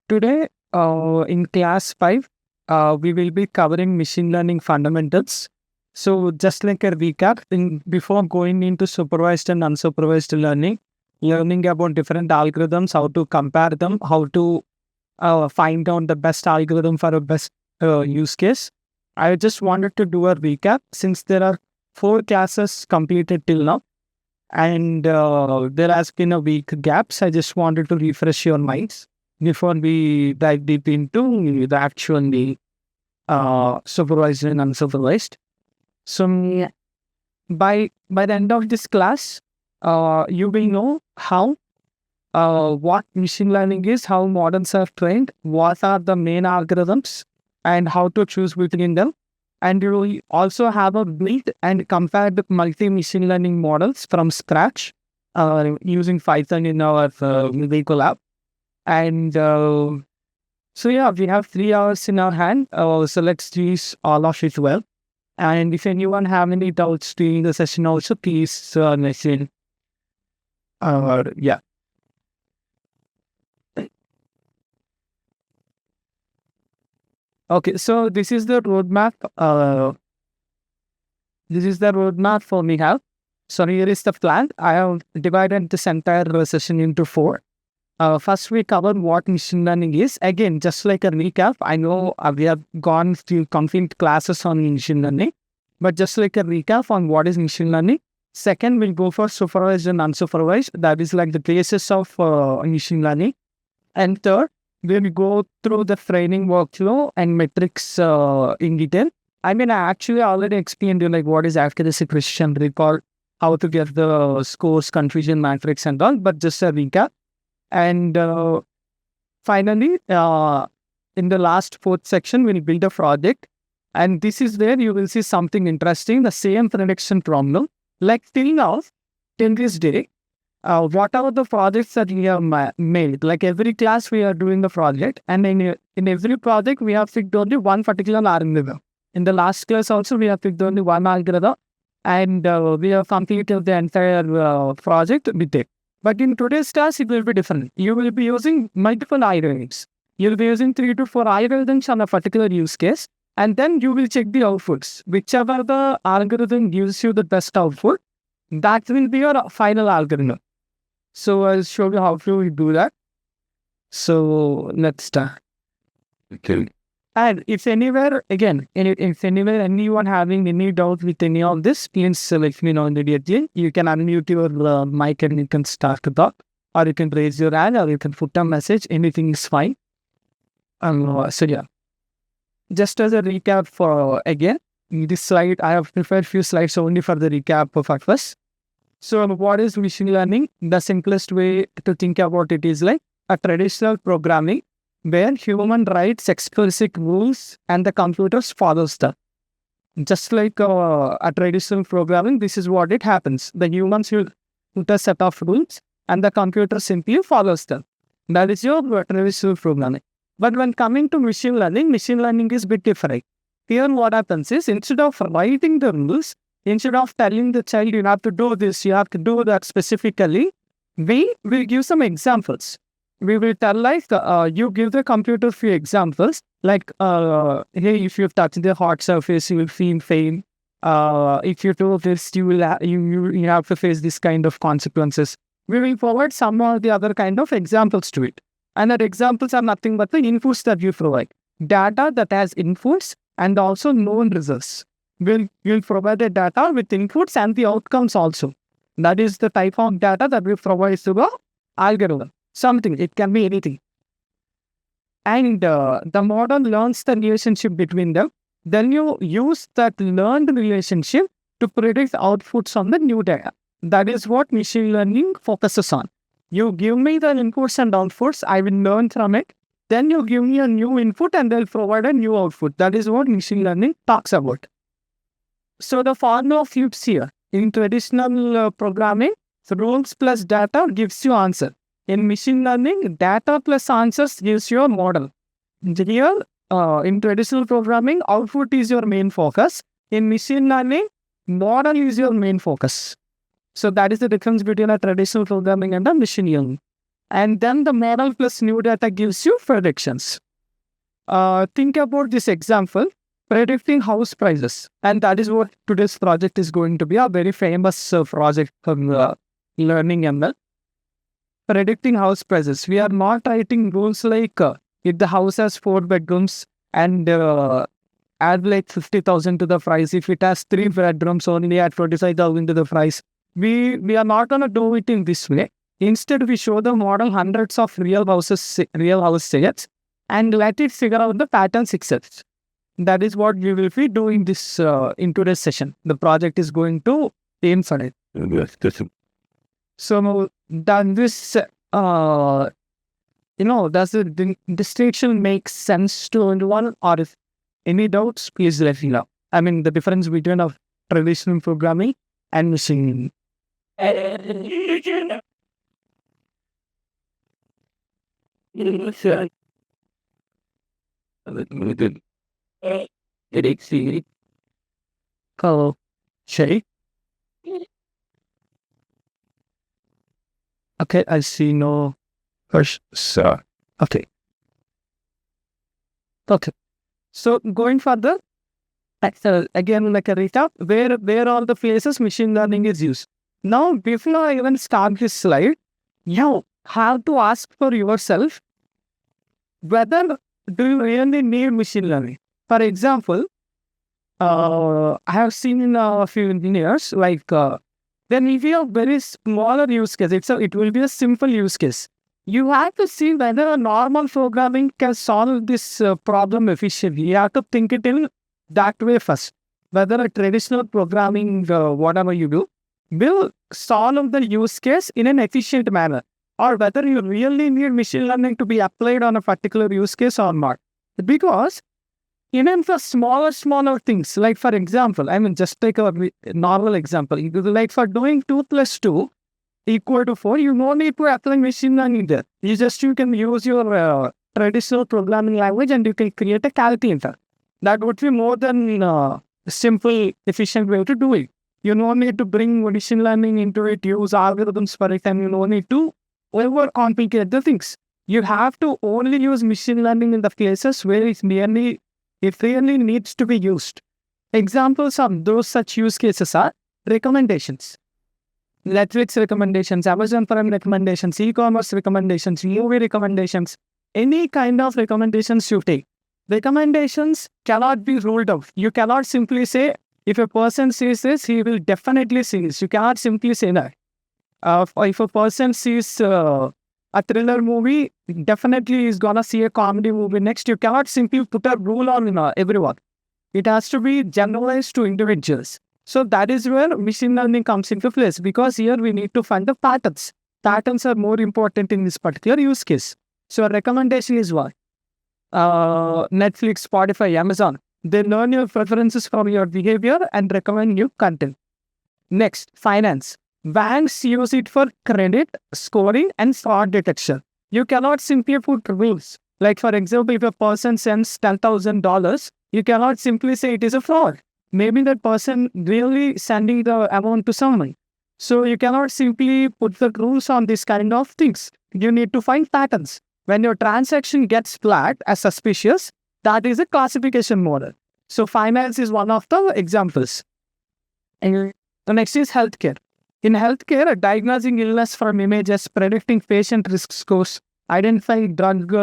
Today, in class 5, we will be covering machine learning fundamentals. So, just like a recap, before going into supervised and unsupervised learning about different algorithms, how to compare them, how to find out the best algorithm for a best use case. I just wanted to do a recap since there are 4 classes completed till now, and there has been a week gaps. I just wanted to refresh your minds before we dive deep into the actual supervised and unsupervised. So by the end of this class, you will know how what machine learning is, how models are trained, what are the main algorithms, and how to choose between them. And you will also have a build and compare the multi-machine learning models from scratch using Python in our Google Colab. And so yeah, we have 3 hours in our hand. So let's use all of it well. And if anyone have any doubts during the session also, please mention. Yeah. Okay, so this is the roadmap. This is the roadmap for me have. So here is the plan. I have divided this entire session into 4. First, we cover what machine learning is. Again, just like a recap, I know we have gone through complete classes on machine learning, but just like a recap on what is machine learning. Second, we'll go for supervised and unsupervised. That is like the basis of machine learning. And third, we'll go through the training workflow and metrics in detail. I mean, I actually already explained you like what is accuracy, precision, recall, how to get the scores, confusion matrix and all, but just a recap. And finally, in the last 4th section, we'll build a project. And this is where you will see something interesting, the same prediction problem. Like till now, till this day, what are the projects that we have made? Like every class, we are doing the project. And in every project, we have picked only one particular algorithm. In the last class also, we have picked only one algorithm. And we have completed the entire project with it. But in today's class, it will be different. You will be using multiple algorithms. You'll be using 3 to 4 algorithms on a particular use case. And then you will check the outputs. Whichever the algorithm gives you the best output, that will be your final algorithm. So I'll show you how to do that. So let's start. Okay. And if anywhere, again, if anywhere anyone having any doubt with any of this, please let me know immediately. You can unmute your mic and you can start to talk. Or you can raise your hand or you can put a message. Anything is fine. So yeah. Just as a recap for again, in this slide, I have prepared few slides only for the recap purpose. So what is machine learning? The simplest way to think about it is like a traditional programming where human writes explicit rules and the computers follows them. Just like a traditional programming, this is what it happens. The humans will put a set of rules and the computer simply follows them. That is your traditional programming. But when coming to machine learning is a bit different. Here what happens is instead of writing the rules, instead of telling the child you have to do this, you have to do that specifically, we will give some examples. We will tell like, you give the computer few examples, like, hey, if you touch the hot surface, you will feel pain. If you do this, you will you have to face this kind of consequences. We will provide some or the other kind of examples to it. And that examples are nothing but the inputs that you provide. Data that has inputs and also known results. We'll provide the data with inputs and the outcomes also. That is the type of data that we provide to the algorithm. Something, it can be anything. And the model learns the relationship between them. Then you use that learned relationship to predict outputs on the new data. That is what machine learning focuses on. You give me the inputs and outputs, I will learn from it. Then you give me a new input and they'll provide a new output. That is what machine learning talks about. So the formula fits here. In traditional programming, rules plus data gives you answer. In machine learning, data plus answers gives you a model. Here, in traditional programming, output is your main focus. In machine learning, model is your main focus. So that is the difference between a traditional programming and a machine learning. And then the model plus new data gives you predictions. Think about this example, predicting house prices. And that is what today's project is going to be, a very famous project from learning ML. Predicting house prices. We are not writing rules like if the house has 4 bedrooms and add like 50,000 to the price. If it has 3 bedrooms, only add 25,000 to the price. We are not going to do it in this way. Instead, we show the model hundreds of real house sales, and let it figure out the patterns itself. That is what we will be doing this in today's session. The project is going to aim for it. So, does this, does the distinction make sense to anyone, or if any doubts, please let me know. I mean, the difference between of traditional programming and machine learning. Hello, Shay. Okay, I see no questions. Okay. So going further, again, like a recap, where all the phases machine learning is used. Now, before I even start this slide, you have to ask for yourself whether do you really need machine learning. For example, I have seen in a few engineers, like then if you have very smaller use case, it will be a simple use case. You have to see whether a normal programming can solve this problem efficiently. You have to think it in that way first. Whether a traditional programming, whatever you do, will solve the use case in an efficient manner, or whether you really need machine learning to be applied on a particular use case or not. Because even for smaller things, like for example, I mean, just take a normal example. Like for doing 2 plus 2 equal to 4, you no need to apply machine learning there. You can use your traditional programming language and you can create a calculator. That would be more than a simple, efficient way to do it. You no need to bring machine learning into it, use algorithms for it, and you no need to overcomplicate the things. You have to only use machine learning in the cases where it really needs to be used. Examples of those such use cases are recommendations. Netflix recommendations, Amazon Prime recommendations, e-commerce recommendations, movie recommendations, any kind of recommendations you take. Recommendations cannot be ruled out. You cannot simply say, if a person sees this, he will definitely see this. You cannot simply say that. If a person sees a thriller movie, definitely is gonna see a comedy movie next. You cannot simply put a rule on everyone. It has to be generalized to individuals. So that is where machine learning comes into place, because here we need to find the patterns. Patterns are more important in this particular use case. So a recommendation is what? Netflix, Spotify, Amazon. They learn your preferences from your behavior and recommend new content. Next, finance. Banks use it for credit, scoring, and fraud detection. You cannot simply put rules. Like for example, if a person sends $10,000, you cannot simply say it is a fraud. Maybe that person really sending the amount to someone. So you cannot simply put the rules on this kind of things. You need to find patterns. When your transaction gets flagged as suspicious, that is a classification model. So finance is one of the examples. And the next is healthcare. In healthcare, diagnosing illness from images, predicting patient risk scores, identifying drug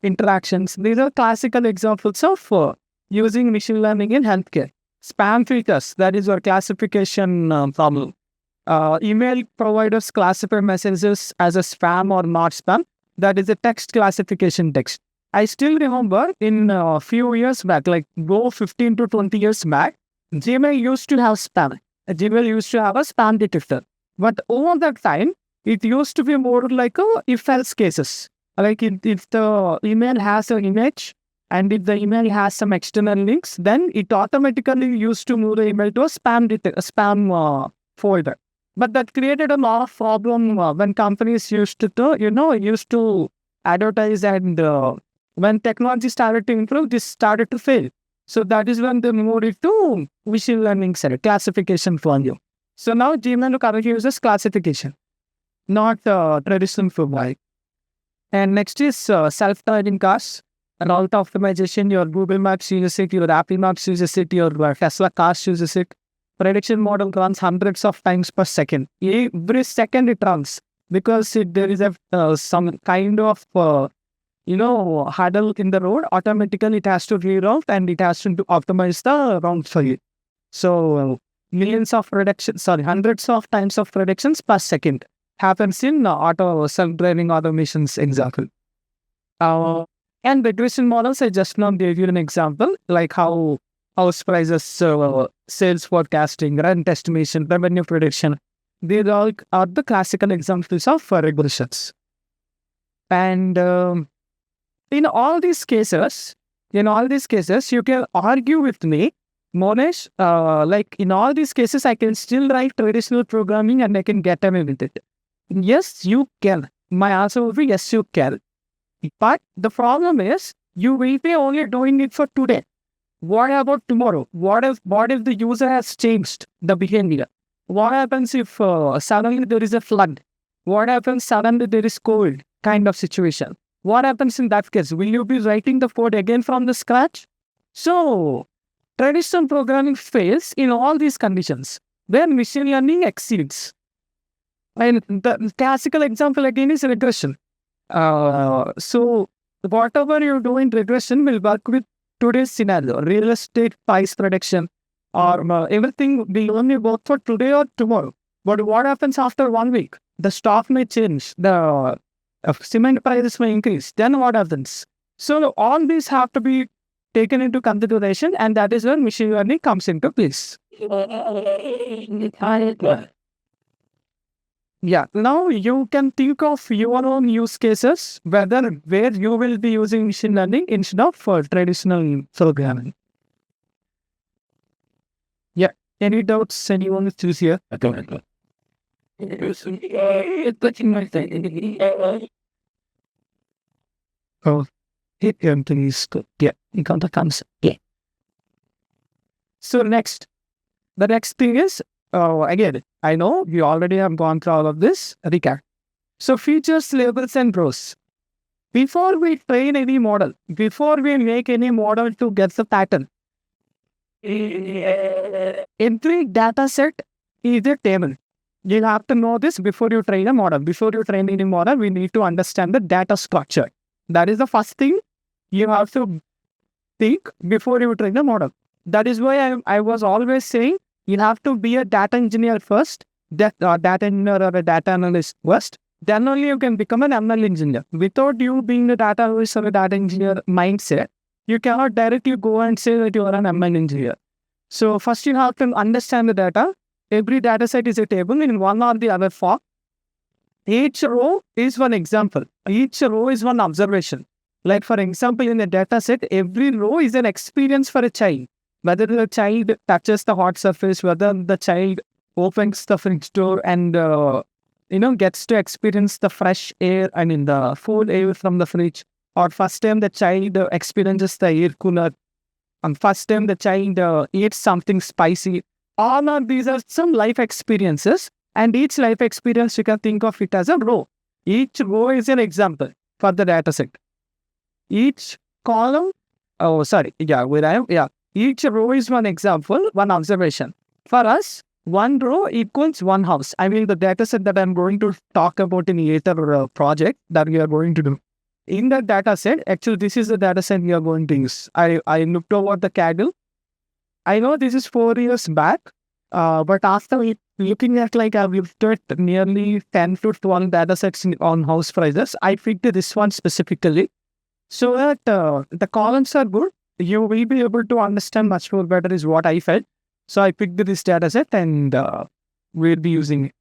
interactions. These are classical examples of using machine learning in healthcare. Spam filters, that is your classification problem. Email providers classify messages as a spam or not spam. That is a text classification text. I still remember in a few years back, like go 15 to 20 years back, Gmail used to have spam. Gmail used to have a spam detector. But over that time, it used to be more like a if-else cases. Like if the email has an image and if the email has some external links, then it automatically used to move the email to a spam folder. But that created a lot of problem when companies used to advertise, and when technology started to improve, this started to fail. So that is when they moved it to machine learning classification for you. So now Gmail currently uses classification, not traditional programming. And next is self-driving cars, route optimization. Your Google Maps uses it, your Apple Maps uses it, your Tesla cars uses it. Prediction model runs hundreds of times per second. Every second it runs because there is some kind of hurdle in the road. Automatically it has to reroute and it has to optimize the route for you. So hundreds of times of predictions per second happens in self-driving automations example. And regression models, I just now gave you an example, like how house prices, sales forecasting, rent estimation, revenue prediction. These all are the classical examples of regressions. And in all these cases, you can argue with me, Monesh, like in all these cases, I can still write traditional programming and I can get away with it. Yes, you can. My answer will be yes, you can. But the problem is, you will be only doing it for today. What about tomorrow? What if the user has changed the behavior? What happens if suddenly there is a flood? What happens suddenly there is cold kind of situation? What happens in that case? Will you be writing the code again from the scratch? So, traditional programming fails in all these conditions, where machine learning exceeds. And the classical example again is regression. So, whatever you do in regression will work with today's scenario, real estate price prediction, or everything will only work for today or tomorrow. But what happens after 1 week? The stock may change, the cement prices may increase. Then what happens? So all these have to be taken into consideration, and that is where machine learning comes into place. Yeah, now you can think of your own use cases, where you will be using machine learning instead of traditional programming. Yeah, any doubts anyone is choose here? I don't know. Oh, hit please. Yeah, you got the concept. Yeah. So the next thing is, again, I know you already have gone through all of this. Recap. So features, labels, and rows. Before we train any model, before we make any model to get the pattern, every data set is a table. You have to know this before you train a model. Before you train any model, we need to understand the data structure. That is the first thing you have to think before you train a model. That is why I was always saying you have to be a data engineer first, data engineer or a data analyst first. Then only you can become an ML engineer. Without you being a data analyst or a data engineer mindset, you cannot directly go and say that you are an ML engineer. So first you have to understand the data. Every data set is a table in one or the other form. Each row is one example. Each row is one observation. Like for example, in a data set, every row is an experience for a child. Whether the child touches the hot surface, whether the child opens the fridge door and gets to experience the fresh air and in the cool air from the fridge, or first time the child experiences the air cooler, and first time the child eats something spicy. All of these are some life experiences, and each life experience you can think of it as a row. Each row is an example for the data set. Each column, each row is one example, one observation. For us, one row equals one house. I mean, the data set that I'm going to talk about in later project that we are going to do. In that data set, actually, this is the data set we are going to use. I looked over the Kaggle. I know this is 4 years back, but after looking at I've looked at nearly 10 to 12 data sets on house prices, I picked this one specifically so that the columns are good. You will be able to understand much more better is what I felt. So I picked this data set and we'll be using it.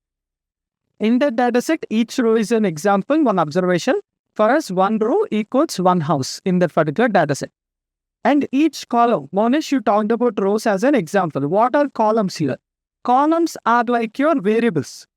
In that data set, each row is an example, one observation. For us, one row equals one house in that particular data set. And each column, Monish, you talked about rows as an example. What are columns here? Columns are like your variables.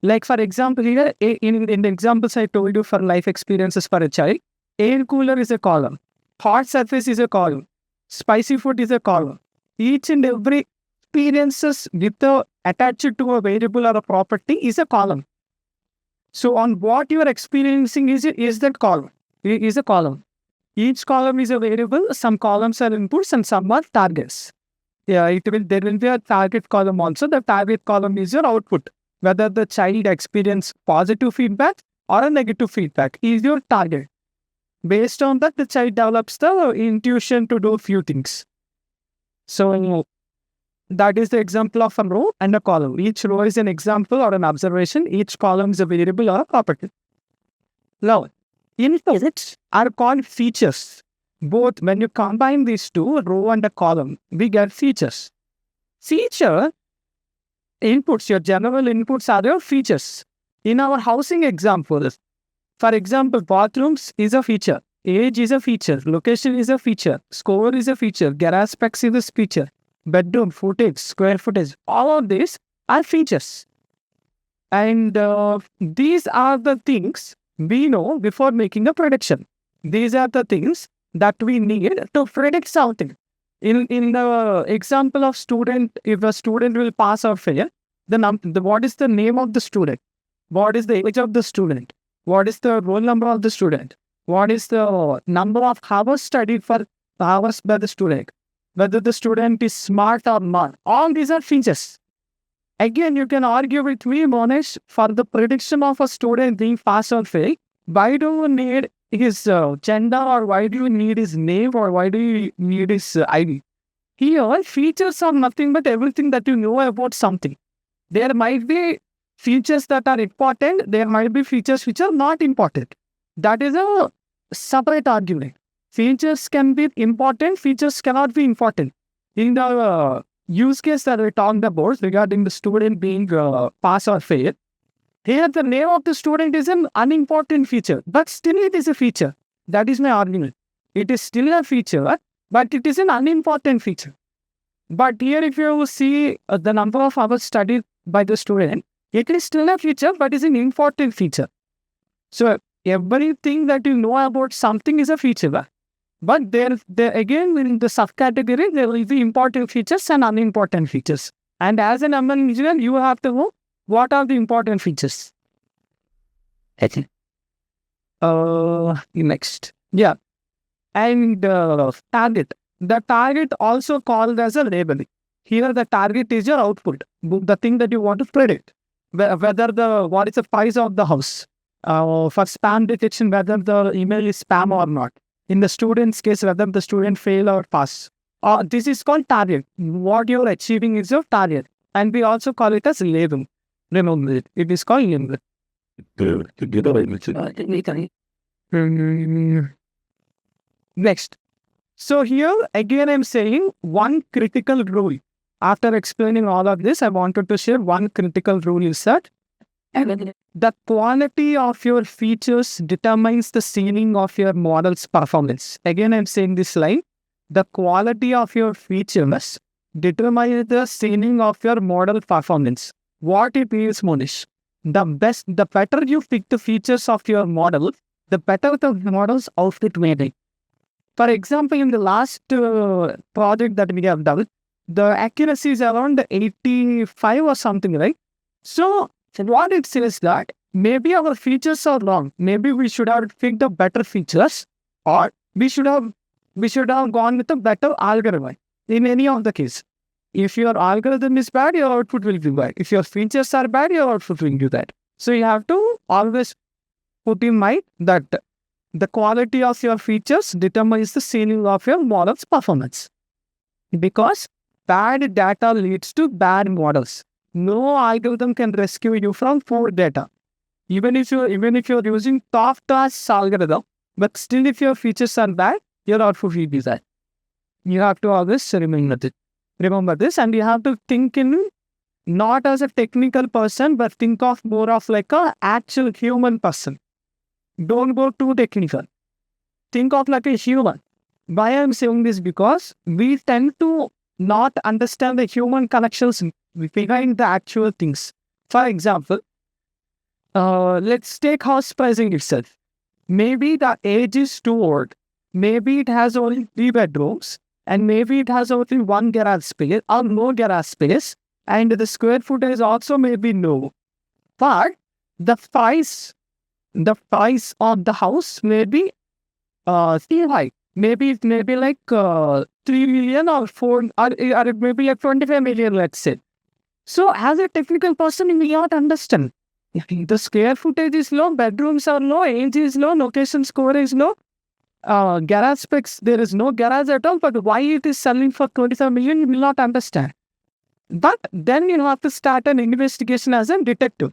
Like for example, here in the examples I told you for life experiences for a child, air cooler is a column. Hot surface is a column. Spicy food is a column. Each and every experiences with attached to a variable or a property is a column. So on what you are experiencing is that column, is a column. Each column is a variable. Some columns are inputs and some are targets. Yeah, there will be a target column also. The target column is your output. Whether the child experience positive feedback or a negative feedback is your target. Based on that, the child develops the intuition to do few things. So that is the example of a row and a column. Each row is an example or an observation. Each column is a variable or a property. Now, inputs are called features. Both when you combine these two, a row and a column, we get features. Feature inputs, your general inputs are your features. In our housing example, for example, bathrooms is a feature, age is a feature, location is a feature, score is a feature, garage specs is a feature, bedroom, footage, square footage, all of these are features. And these are the things we know before making a prediction. These are the things that we need to predict something. In the example of student, if a student will pass or fail, what is the name of the student? What is the age of the student? What is the roll number of the student? What is the number of hours studied for hours by the student? Whether the student is smart or not. All these are features. Again, you can argue with me, Monesh, for the prediction of a student being pass or fail. Why do you need his gender, or why do you need his name, or why do you need his ID? Here, features are nothing but everything that you know about something. There might be features that are important. There might be features which are not important. That is a separate argument. Features can be important. Features cannot be important. In the use case that we talked about regarding the student being pass or fail, here the name of the student is an unimportant feature, but still it is a feature. That is my argument. It is still a feature, but it is an unimportant feature. But here if you see the number of hours studied by the student, it is still a feature, but is an important feature. So everything that you know about something is a feature. But there again, in the subcategory, there will be important features and unimportant features. And as an ML engineer, you have to know what are the important features. Next. Yeah. And target. The target also called as a label. Here the target is your output, the thing that you want to predict. Whether what is the price of the house. For spam detection, whether the email is spam or not. In the student's case, whether the student fail or pass. This is called target. What you're achieving is your target. And we also call it as label. Remember it. It is called label. Next. So here, again, I'm saying one critical rule. After explaining all of this, I wanted to share one critical rule is that the quality of your features determines the ceiling of your model's performance. Again, I'm saying this line. The quality of your features determines the ceiling of your model performance. What it means, Monish? The better you pick the features of your model, the better the model's output may be. For example, in the last project that we have done, the accuracy is around 85 or something, right? So what it says that maybe our features are wrong. Maybe we should have picked the better features, or we should have gone with a better algorithm in any of the case. If your algorithm is bad, your output will be bad. If your features are bad, your output will be bad. So you have to always put in mind that the quality of your features determines the ceiling of your model's performance. Because bad data leads to bad models. No algorithm can rescue you from poor data. Even if you're using top-class algorithm, but still if your features are bad, your output will be bad. You have to always remember this, and you have to think in not as a technical person, but think of more of like a actual human person. Don't go too technical. Think of like a human. Why I'm saying this? Because we tend to not understand the human connections behind the actual things. For example, let's take house pricing itself. Maybe the age is too old. Maybe it has only 3 bedrooms, and maybe it has only 1 garage space or no garage space, and the square footage also may be low. But the price of the house may be still high. Maybe it may be like 3 million or 4, or it may be like 25 million, let's say. So as a technical person, you will not understand. The square footage is low, bedrooms are low, age is low, location score is low, garage specs, there is no garage at all, but why it is selling for 25 million, you will not understand. But then you have to start an investigation as a detective.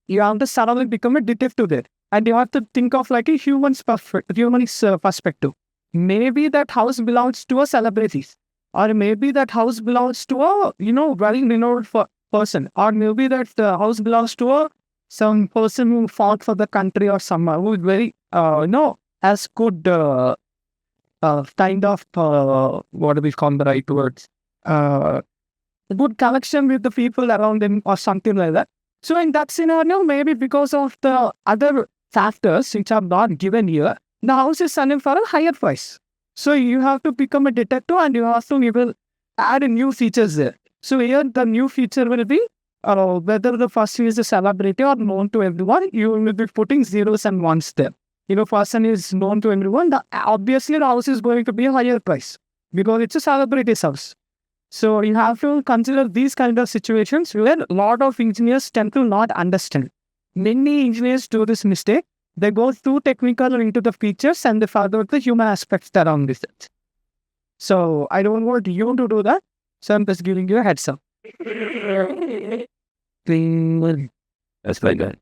You have to suddenly become a detective there. And you have to think of like a human's perspective. Maybe that house belongs to a celebrity. Or maybe that house belongs to a, very renowned person. Or maybe that house belongs to some person who fought for the country or someone who is very, has good kind of, what do we call the right words? Good connection with the people around him or something like that. So in that scenario, maybe because of the other factors which are not given here, the house is selling for a higher price. So you have to become a detective and you have to even add new features there. So here the new feature will be whether the person is a celebrity or known to everyone, you will be putting zeros and ones there. Person is known to everyone, obviously the house is going to be a higher price because it's a celebrity's house. So you have to consider these kind of situations where a lot of engineers tend to not understand. Many engineers do this mistake. They go too technical into the features and they forget the human aspects around this. So I don't want you to do that. So I'm just giving you a heads up. That's very good.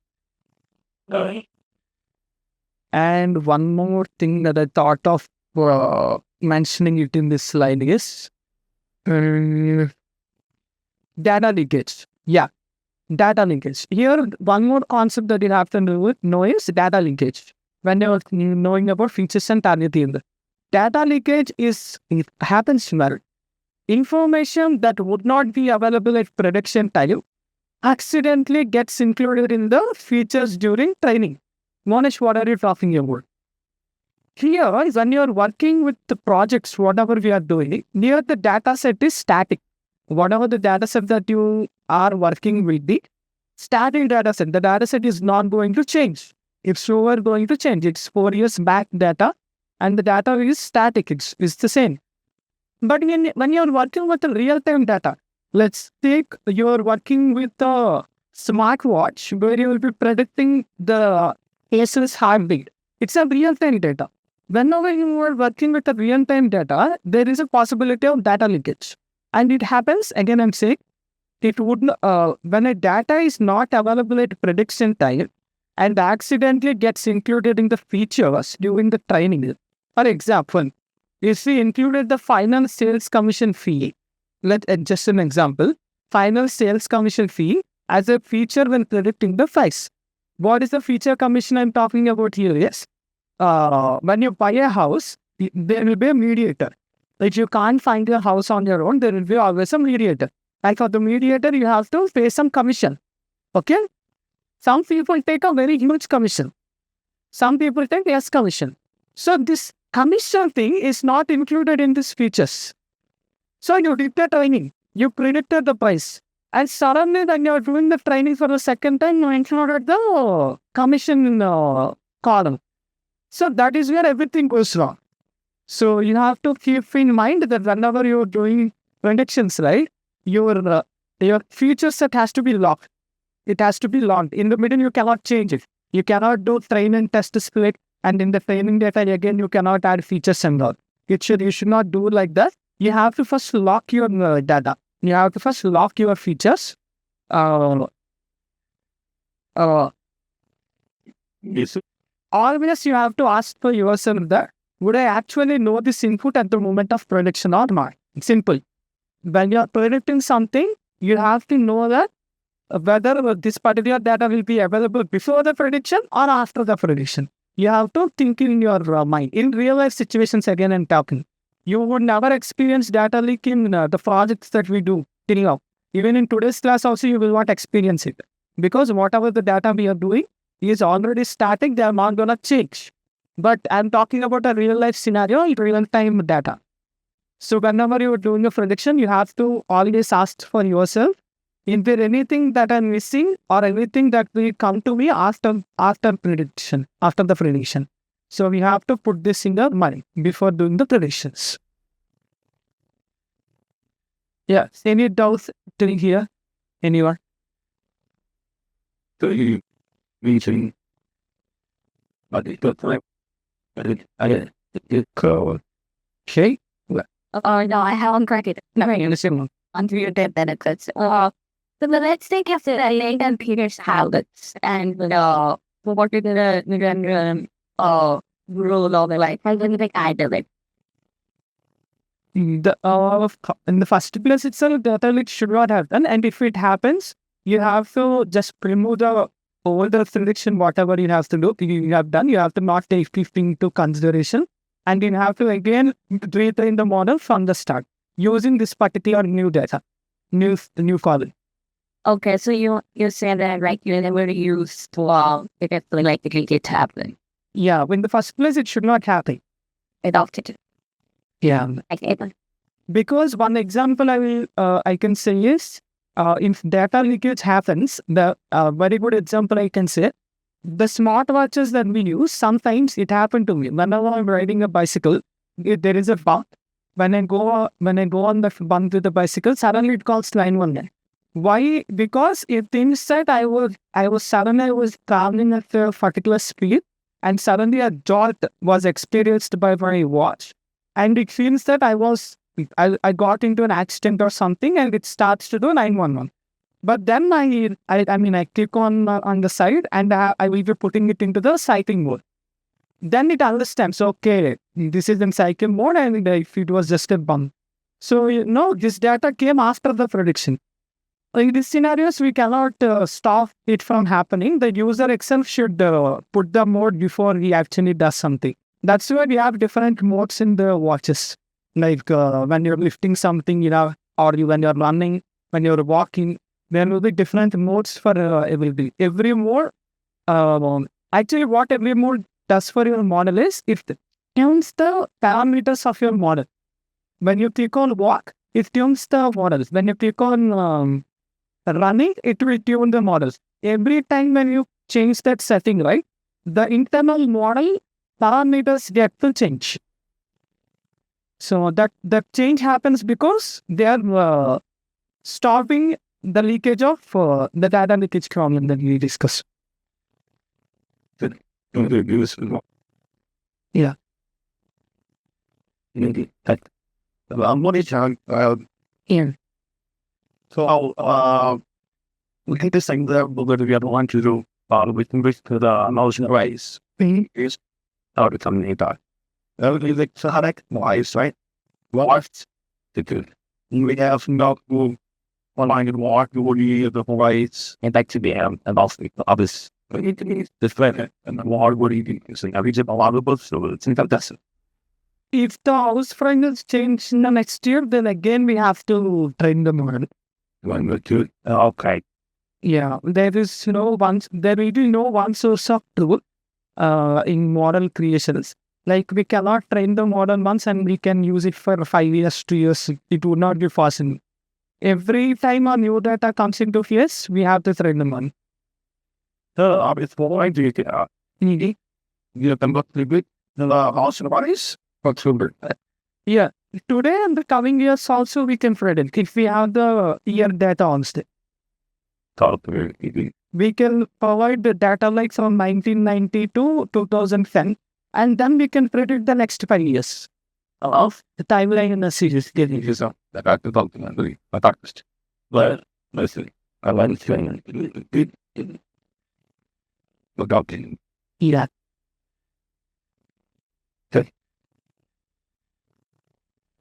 And one more thing that I thought of mentioning it in this slide is data leakage. Yeah, data leakage. Here, one more concept that you have to know is data leakage. When you're knowing about features and targeting, data leakage happens where information that would not be available at production time accidentally gets included in the features during training. Monesh, what are you talking about? Here, when you're working with the projects, whatever we are doing, here the data set is static. Whatever the data set that you are working with, the static data set, the data set is not going to change. It's never going to change. It's 4 years back data and the data is static. It's the same. But when you're working with the real-time data, let's take you're working with the smartwatch where you will be predicting the patient's heartbeat. It's a real-time data. Whenever you are working with the real-time data, there is a possibility of data leakage. And it happens, again I'm saying, when a data is not available at prediction time and accidentally gets included in the features during the training. For example, if we included the final sales commission fee, just an example, final sales commission fee as a feature when predicting the price. What is the feature commission I'm talking about here? Yes. When you buy a house, there will be a mediator. If you can't find a house on your own, there will be always a mediator. And for the mediator, you have to pay some commission. Okay? Some people take a very huge commission. Some people take less commission. So this commission thing is not included in these features. So you did the training. You predicted the price. And suddenly when you are doing the training for the second time, you included the commission column. So that is where everything goes wrong. So you have to keep in mind that whenever you're doing predictions, right, your feature set has to be locked. It has to be locked. In the middle, you cannot change it. You cannot do train and test split. And in the training data, again, you cannot add features and all. You should not do like that. You have to first lock your data. You have to first lock your features. Always you have to ask for yourself that, would I actually know this input at the moment of prediction or not? It's simple. When you are predicting something, you have to know that whether this particular data will be available before the prediction or after the prediction. You have to think in your mind. In real life situations, again, I'm talking. You would never experience data leak in the projects that we do till now. Even in today's class also, you will not experience it. Because whatever the data we are doing is already static, they are not going to change. But I'm talking about a real life scenario, real time data. So whenever you're doing a prediction, you have to always ask for yourself, Is there anything that I'm missing or anything that will come to me after prediction, after the prediction? So we have to put this in the mind before doing the predictions. Yeah. Any doubts till here? Anyone? Meeting, but it's not like, but it cold. Okay. Oh, no, I haven't cracked it. No, I understand. Until you did benefits. So let's take after the Nathan Peters habits and what are the rule of the life. I don't think I did it. In the first place itself, data leak should not happen. And if it happens, you have to just remove the all the prediction, whatever you have to do, you have done. You have to not take this into consideration. And you have to again retrain the model from the start using this particular new data, new column. Okay, so you said that right, you never use it actually like the it happen. Yeah, in the first place, it should not happen. Adopted. Yeah. Okay. Because one example I can say is, if data leakage happens, the very good example I can say, the smartwatches that we use, sometimes it happened to me. Whenever I'm riding a bicycle, if there is a bump. When I go on the bump with the bicycle, suddenly it calls 911. Why? Because it thinks that I was traveling at a particular speed, and suddenly a jolt was experienced by my watch, and it feels that I got into an accident or something, and it starts to do 911. But then I click on the side, and I will be putting it into the cycling mode. Then it understands, okay, this is in cycle mode, and if it was just a bump. So, this data came after the prediction. In these scenarios, we cannot stop it from happening. The user itself should put the mode before he actually does something. That's why we have different modes in the watches. Like when you're lifting something, or when you're running, when you're walking, there will be different modes for everything. Every mode, actually what every mode does for your model is, it tunes the parameters of your model. When you click on walk, it tunes the models. When you click on running, it will tune the models. Every time when you change that setting, right, the internal model parameters get to change. So that change happens because they are stopping the leakage of the data leakage problem that we discussed. Yeah. What is Yeah. so we think this thing that we're going to be able to do with the motion arrays is how to come data. Like static wise, right? What to do? We have not to align and walk the rights and back to the and also the others. This planet and the water would be using a region a lot of books, so it's fantastic. If the house frames change in the next year, then again we have to train the model. Okay. Yeah, there is there will be no one source of truth in model creations. Like we cannot train the model once and we can use it for 5 years, 2 years. It would not be possible. Every time a new data comes into PS, we have to train the model. It's why do you you can look the good the house and bodies? Yeah. Today and the coming years also we can predict if we have the year data on state. We can provide the data like from 1990 to 2010, and then we can predict the next 5 years of the timeline in the series. But listen, I like to look up to Yeah.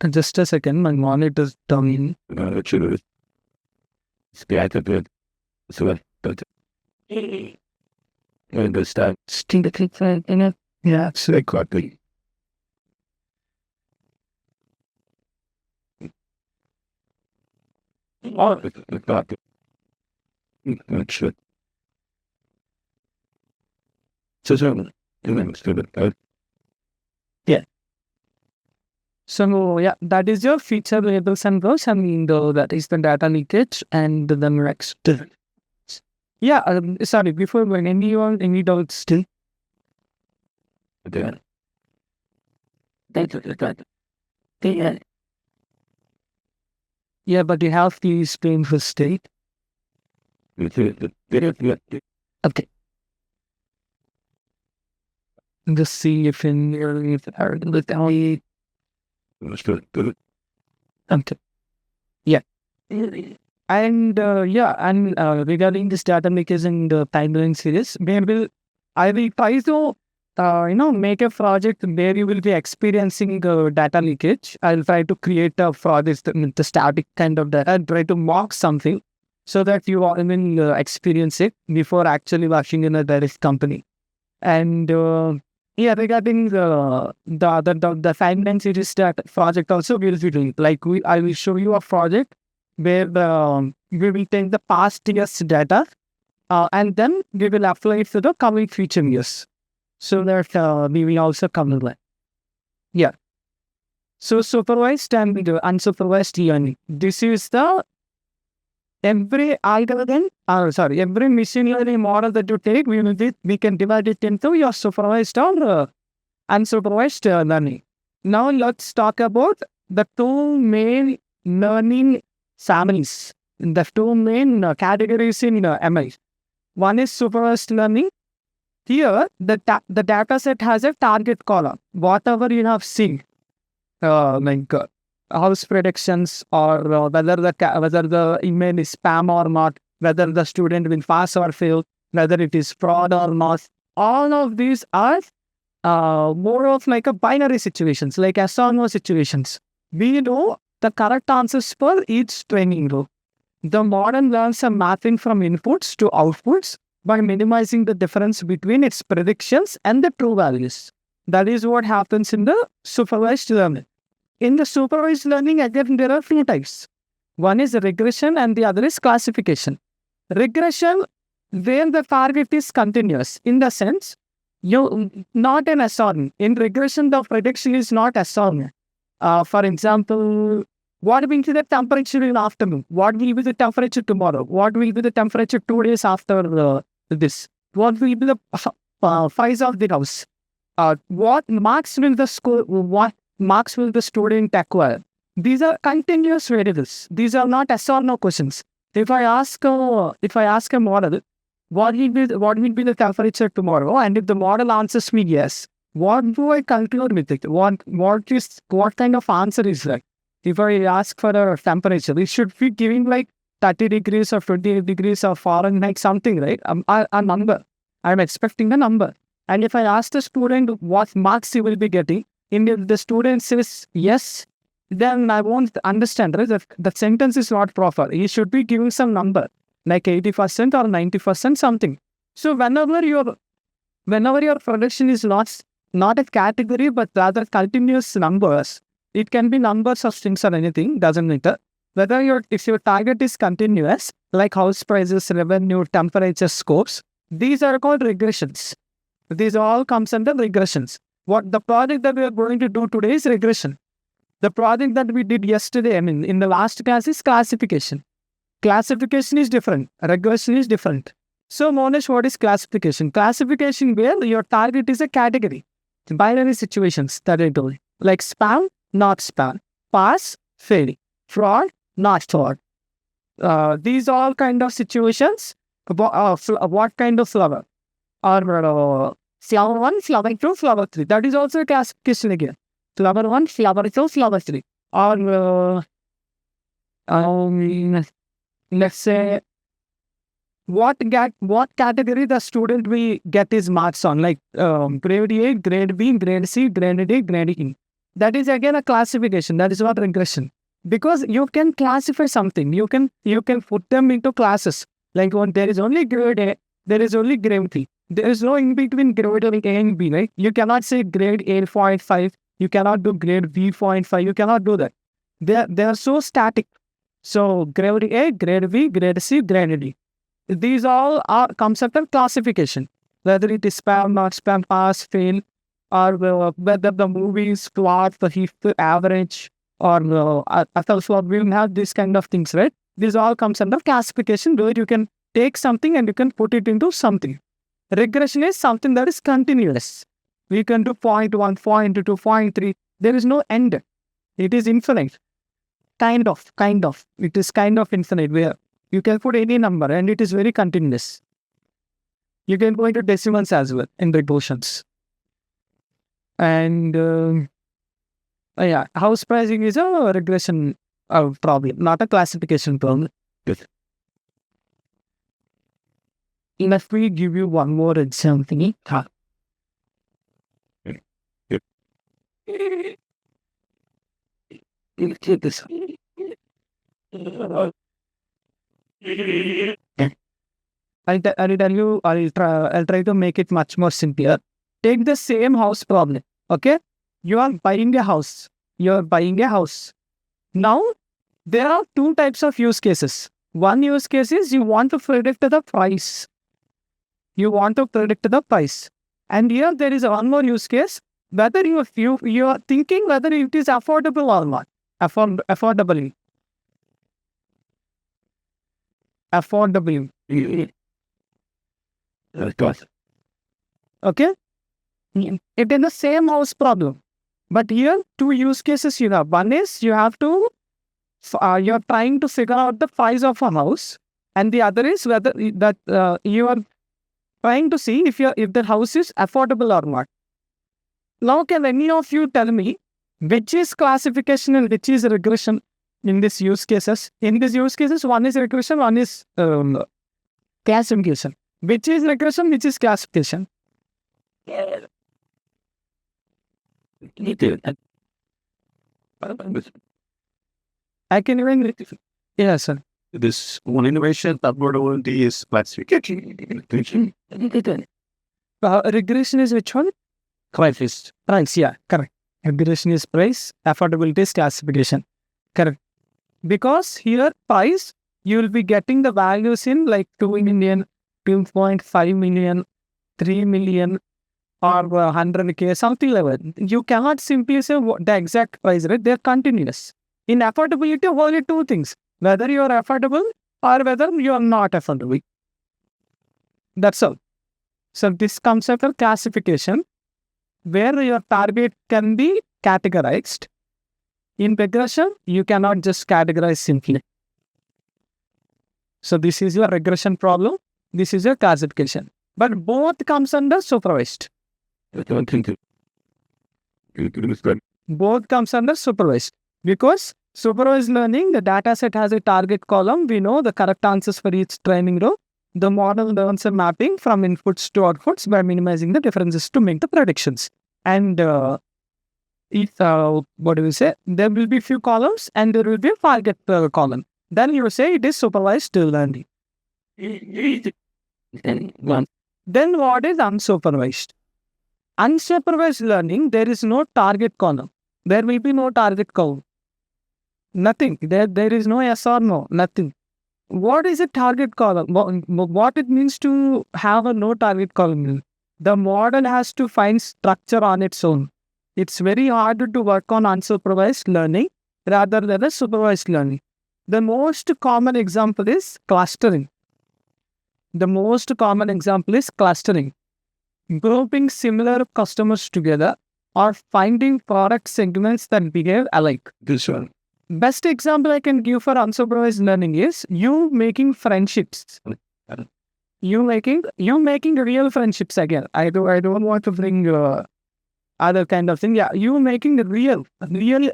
Just a second, my monitor is down. So understand. Still the click in it. Yeah. So exactly. Should. So, So yeah, that is your feature labels and those, and that is the data leakage. And the next, yeah, sorry, before when any doubts still? Okay. Yeah, but you have to explain for state. Okay. Just see if in your if okay. Yeah. And regarding this data leakage and timeline series, I will try to make a project where you will be experiencing data leakage. I'll try to create a project with the static kind of data and try to mock something so that you all will experience it before actually working in a direct company. And regarding the timeline series that project also will be doing. Like I will show you a project where we will take the past year's data and then we will apply it to the coming future years. So that we will also cover that. Yeah. So supervised and unsupervised learning. This is the every machine learning model that you take, we can divide it into your supervised or unsupervised learning. Now let's talk about the two main learning families, the two main categories in ML. One is supervised learning. Here, the data set has a target column. Whatever you have seen, house predictions or whether the email is spam or not, whether the student will pass or fail, whether it is fraud or not. All of these are more of like a binary situations, like yes or no situations. We know the correct answers for each training row. The model learns a mapping from inputs to outputs by minimizing the difference between its predictions and the true values. That is what happens in the supervised learning. In the supervised learning, again, there are two types. One is regression and the other is classification. Regression, where the target is continuous, in the sense, not an assortment. In regression, the prediction is not assortment. For example, what will be the temperature in the afternoon? What will be the temperature tomorrow? What will be the temperature 2 days after this? What will be the size of the house? What marks will the school? What marks will the student acquire? These are continuous variables. These are not yes or no questions. If I ask a model, what will be the temperature tomorrow? And if the model answers me yes, what do I conclude with it? What kind of answer is that? If I ask for a temperature, it should be giving like 30 degrees or 28 degrees or Fahrenheit something, right? A number. I'm expecting a number. And if I ask the student what marks he will be getting, if the student says yes, then I won't understand, right? The sentence is not proper. He should be giving some number, like 80% or 90% something. So whenever your prediction is not a category, but rather continuous numbers, it can be numbers of strings or anything, doesn't matter. Whether if your target is continuous, like house prices, revenue, temperature, scopes, these are called regressions. These all comes under regressions. What the project that we are going to do today is regression. The project that we did yesterday, in the last class, is classification. Classification is different. Regression is different. So, Monesh, what is classification? Classification where your target is a category. Binary situations that I told. Like spam, not spam. Pass, fail. Fraud, not fraud. These all kind of situations. What kind of flower? Or flower 1, flower 2, flower 3. That is also a classification again. Flower 1, flower 2, flower 3. Or let's say what category the student will get his marks on, like grade A, grade B, grade C, grade D, grade E. That is again a classification. That is not regression. Because you can classify something. You can put them into classes. Like there is only grade A, there is only grade B. There is no in between grade A and B, right? You cannot say grade A 0.5. You cannot do grade B 0.5. You cannot do that. They are so static. So grade A, grade B, grade C, grade D. These all are concept of classification. Whether it is spam, not spam, pass, fail. or whether the movie is plot, the average, or so we will have this kind of things, right? This all comes under classification, where you can take something and you can put it into something. Regression is something that is continuous. We can do 0.1, 0.2, 0.3. There is no end. It is infinite. Kind of. It is kind of infinite, where you can put any number and it is very continuous. You can go into decimals as well in regressions. And house pricing is a regression problem, not a classification problem. Good. Let me give you one more example. Take this. I'll tell you, I'll try to make it much more simpler. Take the same house problem, okay? You are buying a house. Now, there are two types of use cases. One use case is you want to predict the price. And here there is one more use case, whether you are thinking whether it is affordable or not. Affordable. Okay? It is the same house problem. But here, two use cases you have. One is you have to, you're trying to figure out the price of a house. And the other is whether that you are trying to see if the house is affordable or not. Now, can any of you tell me which is classification and which is regression in these use cases? In these use cases, one is regression, one is classification. Which is regression, which is classification? I can even... Yes, sir. This one innovation that we're doing is classification. Regression is which one? Price. Price, yeah, correct. Regression is price, affordability is classification. Correct. Because here, price, you will be getting the values in like 2 million, 2.5 million, 3 million, or 100K, something like that. You cannot simply say the exact price, right? They're continuous. In affordability, only two things. Whether you are affordable or whether you are not affordable. That's all. So this comes under classification, where your target can be categorized. In regression, you cannot just categorize simply. So this is your regression problem. This is your classification. But both comes under supervised. Both comes under supervised. Because supervised learning, the data set has a target column. We know the correct answers for each training row. The model learns a mapping from inputs to outputs by minimizing the differences to make the predictions. And what do we say? There will be few columns and there will be a target column. Then you say it is supervised learning. Then what is unsupervised? Unsupervised learning, there is no target column. There will be no target column. Nothing. There is no yes or no. Nothing. What is a target column? What it means to have a no target column? The model has to find structure on its own. It's very hard to work on unsupervised learning rather than a supervised learning. The most common example is clustering. Grouping similar customers together or finding product segments that behave alike. This one. Best example I can give for unsupervised learning is you making friendships. You making real friendships again. I don't want to bring other kind of thing. Yeah, you making real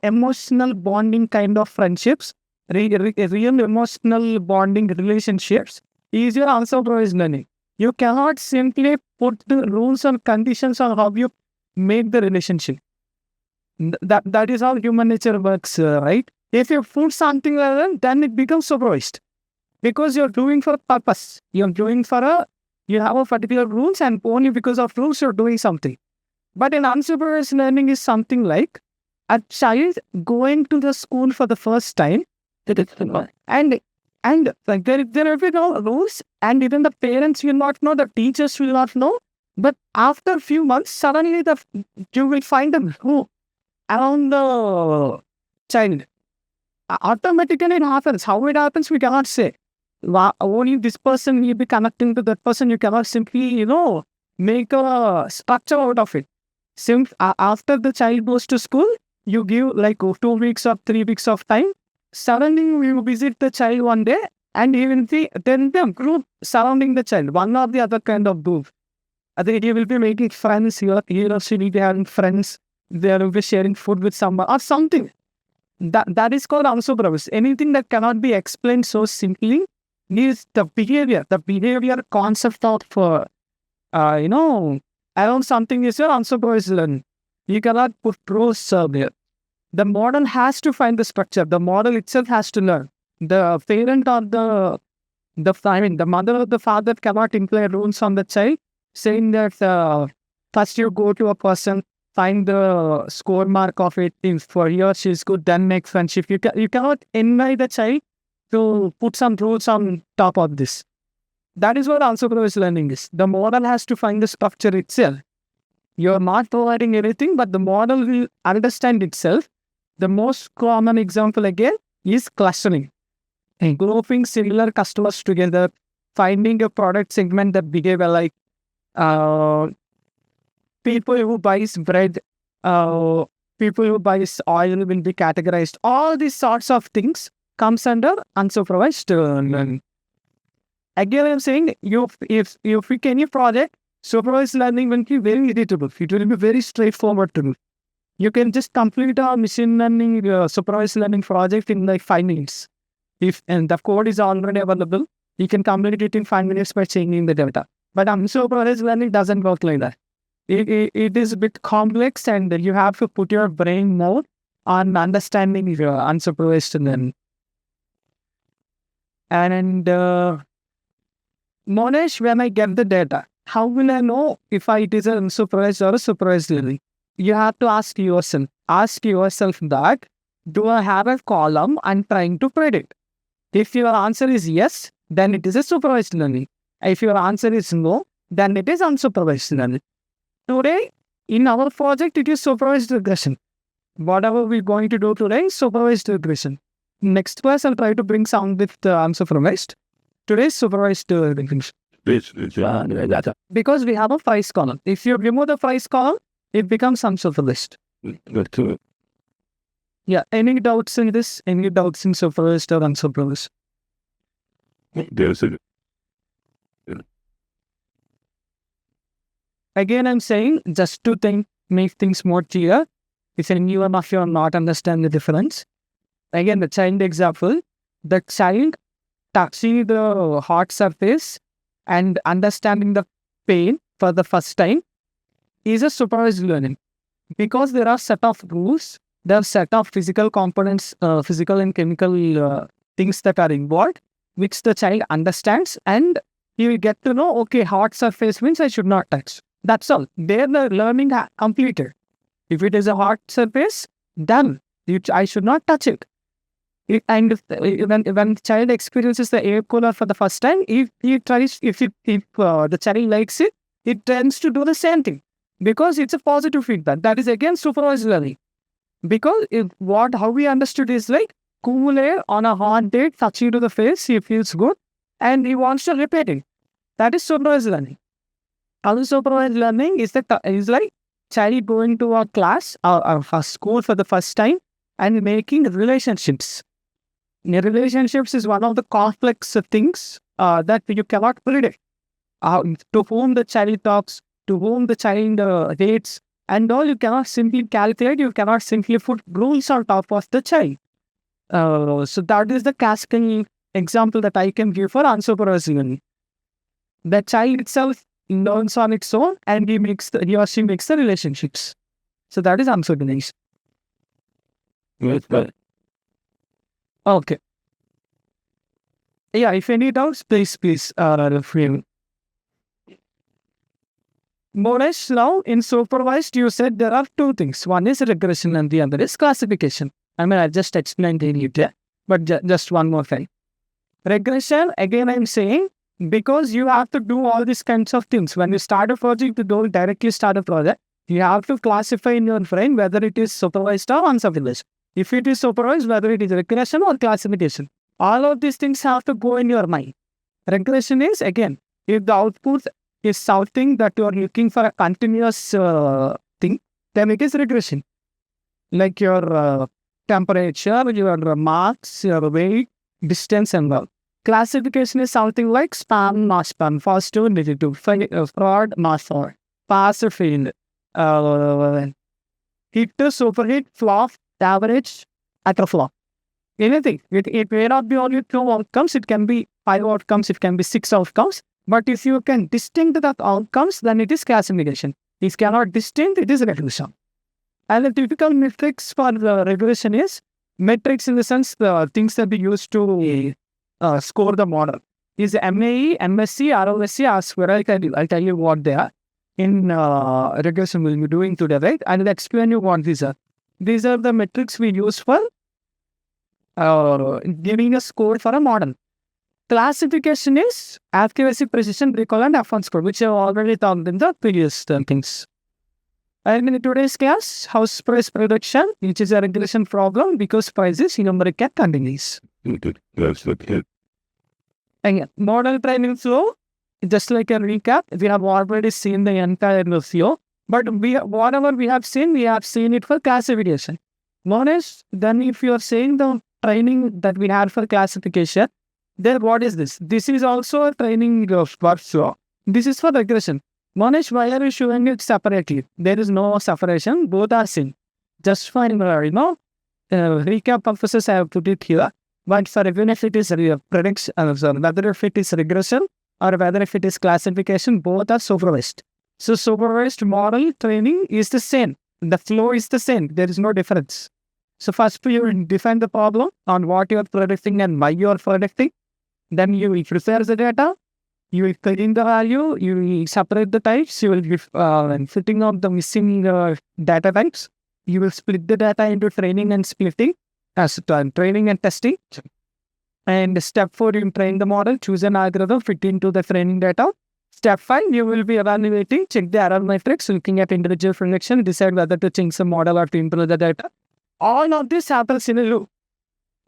emotional bonding kind of friendships, real emotional bonding relationships is your unsupervised learning. You cannot simply put the rules and conditions on how you make the relationship. That is how human nature works, right? If you put something like that, then it becomes supervised. Because you're doing for a purpose. You have a particular rules and only because of rules you're doing something. But in unsupervised learning is something like a child going to the school for the first time and like there will be no rules and even the parents will not know, the teachers will not know, But after a few months, suddenly you will find a group around the child. Automatically it happens. How it happens, we cannot say. Only this person will be connecting to that person. You cannot simply, make a structure out of it. Since after the child goes to school, you give like 2 weeks or 3 weeks of time. Suddenly you visit the child one day, and you will see then the group surrounding the child, one or the other kind of group. I think he will be making friends. He or she will be having friends. They will be sharing food with someone or something. That is called unsupervised. Anything that cannot be explained so simply is the behavior concept of, around something is your unsupervised learning. You cannot put rules there. The model has to find the structure. The model itself has to learn. The parent or the mother or the father cannot imply rules on the child, saying that first you go to a person, find the score mark of it. If for he or she is good, then make friendship. You cannot invite the child to put some rules on top of this. That is what unsupervised learning is. The model has to find the structure itself. You are not providing anything, but the model will understand itself. The most common example again is clustering. Grouping similar customers together, finding a product segment that behave alike. People who buys bread, people who buys oil will be categorized. All these sorts of things comes under unsupervised learning. Again, I'm saying if you pick any project, supervised learning will be very editable. It will be very straightforward to do. You can just complete a machine learning supervised learning project in like 5 minutes. And the code is already available, you can complete it in 5 minutes by changing the data. But unsupervised learning doesn't work like that. It is a bit complex, and you have to put your brain more on understanding your unsupervised learning. And Monesh, when I get the data, how will I know if it is an unsupervised or a supervised learning? You have to ask yourself that, do I have a column I'm trying to predict? If your answer is yes, then it is a supervised learning. If your answer is no, then it is unsupervised learning. Today, in our project, it is supervised regression. Whatever we're going to do today is supervised regression. Next class, I'll try to bring some with unsupervised. Today's supervised regression. Because we have a price column. If you remove the price column, it becomes unsupervised. Yeah, any doubts in this? Any doubts in supervised or unsupervised? Again, I'm saying just to make things more clear, if anyone of you are not understand the difference, again, the child example, the child touching the hot surface and understanding the pain for the first time is a supervised learning. Because there are set of rules, there are set of physical components, physical and chemical things that are involved, which the child understands, and he will get to know, okay, hot surface means I should not touch. That's all. There the learning completed. If it is a hot surface, done. I should not touch it. When the child experiences the air cooler for the first time, if the child likes it, it tends to do the same thing. Because it's a positive feedback. That is again supervised learning. Because how we understood is like cool air on a hot day touching to the face, he feels good and he wants to repeat it. That is supervised learning. Unsupervised learning is like child going to a class or a school for the first time and making relationships. Relationships is one of the complex things that you cannot predict. To whom the child talks, to whom the child hates, and all you cannot simply calculate, you cannot simply put rules on top of the child. So that is the cascading example that I can give for unsupervised learning. The child itself learns on its own, and he or she makes the relationships. So that is unsupervised. Okay. Yeah, if any doubts, please refrain. Moresh, now in supervised, you said there are two things. One is regression and the other is classification. I just explained in it, but just one more thing. Regression, again I'm saying, Because you have to do all these kinds of things. When you start a project, you don't directly start a project. You have to classify in your brain whether it is supervised or unsupervised. If it is supervised, whether it is regression or classification. All of these things have to go in your mind. Regression is, again, if the output is something that you are looking for a continuous thing, then it is regression. Like your temperature, your marks, your weight, distance and all. Classification is something like spam, not spam, positive, negative, fraud, not fraud, pass or fail, hit, superhit, flop, average, utter flop. Anything. It may not be only 2 outcomes, it can be 5 outcomes, it can be 6 outcomes. But if you can distinct the outcomes, then it is classification. If you cannot distinct, it is regression. And the typical metrics for the regression is, metrics in the sense the things that we use to score the model is MAE, MSE, RMSE, R-square. I'll tell you what they are. In regression we'll be doing today, right? I'll explain you what these are. These are the metrics we use for giving a score for a model. Classification is accuracy, precision, recall, and F1 score, which I've already talked in the previous things. And in today's class, house price prediction, which is a regression problem because price is numeric and continuous. Again, model training flow, just like a recap, we have already seen the entire flow, but whatever we have seen it for classification. One is, then if you are saying the training that we had for classification, then what is this? This is also a training workflow. This is for regression. One is, why are you showing it separately? There is no separation. Both are seen. Just for recap purposes, I have put it here. But for even if it is prediction, whether if it is regression or whether if it is classification, both are supervised. So supervised model training is the same. The flow is the same. There is no difference. So first you define the problem on what you are predicting and why you are predicting. Then you will prepare the data. You will clean the value. You will separate the types. You will be fitting out the missing data types. You will split the data into training and splitting, as training and testing. And step 4, you train the model, choose an algorithm, fit into the training data. Step 5, you will be evaluating, check the error matrix, looking at individual prediction, decide whether to change the model or to improve the data. All of this happens in a loop.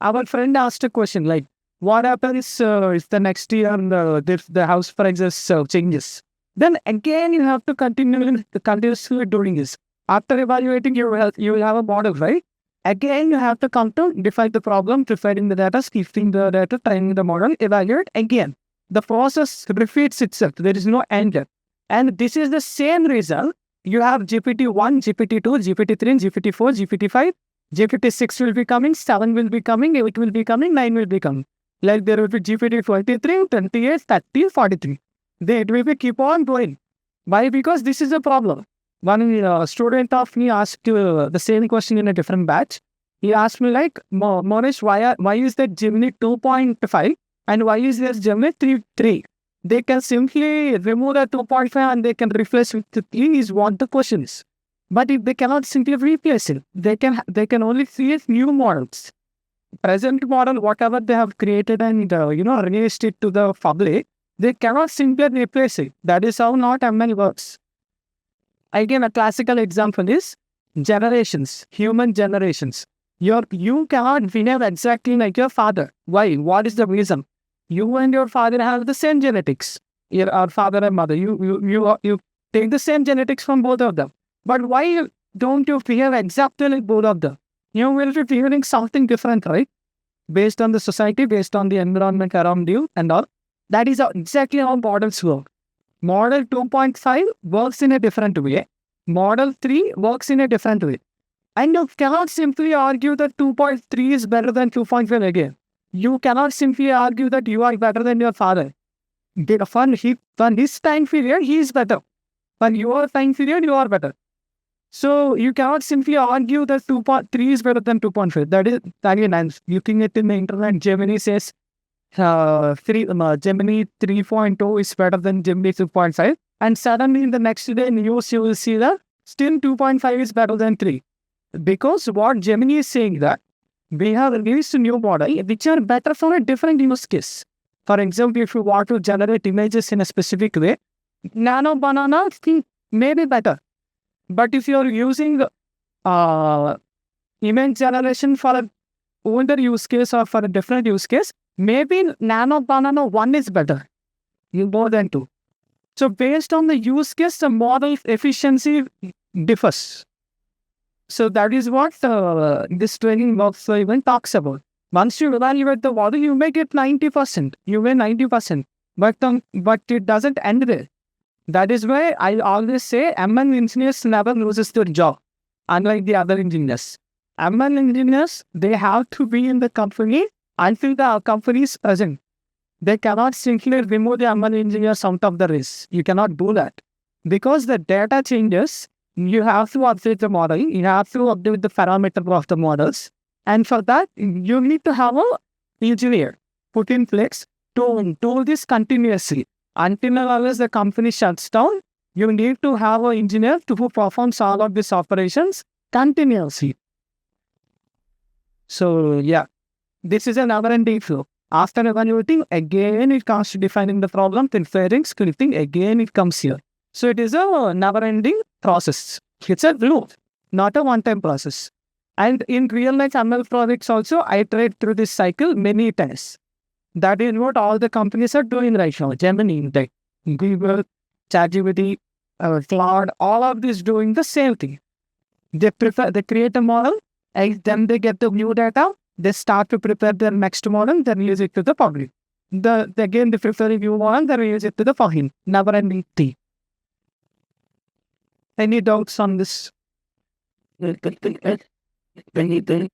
Our friend asked a question like, what happens if the next year the house prices changes? Then again, you have to continuously doing this. After evaluating, you will have a model, right? Again, you have to come to define the problem, preparing the data, splitting the data, training the model, evaluate again. The process repeats itself. There is no end. And this is the same result. You have GPT-1, GPT-2, GPT-3, GPT-4, GPT-5. GPT-6 will be coming, 7 will be coming, 8 will be coming, 9 will be coming. Like there will be GPT-23, 28, 30, 43. It will be keep on going. Why? Because this is a problem. One student of me asked the same question in a different batch. He asked me like, Monish, why is that Gemini 2.5 and why is there Gemini 3? They can simply remove the 2.5 and they can replace with the 3 is what the question is. But if they cannot simply replace it, they can only create new models. Present model, whatever they have created and released it to the public, they cannot simply replace it. That is how not ML works. Again, a classical example is generations, human generations. You cannot behave exactly like your father. Why? What is the reason? You and your father have the same genetics. Your father and mother. You take the same genetics from both of them. But why don't you behave exactly like both of them? You will be behaving something different, right? Based on the society, based on the environment around you and all. That is exactly how models work. Model 2.5 works in a different way. Model 3 works in a different way. And you cannot simply argue that 2.3 is better than 2.5 again. You cannot simply argue that you are better than your father. For his time period, he is better. For your time period, you are better. So you cannot simply argue that 2.3 is better than 2.5. That is, again, looking at in the internet, Gemini says Gemini 3.0 is better than Gemini 2.5. And suddenly in the next day news, you will see that still 2.5 is better than 3. Because what Gemini is saying that we have released a new model which are better for a different use case. For example, if you want to generate images in a specific way, Nano Banana may be better. But if you're using image generation for a older use case or for a different use case, maybe Nano Banana 1 is better. More than 2. So based on the use case, the model efficiency differs. So that is what this training workflow even talks about. Once you evaluate the model, you may get 90%. You may 90%. But it doesn't end there. That is why I always say ML engineers never loses their job, unlike the other engineers. ML engineers, they have to be in the company until the company is present. They cannot simply remove the ML engineers out of the race. You cannot do that. Because the data changes, you have to update the model. You have to update the parameter of the models. And for that, you need to have an engineer put in place to do this continuously. Until unless the company shuts down, you need to have an engineer who performs all of these operations continuously. So, yeah, this is a never-ending flow. After evaluating, again it comes to defining the problem, inferring, scripting, again it comes here. So it is a never-ending process. It's a loop, not a one-time process. And in real-life ML projects also, I iterate through this cycle many times. That is what all the companies are doing right now. Gemini, Google, ChatGPT, Cloud, all of this doing the same thing. They create a model, and then they get the new data. They start to prepare their next model, then use it to the public. Again, they prepare a new model, then use it to the public. Never-ending thing. Any doubts on this? Anything?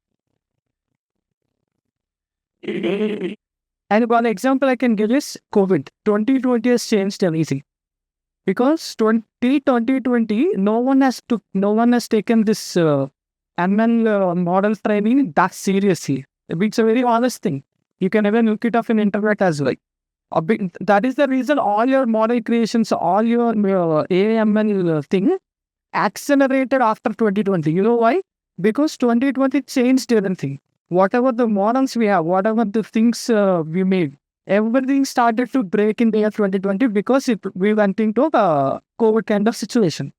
And one example I can give is COVID. 2020 has changed everything. Because 2020, no one has taken this ML model training that seriously. It's a very honest thing. You can even look it up in internet as well. That is the reason all your model creations, all your AML thing accelerated after 2020. You know why? Because 2020 changed everything. Whatever the models we have, whatever the things we made, everything started to break in the year 2020 because we went into the COVID kind of situation.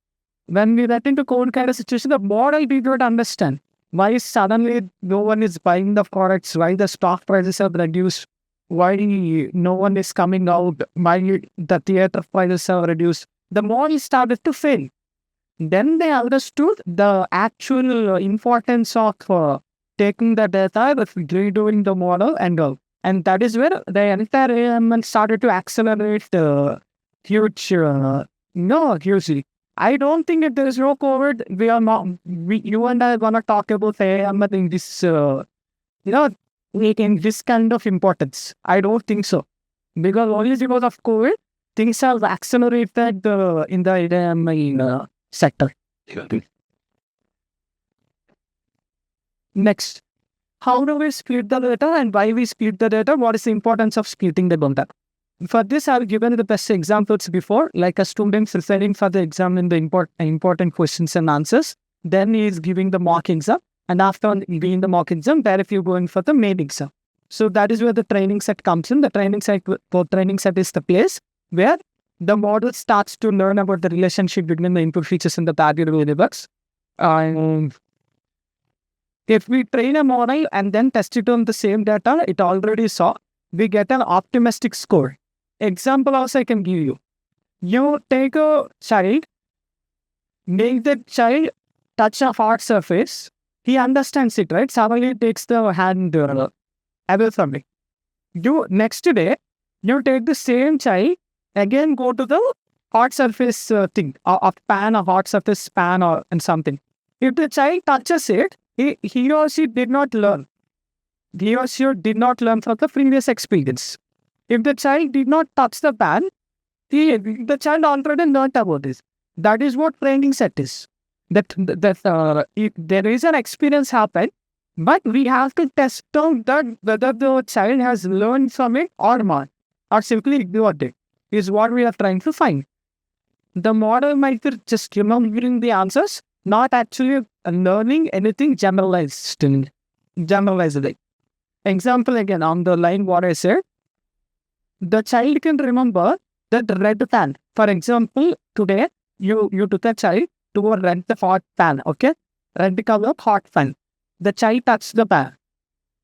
When we went into COVID kind of situation, the model did not understand why suddenly no one is buying the products, why the stock prices have reduced, why no one is coming out, why the theater prices have reduced. The model started to fail. Then they understood the actual importance of taking the data, redoing the model, and that is where the entire AML started to accelerate hugely. I don't think if there is no COVID, you and I are gonna talk about AML in this, in this kind of importance. I don't think so, because only because of COVID, things have accelerated in the AML sector. Next, how do we split the data and why we split the data? What is the importance of splitting the data? For this, I've given the best examples before, like a student preparing for the exam in the important questions and answers. Then he is giving the mock exam. And after giving the mock exam, directly going for the main exam. So that is where the training set comes in. The training set is the place where the model starts to learn about the relationship between the input features and the target variables. If we train a model and then test it on the same data, it already saw, we get an optimistic score. Example also I can give you. You take a child, make the child touch a hot surface. He understands it, right? Suddenly takes the hand away from it. Next day, you take the same child, again go to the hot surface thing, a pan, a hot surface pan and something. If the child touches it, he or she did not learn. He or she did not learn from the previous experience. If the child did not touch the pan, the child already learned about this. That is what training set is. That there is an experience happened, but we have to test out that whether the child has learned from it or not, or simply ignored it, is what we are trying to find. The model might be just giving the answers, not actually learning anything generalized. Example again on the line what I said. the child can remember that red pan. For example, today you took a child to a red hot pan, okay? Red color hot pan. The child touched the pan.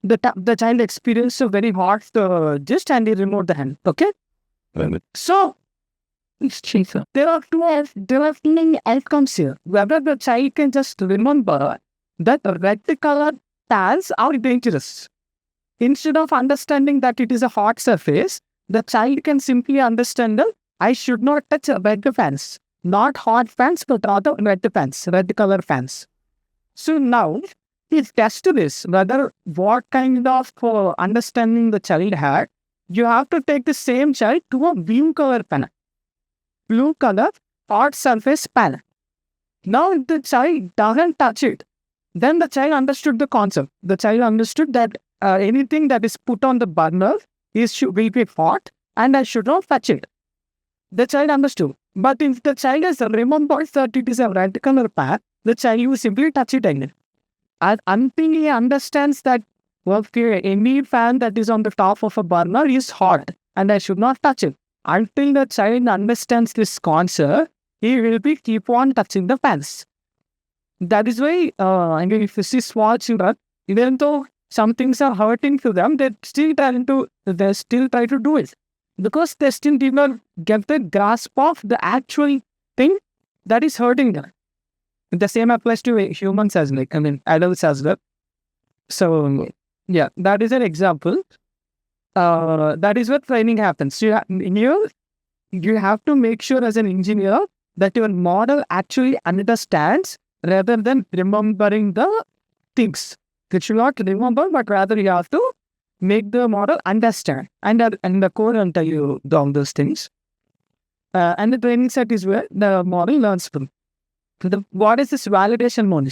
The child experienced a very hot gist and he removed the hand, okay? So, there are two outcomes here. Whether the child can just remember that red colored pans are dangerous. Instead of understanding that it is a hot surface, the child can simply understand that I should not touch red pans. Not hot pans, but rather red pans, red color pans. So now, if test this, whether what kind of understanding the child had, you have to take the same child to a blue color pan. Blue color hot surface pan. Now, if the child doesn't touch it, then the child understood the concept. The child understood that anything that is put on the burner will be hot and I should not touch it. The child understood. But if the child has remembered that it is a red color pan, the child will simply touch it again. And until he understands that any fan that is on the top of a burner is hot and I should not touch it. Until the child understands this concept, he will keep on touching the fans. That is why, if you see small children, even though some things are hurting to them, they still try to do it. Because they still did not get the grasp of the actual thing that is hurting them. The same applies to humans as adults as well. So, yeah, that is an example. That is where training happens. You have to make sure as an engineer that your model actually understands rather than remembering the things. It should not remember, but rather you have to make the model understand. And the code will tell you all those things. And the training set is where the model learns from. What is this validation mode?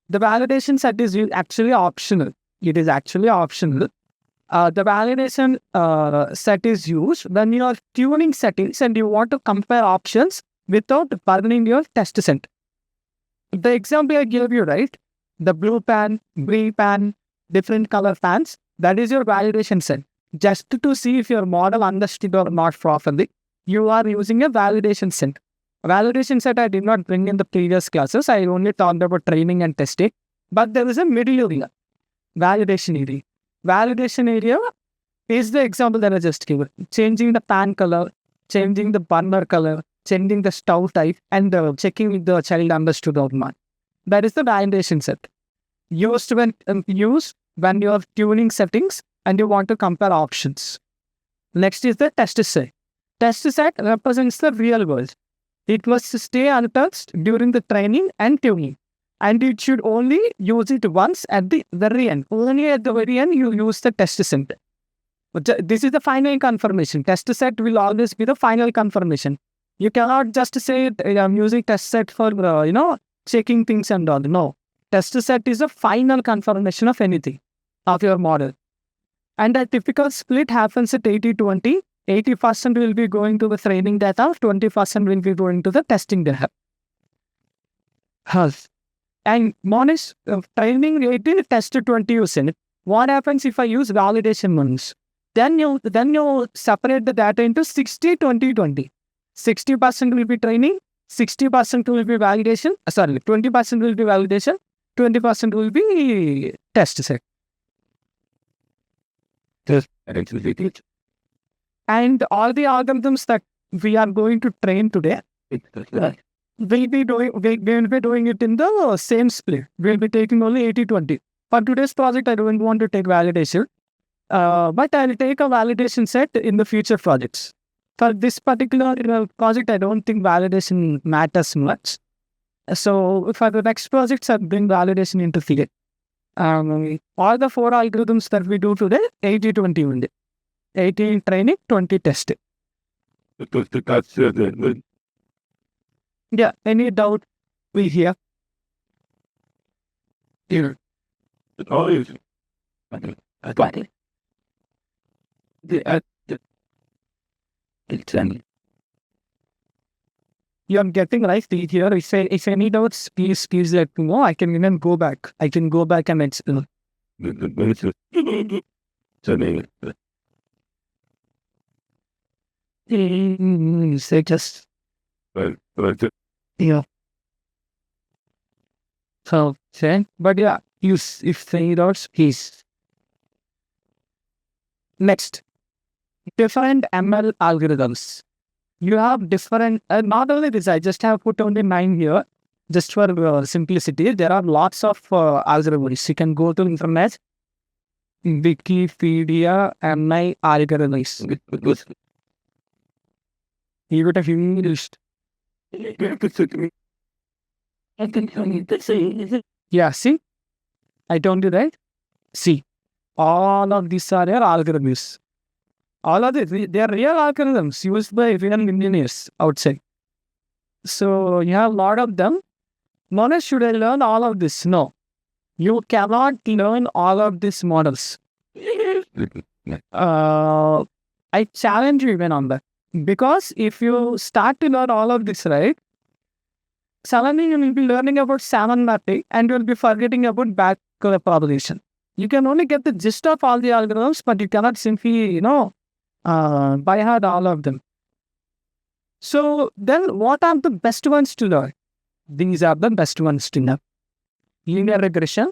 The validation set is actually optional. It is actually optional. The validation set is used when you are tuning settings and you want to compare options without burning your test set. The example I gave you, right? The blue pan, green pan, different color pans, that is your validation set. Just to see if your model understood or not properly, you are using a validation set. Validation set I did not bring in the previous classes. I only talked about training and testing. But there is a middle area, validation area. Validation area is the example that I just gave. Changing the pan color, changing the burner color, changing the stove type, and checking if the child understood or not. That is the validation set. Used when you are tuning settings and you want to compare options. Next is the test set. Test set represents the real world. It must stay untouched during the training and tuning. And it should only use it once at the very end. Only at the very end you use the test set. But this is the final confirmation. Test set will always be the final confirmation. You cannot just say I'm using test set for checking things and all. No. Test set is a final confirmation of anything, of your model. And a typical split happens at 80-20. 80% will be going to the training data, 20% will be going to the testing data. And Monish, training 80, test 20 you send. What happens if I use validation ones? Then you separate the data into 60, 20, 20. 60% will be training, 60% will be validation. 20% will be validation, 20% will be test set. And all the algorithms that we are going to train today, we'll be doing it in the same split. We'll be taking only 80-20. For today's project, I don't want to take validation, but I'll take a validation set in the future projects. For this particular project, I don't think validation matters much. So for the next projects, I'll bring validation into field. All the 4 algorithms that we do today, 80-20 only. 80 training, 20 testing. Yeah, any doubt we hear? Here. You're getting right here. If any doubts, please let me know. I can even go back. I can go back and explain. Say just yeah. So say, but yeah, use if three dots keys. Next, different ML algorithms. You have different. Not only this, I just have put only 9 here, just for simplicity. There are lots of algorithms. You can go to internet, Wikipedia, ML algorithms. You would have used. Yeah, see, I told you right. See, all of these are your algorithms. All of this, they are real algorithms used by real engineers outside. So you have a lot of them. Mona, should I learn all of this? No. You cannot learn all of these models. I challenge you even on that. Because if you start to learn all of this, right, suddenly you will be learning about salmon mapping and you will be forgetting about back propagation. You can only get the gist of all the algorithms, but you cannot simply, by heart all of them. So then what are the best ones to learn? These are the best ones to learn. Linear regression,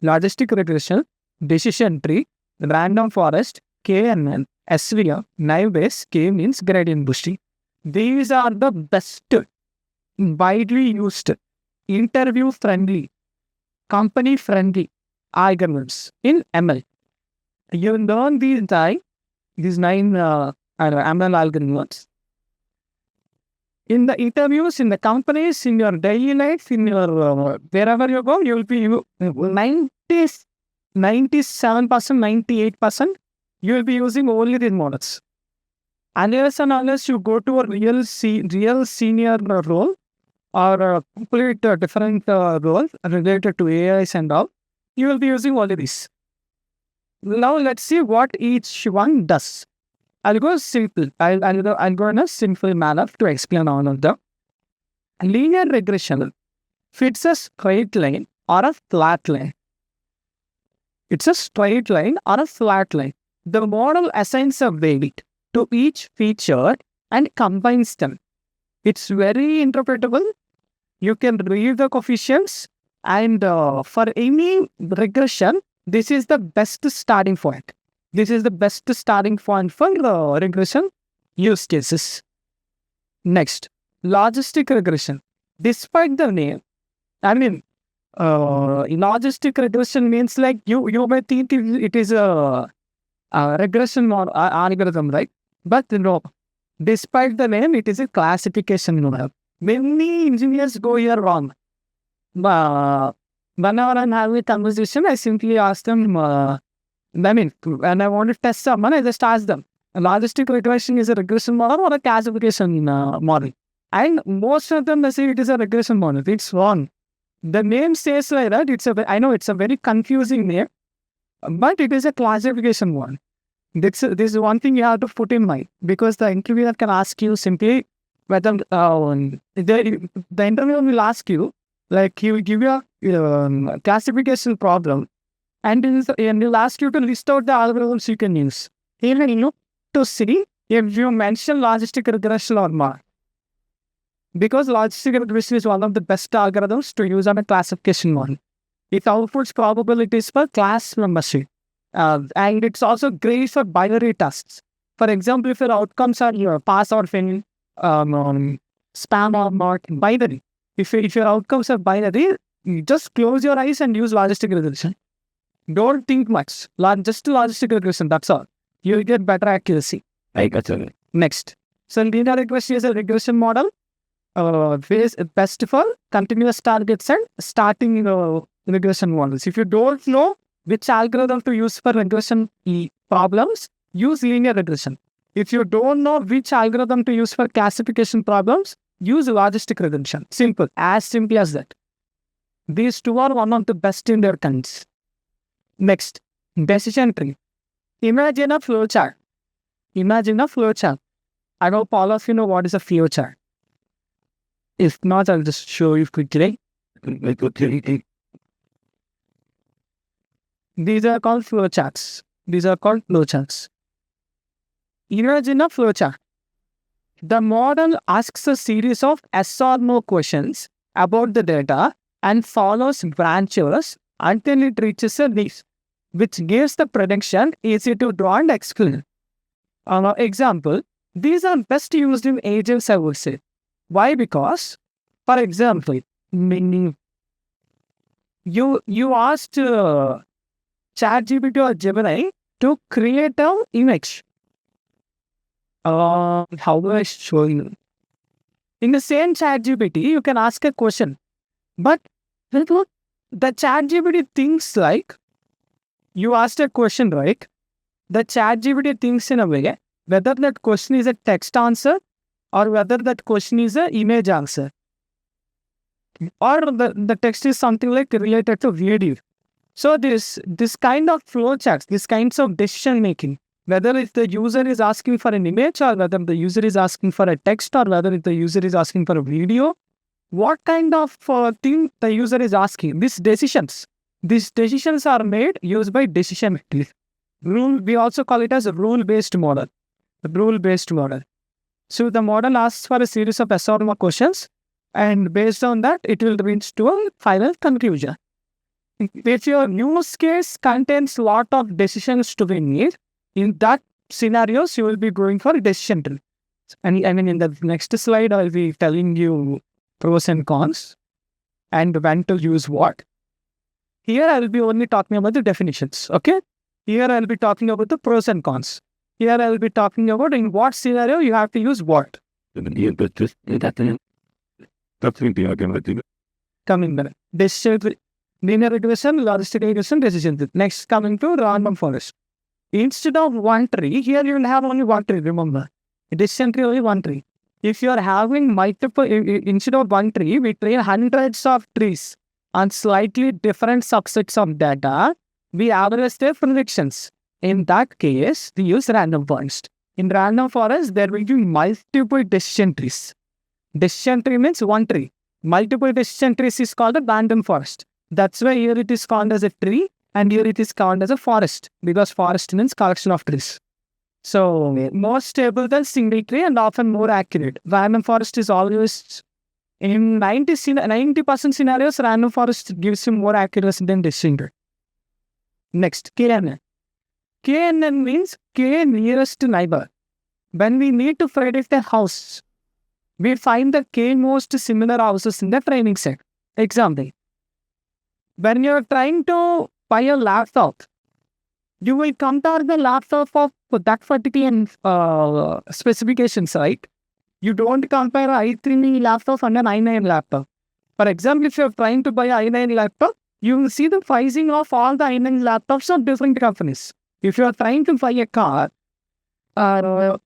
logistic regression, decision tree, random forest, KNN, SVM, naive Bayes, K means gradient boosting. These are the best, widely used, interview friendly, company friendly algorithms in ML. You learn these 9 ML algorithms. In the interviews, in the companies, in your daily life, in your wherever you go, you will be 97%, 98%, you will be using only these models. Unless and unless you go to a real senior role or a complete different role related to AIs and all, you will be using only this. Now let's see what each one does. I'll go simple. I'll go in a simple manner to explain all of them. Linear regression fits a straight line or a flat line. It's a straight line or a flat line. The model assigns a weight to each feature and combines them. It's very interpretable. You can read the coefficients, and for any regression, this is the best starting point. This is the best starting point for regression use cases. Next, logistic regression. Despite the name, logistic regression means like you may think it is a regression or algorithm, right? But no, despite the name, it is a classification model. Many engineers go here wrong. Whenever I'm having a conversation, I simply ask them, when I want to test someone, I just ask them, a logistic regression is a regression model or a classification model? And most of them, they say it is a regression model. It's wrong. The name says like that. I know it's a very confusing name, but it is a classification one. This is one thing you have to put in mind, because the interviewer can ask you simply whether the interviewer will ask you, like he will give you a classification problem, and he'll ask you to list out the algorithms you can use. He will look to see if you mention logistic regression or not. Because logistic regression is one of the best algorithms to use on a classification model. It outputs probabilities for class membership. And it's also great for binary tasks. For example, if your outcomes are your pass or fail, spam or not, binary. If your outcomes are binary, you just close your eyes and use logistic regression. Don't think much. Just logistic regression, that's all. You'll get better accuracy. I got it. Next. So linear regression is a regression model. Best for continuous targets and starting regression models. If you don't know which algorithm to use for regression problems, use linear regression. If you don't know which algorithm to use for classification problems, use logistic regression. Simple. As simple as that. These two are one of the best in their kinds. Next, decision tree. Imagine a flowchart. I hope all of you know what is a flowchart. If not, I'll just show you quickly. These are called flowcharts. Imagine a flowchart. The model asks a series of yes or no questions about the data and follows branches until it reaches a leaf, which gives the prediction easy to draw and explain. Example, these are best used in agents, I would say. Why? Because, for example, meaning you asked ChatGPT or Gemini to create an image. How do I show you? In the same ChatGPT, you can ask a question, but the ChatGPT thinks like you asked a question, right? The ChatGPT thinks in a way whether that question is a text answer or whether that question is an image answer, or the text is something like related to video. So this kind of flow charts, this kinds of decision making, whether if the user is asking for an image or whether the user is asking for a text or whether if the user is asking for a video, what kind of thing the user is asking, these decisions are made used by decision makers. We also call it as a rule-based model. So the model asks for a series of yes or no questions, and based on that, it will reach to a final conclusion. If your use case contains a lot of decisions to be made, in that scenarios, you will be going for a decision tree. And I mean, in the next slide, I'll be telling you pros and cons and when to use what. Here, I'll be only talking about the definitions, okay? Here, I'll be talking about the pros and cons. Here, I'll be talking about in what scenario you have to use what. Coming back. Decision tree. Linear regression, logistic regression, decision tree. Next, coming to random forest. Instead of one tree, here you will have only one tree, remember. Decision tree only one tree. If you are having multiple, instead of one tree, we train hundreds of trees on slightly different subsets of data. We average their predictions. In that case, we use random forest. In random forest, there will be multiple decision trees. Decision tree means one tree. Multiple decision trees is called a random forest. That's why here it is called as a tree and here it is called as a forest, because forest means collection of trees. So, more stable than single tree and often more accurate. Random forest is always, in 90% scenarios, random forest gives you more accuracy than decision tree. Next, KNN. KNN means K nearest neighbor. When we need to predict a house, we find the K most similar houses in the training set. Example, when you're trying to buy a laptop, you will compare the laptop of that particular specifications, right? You don't compare i3 laptop and an i9 laptop. For example, if you're trying to buy an i9 laptop, you will see the pricing of all the i9 laptops of different companies. If you're trying to buy a car,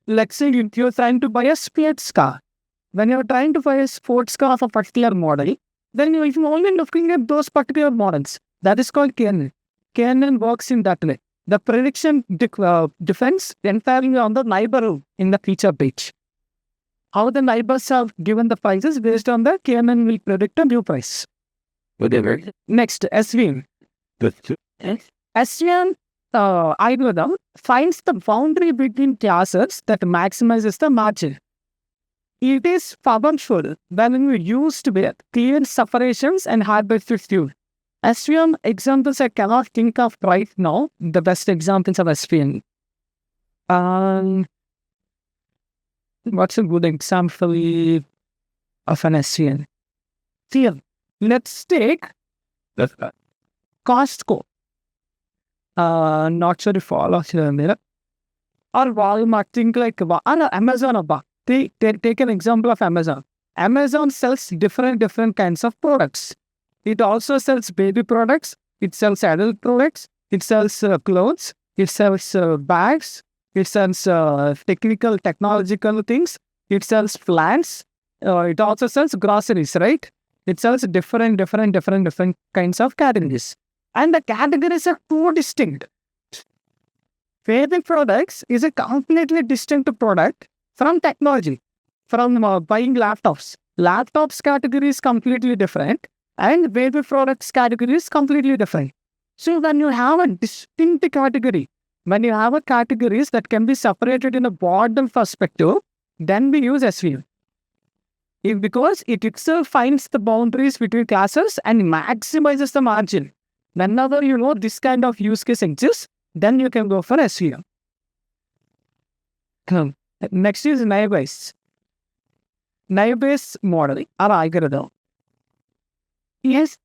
let's say if you're trying to buy a sports car, when you're trying to buy a sports car of a particular model, then you're only looking at those particular models. That is called KNN. KNN works in that way. The prediction depends entirely on the neighborhood in the feature page. How the neighbors have given the prices, based on that, KNN will predict a new price. Whatever. Next, SVM. SVM algorithm finds the boundary between classes that maximizes the margin. It is powerful when used with clear separations and hard-to view. SVM examples I cannot think of right now, the best examples of SVM. What's a good example of an SVM? Here, let's take Costco. Not sure if all of you are there. Or Walmart, think like Amazon. Take an example of Amazon. Amazon sells different kinds of products. It also sells baby products. It sells adult products. It sells clothes. It sells bags. It sells technological things. It sells plants. It also sells groceries, right? It sells different kinds of categories. And the categories are too distinct. Baby products is a completely distinct product from technology, from buying laptops. Laptops category is completely different and baby products category is completely different. So when you have a distinct category, when you have a categories that can be separated in a broader perspective, then we use SVM. Because it itself finds the boundaries between classes and maximizes the margin. Whenever you know this kind of use case exists, then you can go for SVM. Next is naive-based. Naive-based model or algorithm is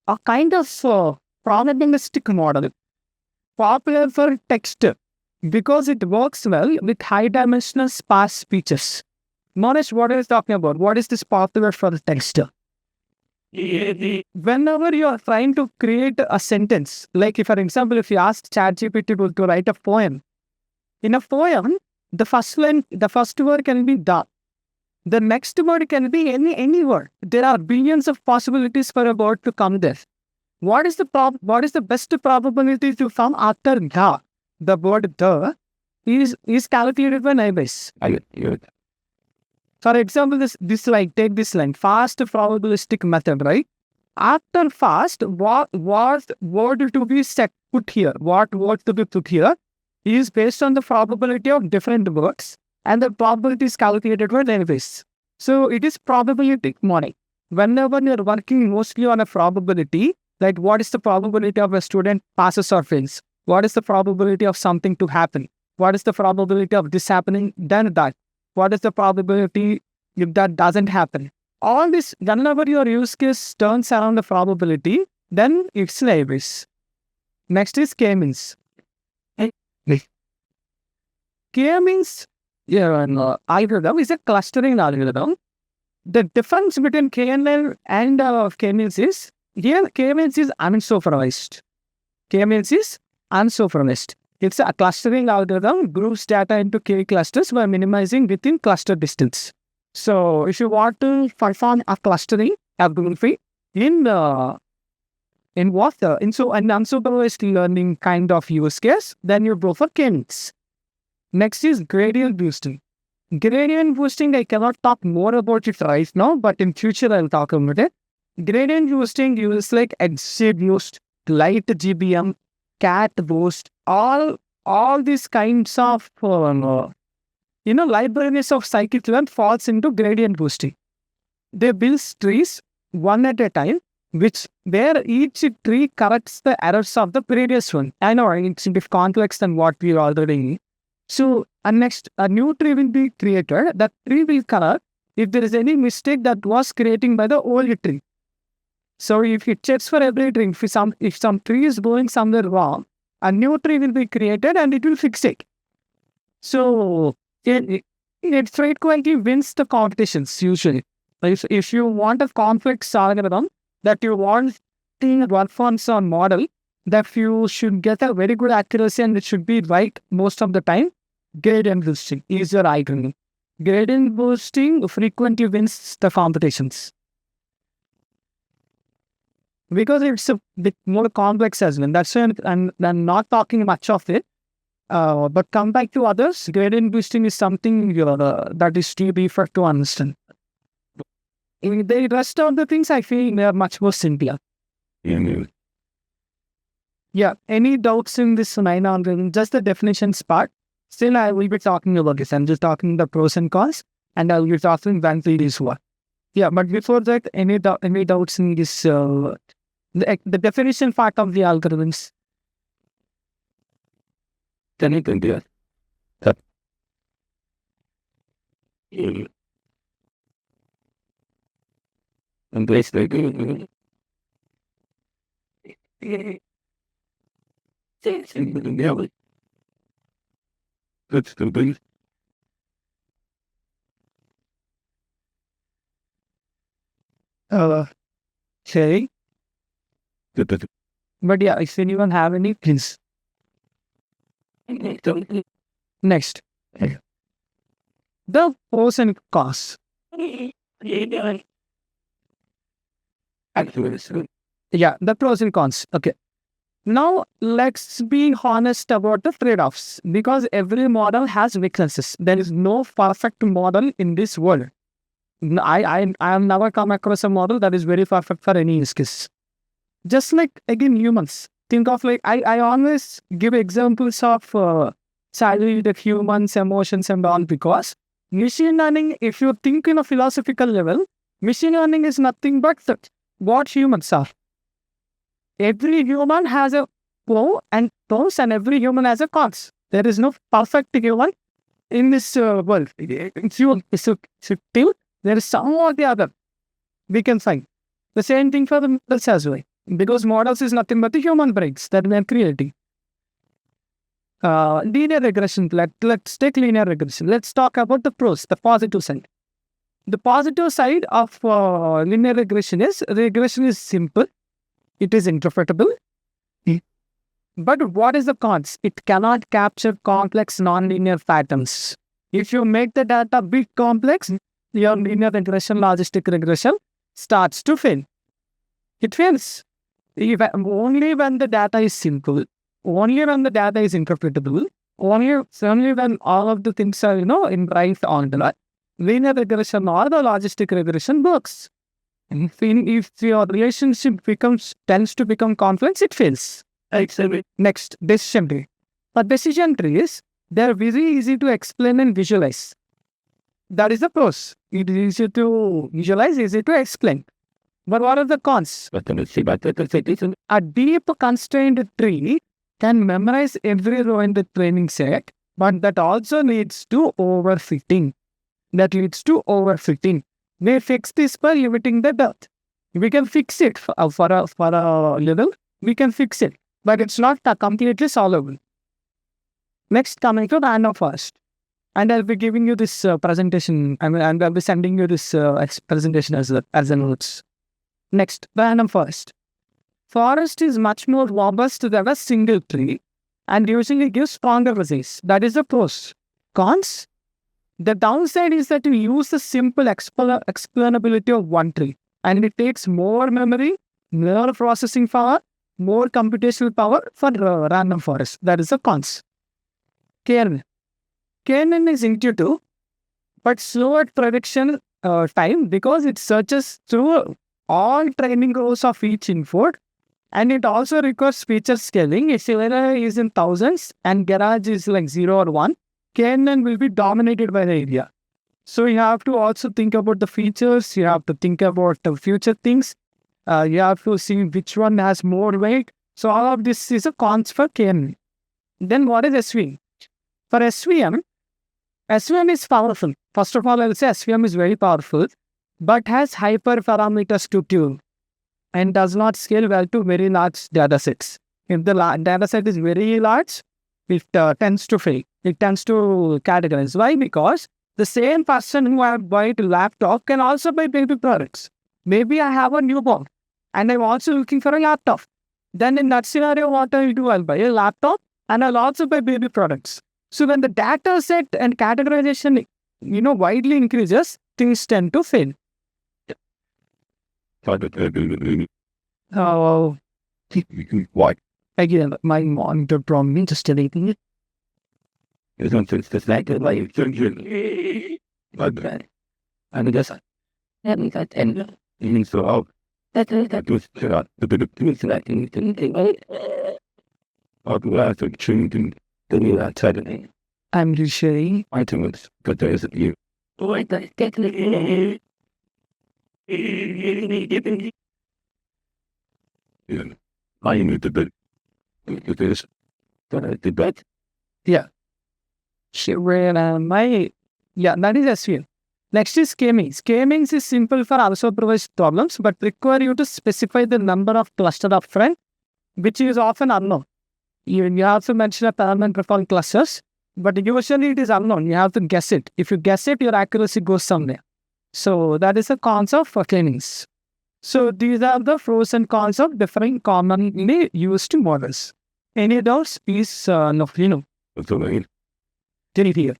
a kind of probabilistic model popular for text because it works well with high-dimensional sparse speeches. Manish, what are you talking about? What is this popular for the text? Whenever you are trying to create a sentence, like if, for example, if you ask ChatGPT to write a poem, in a poem, the first word can be the. The next word can be any word. There are billions of possibilities for a word to come there. What is the best probability to come after the? The word the is calculated by naive-bayes. For example, take this line, fast probabilistic method, right? After fast, what word to be put here? What word to be put here is based on the probability of different words, and the probability is calculated by naive-bayes. So it is probabilistic modeling. Whenever you are working mostly on a probability, like what is the probability of a student passes or fails? What is the probability of something to happen? What is the probability of this happening, then that? What is the probability if that doesn't happen? All this, whenever your use case turns around the probability, then it's naive-bayes. Next is k-means. K-means algorithm is a clustering algorithm. The difference between KNN and k-means is, here k-means is unsupervised. K-means is unsupervised. It's a clustering algorithm, groups data into k clusters by minimizing within cluster distance. So if you want to perform a clustering algorithm in an unsupervised learning kind of use case, then you go for k-means. Next is gradient boosting. Gradient boosting, I cannot talk more about it right now, but in future I'll talk about it. Gradient boosting uses like XGBoost, Light GBM, Cat Boost, all these kinds of libraries of scikit-learn falls into gradient boosting. They build trees one at a time, where each tree corrects the errors of the previous one. I know it's a bit complex than what we already need. So a new tree will be created. That tree will correct if there is any mistake that was created by the old tree. So if it checks for every tree, if some tree is going somewhere wrong, a new tree will be created and it will fix it. So it frequently wins the competitions usually. If you want a complex algorithm that you want to work on some model, that you should get a very good accuracy and it should be right most of the time, gradient boosting is your algorithm. Gradient boosting frequently wins the competitions. Because it's a bit more complex as well. That's why I'm not talking much of it. But come back to others, gradient boosting is something that is to be for to understand. In the rest of the things, I feel they are much more simpler. Yeah, any doubts in this 9 algorithm, just the definitions part. Still, I will be talking about this. I'm just talking the pros and cons, and I will be talking when it is what. Yeah, but before that, any doubts in this, the definition part of the algorithms? Then you can do it. And basically, that's the base. Okay. But yeah, if anyone have any, please. Next. The pros and cons. Yeah, the pros and cons. Okay. Now, let's be honest about the trade-offs. Because every model has weaknesses. There is no perfect model in this world. I have never come across a model that is very perfect for any use case. Just like, again, humans. Think of like, I always give examples of childhood humans, emotions and all, because Machine learning, if you think in a philosophical level, machine learning is nothing but what humans are. Every human has a pros and every human has a cons. There is no perfect human in this world. It's still, there is some or the other we can find. The same thing for the models as well. Because models is nothing but the human brains that we are creating. Linear regression. Let's take linear regression. Let's talk about the pros, the positive side. The positive side of linear regression is simple. It is interpretable. But what is the cons? It cannot capture complex nonlinear patterns. If you make the data bit complex, your linear regression, logistic regression starts to fail. It fails. Only when the data is simple, only when the data is interpretable, only when all of the things are, in right order, linear regression or the logistic regression works. If your relationship tends to become complex, it fails. Next, decision tree. For decision trees, they are very easy to explain and visualize. That is the pros. It is easy to visualize, easy to explain. But what are the cons? A deep constrained tree can memorize every row in the training set, but that also leads to overfitting. We fix this by limiting the depth. We can fix it for a level. We can fix it, but it's not completely solvable. Next, coming to random forest. And I'll be giving you this presentation, and I'll be sending you this presentation as a notes. Next, random forest. Forest is much more robust than a single tree and usually gives stronger results. That is the pros. Cons? The downside is that you use the simple explainability of one tree, and it takes more memory, more processing power, more computational power for random forest. That is the cons. KNN. KNN is intuitive, but slow at prediction time because it searches through all training rows of each input, and it also requires feature scaling. If error is in thousands and garage is like 0 or 1, KNN will be dominated by the area. So you have to also think about the features, you have to think about the future things, you have to see which one has more weight. So all of this is a cons for KNN. Then what is SVM? For SVM is powerful. First of all, I will say SVM is very powerful, but has hyperparameters to tune and does not scale well to very large data sets. If the data set is very large, it tends to fail. It tends to categorize. Why? Because the same person who I buy a laptop can also buy baby products. Maybe I have a newborn and I'm also looking for a laptop. Then in that scenario, what I'll do, I'll buy a laptop and I'll also buy baby products. So when the data set and categorization, widely increases, things tend to fail. Oh, What? again, my monitor from me just deleting it. It's not just the fact that like but bad. And I guess and so out. That was the I'm resharing. items, but there isn't you. I need to bet. It is. The bet. Yeah, that is SVM. Next is K-means. K-means is simple for unsupervised problems, but require you to specify the number of cluster upfront, which is often unknown. You have to mention a parameter for clusters, but usually it is unknown. You have to guess it. If you guess it, your accuracy goes somewhere. So that is the cons of K-means. So these are the pros and cons of different commonly used models. Any doubts? Please, That's the way. tell it here.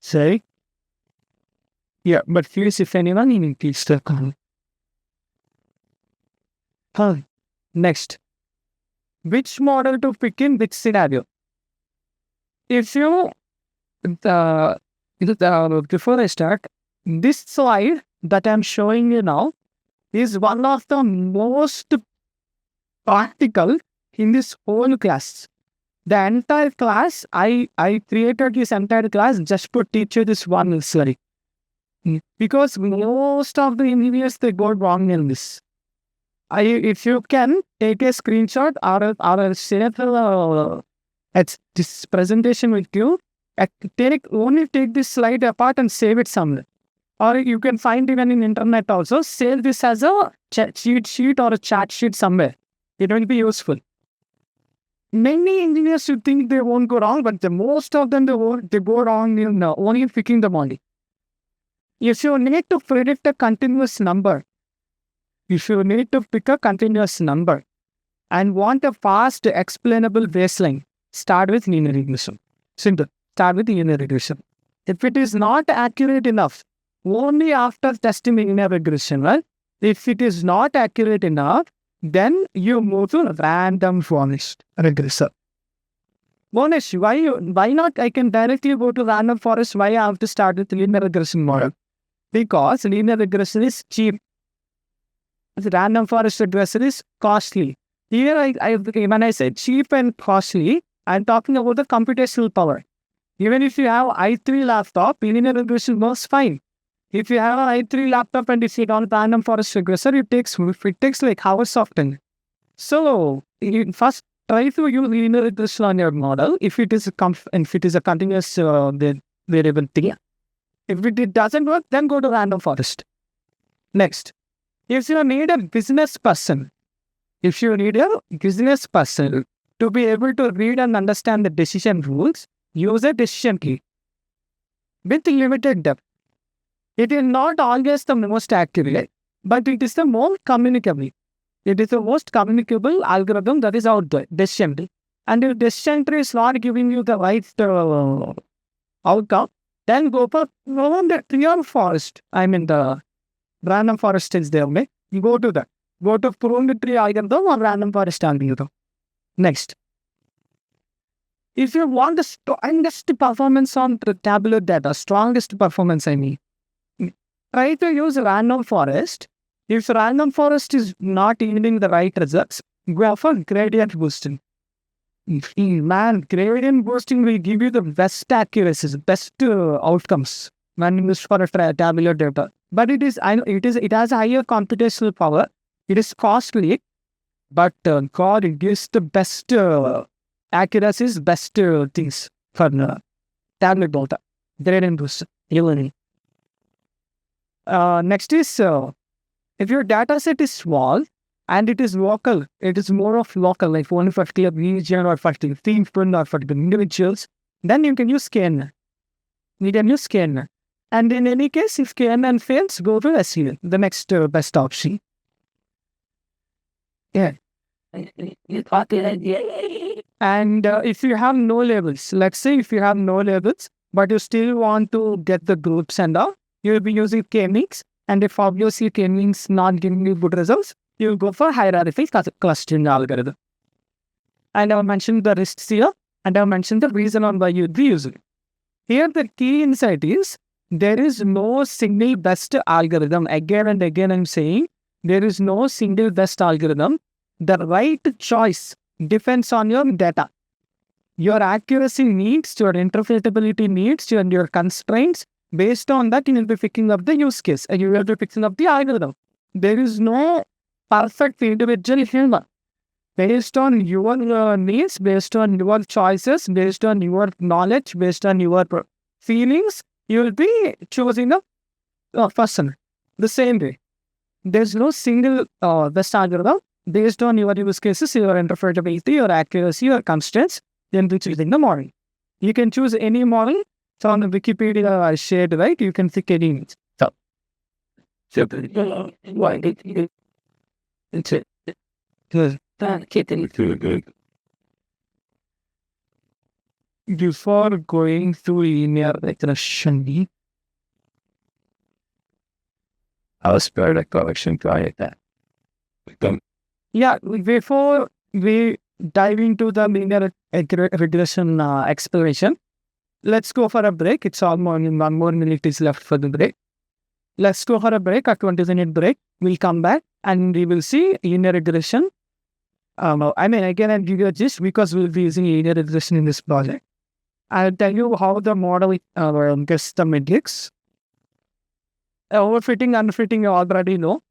Say. Yeah, but here's if anyone in please comment. Next. Which model to pick in which scenario? If you, before I start, this slide that I'm showing you now is one of the most practical in this whole class. The entire class, I created this entire class just to teach you this one slide. Because most of the engineers, they go wrong in this. If you can take a screenshot or share this presentation with you, only take this slide apart and save it somewhere. Or you can find even in internet also, save this as a cheat sheet or a chat sheet somewhere. It will be useful. Many engineers should think they won't go wrong, but the most of them, they go wrong in only picking the money. If you need to predict a continuous number, if you need to pick a continuous number and want a fast, explainable baseline, start with linear regression. Simple. Start with linear regression. If it is not accurate enough, only after testing linear regression, right? If it is not accurate enough, then you move to random forest regressor. Monesh, why not? I can directly go to random forest. Why I have to start with linear regression model? Because linear regression is cheap. Random forest regression is costly. Here, when I say cheap and costly, I'm talking about the computational power. Even if you have i3 laptop, linear regression works fine. If you have an i3 laptop and if you don't random forest regressor, it takes like hours of time. So you first try to use linear regression on your model if it is a continuous variable thing. If it doesn't work, then go to random forest. Next, if you need a business person to be able to read and understand the decision rules, use a decision tree with limited depth. It is not always the most accurate, but it is the most communicable. It is the most communicable algorithm that is out there, decision tree. And if decision tree is not giving you the right outcome, then go for the clear forest. I mean, the random forest is there. You go to that. Go to prune tree algorithm or random forest algorithm. Next. If you want the strongest performance on the tabular data, strongest performance, try to use random forest. If random forest is not yielding the right results, go for gradient boosting. Man, gradient boosting will give you the best accuracies, best outcomes when used for a tabular data. But it has a higher computational power. It is costly, but God, it gives the best accuracies, best things for tabular data. Gradient boosting. Next is, if your data set is small and it is local, it is more of local, like only for a region or for team or for individuals, then you can use scanner. And in any case, if KNN fails, go to SEL, the next best option. Yeah. And if you have no labels, let's say if you have no labels, but you still want to get the groups and all, you'll be using k-means, and if obviously k-means not giving you good results, you'll go for hierarchy clustering algorithm. And I've mentioned the risks here, and I've mentioned the reason on why you'd be using it. Here the key insight is, there is no single best algorithm. Again and again I'm saying, there is no single best algorithm. The right choice depends on your data. Your accuracy needs, your interpretability needs, and your constraints. Based on that, you will be picking up the use case and you will be picking up the algorithm. There is no perfect individual human. Based on your needs, based on your choices, based on your knowledge, based on your feelings, you will be choosing a person. The same way. There's no single best algorithm. Based on your use cases, your interpretability, your accuracy, your constraints, then be choosing the model. You can choose any model. So on the Wikipedia shared, right? You can pick any image. Before going through linear regression, I was spread a correction to that. Yeah, before we dive into the linear regression exploration, let's go for a break. It's almost 1 more minute is left for the break. Let's go for a break, a 20-minute break. We'll come back and we will see linear regression. Again, I'll give you a gist because we'll be using linear regression in this project. I'll tell you how the model gets the metrics. Overfitting, underfitting, you already know.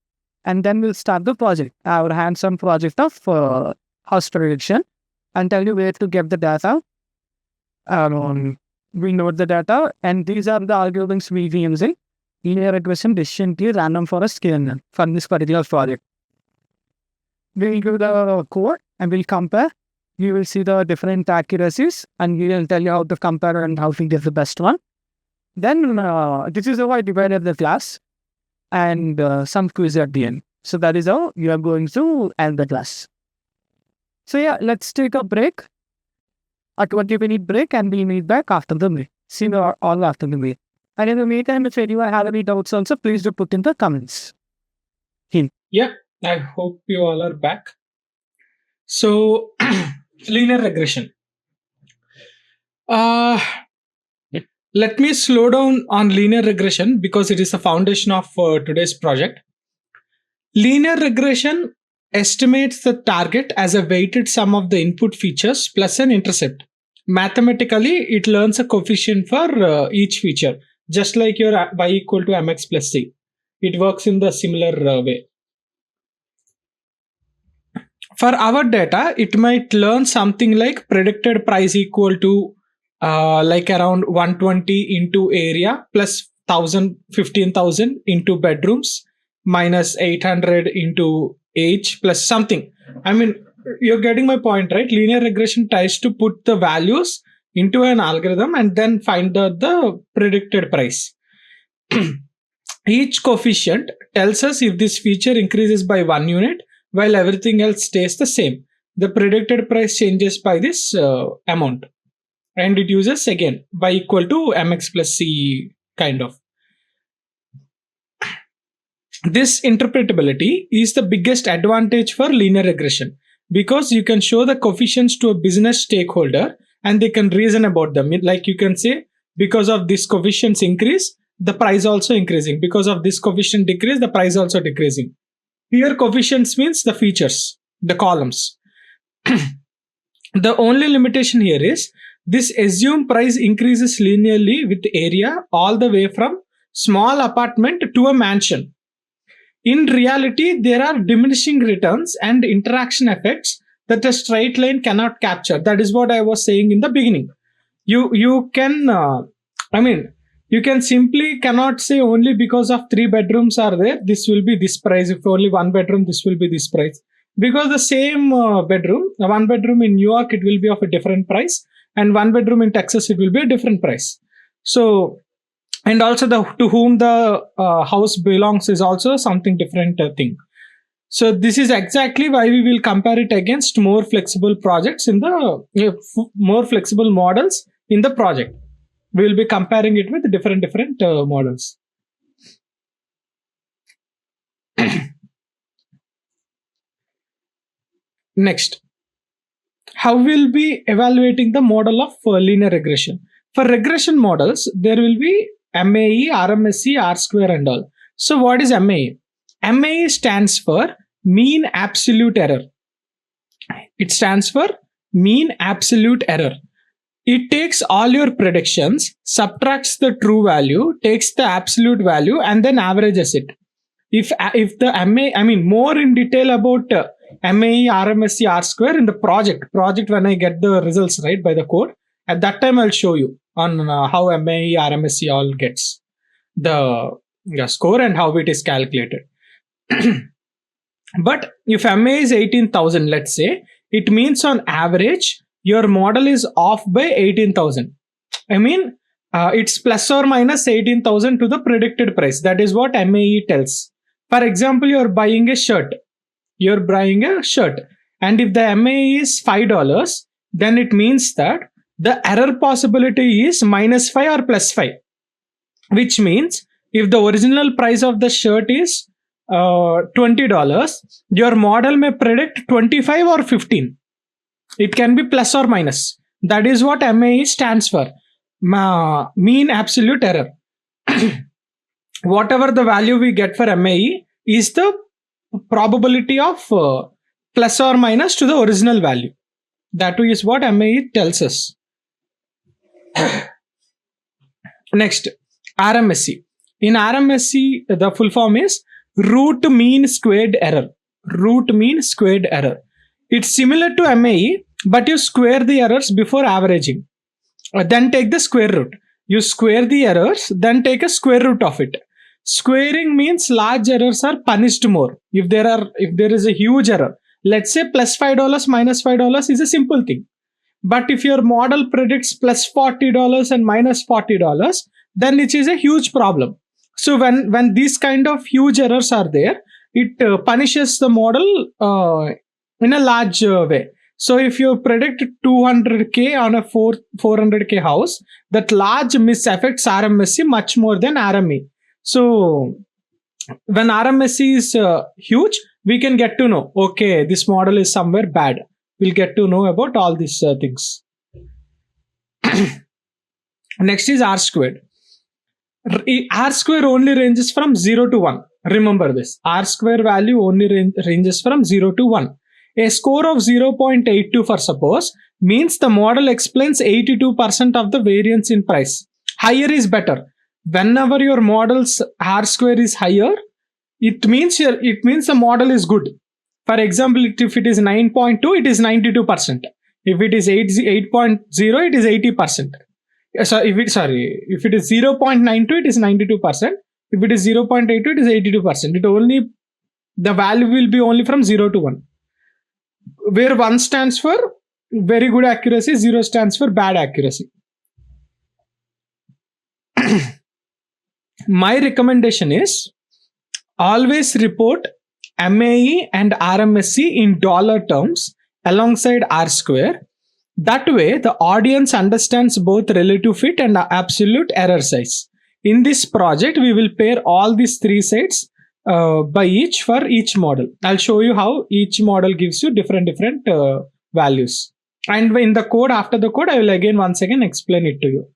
And then we'll start the project, our hands-on project of house prediction, and tell you where to get the data. We know the data, and these are the algorithms we'll be using. Linear regression, decision tree, random forest, knn for this particular project. We'll do the code and we'll compare. You will see the different accuracies and we will tell you how to compare and how to get the best one. Then this is how I divided the class and some quiz at the end. So that is how you are going to end the class. So yeah, let's take a break, a 20-minute break, and we'll meet back after the break. See you all after the break. And in the meantime, if anyone have any doubts also, please do put in the comments. Yeah, I hope you all are back. So, linear regression. Let me slow down on linear regression because it is the foundation of today's project. Linear regression estimates the target as a weighted sum of the input features plus an intercept. Mathematically, it learns a coefficient for each feature, just like your y equal to mx plus c. It works in the similar way. For our data, it might learn something like predicted price equal to like around 120 into area plus 1,000, 15,000 into bedrooms minus 800 into age plus something. I mean, you're getting my point, right? Linear regression tries to put the values into an algorithm and then find the predicted price. Each coefficient tells us if this feature increases by 1 unit while everything else stays the same. The predicted price changes by this amount. And it uses again y equal to mx plus c kind of. This interpretability is the biggest advantage for linear regression because you can show the coefficients to a business stakeholder and they can reason about them. Like you can say, because of this coefficients increase, the price also increasing. Because of this coefficient decrease, the price also decreasing. Here coefficients means the features, the columns. The only limitation here is this assumed price increases linearly with area all the way from small apartment to a mansion. In reality, there are diminishing returns and interaction effects that a straight line cannot capture. That is what I was saying in the beginning. You can simply cannot say only because of 3 bedrooms are there, this will be this price. If only 1 bedroom, this will be this price. Because the same bedroom, 1 bedroom in New York, it will be of a different price. And 1 bedroom in Texas, it will be a different price. So, and also to whom the house belongs is also something different thing. So this is exactly why we will compare it against more flexible projects in the more flexible models in the project. We will be comparing it with different models. Next, how we'll be evaluating the model of linear regression. For regression models, there will be MAE, RMSE, R-square and all. So what is MAE? MAE stands for mean absolute error. It stands for mean absolute error. It takes all your predictions, subtracts the true value, takes the absolute value and then averages it. If the more in detail about MAE, RMSE, R-square in the project when I get the results right by the code, at that time I'll show you on how MAE, RMSE all gets the score and how it is calculated. But if MA is 18,000, let's say, it means on average, your model is off by 18,000. It's plus or minus 18,000 to the predicted price. That is what MAE tells. For example, you're buying a shirt. And if the MAE is $5, then it means that the error possibility is -5 or +5. Which means if the original price of the shirt is $20, your model may predict 25 or 15. It can be plus or minus. That is what MAE stands for. Mean absolute error. whatever the value we get for MAE is the probability of plus or minus to the original value. That is what MAE tells us. Next, RMSE. In RMSE, the full form is root mean squared error. Root mean squared error. It's similar to MAE, but you square the errors before averaging. Then take the square root. You square the errors, then take a square root of it. Squaring means large errors are punished more. If there is a huge error, let's say plus $5 minus $5 is a simple thing. But if your model predicts plus $40 and minus $40, then it is a huge problem. So when these kind of huge errors are there, it punishes the model in a large way. So if you predict 200k on a 400k house, that large miss affects RMSE much more than RME. So when RMSE is huge, we can get to know, okay, this model is somewhere bad. We'll get to know about all these things. Next is R squared. R square only ranges from 0 to 1. Remember this. R square value only ranges from 0 to 1. A score of 0.82 for suppose means the model explains 82% of the variance in price. Higher is better. Whenever your model's R square is higher, it means the model is good. For example, if it is 9.2, it is 92%. If it is 8.0, it is 80%. If it is 0.92, it is 92%. If it is 0.82, it is 82%. The value will be only from 0 to 1. Where 1 stands for very good accuracy, 0 stands for bad accuracy. My recommendation is always report MAE and RMSE in dollar terms alongside R square. That way, the audience understands both relative fit and absolute error size. In this project, we will pair all these three sides by each for each model. I'll show you how each model gives you different values. And in the code, after the code, I will once again explain it to you.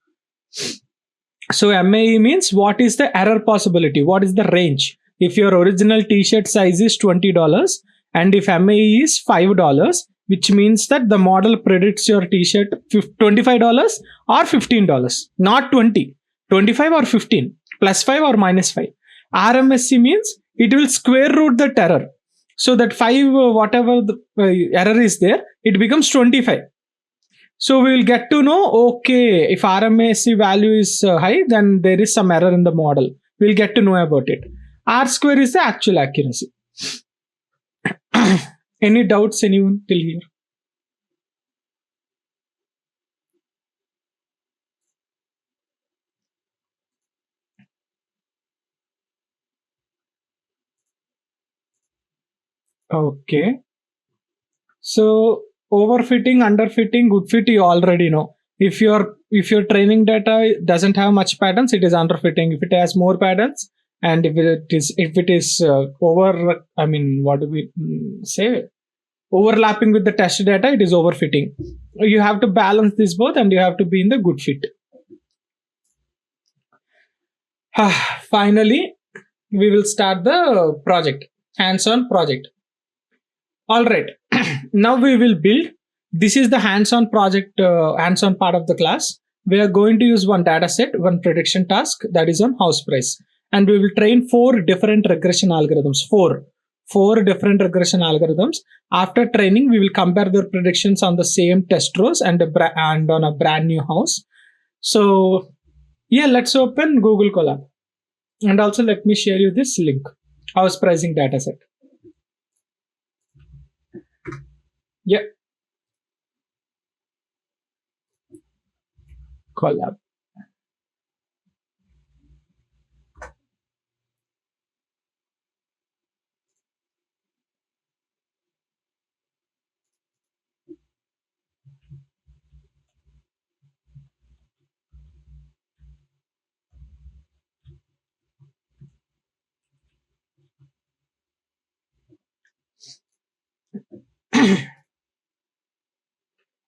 So MAE means what is the error possibility? What is the range? If your original t-shirt size is $20 and if MAE is $5, which means that the model predicts your t-shirt $25 or $15, not 20, 25 or 15, plus 5 or minus 5. RMSE means it will square root the error. So that 5, whatever the error is there, it becomes 25. So we will get to know, okay, if RMSE value is high, then there is some error in the model. We'll get to know about it. R square is the actual accuracy. Any doubts, anyone till here? Okay. So overfitting, underfitting, good fit, you already know. If your training data doesn't have much patterns, it is underfitting. If it has more patterns, and if it is overlapping with the test data, it is overfitting. You have to balance this both, and you have to be in the good fit. Finally, we will start the project, hands-on project. All right. Now we will build. This is the hands-on project, hands-on part of the class. We are going to use one data set, one prediction task that is on house price. And we will train 4 different regression algorithms. Four different regression algorithms. After training, we will compare their predictions on the same test rows and on a brand new house. So yeah, let's open Google Colab. And also let me share you this link, house pricing dataset. Yeah. Colab.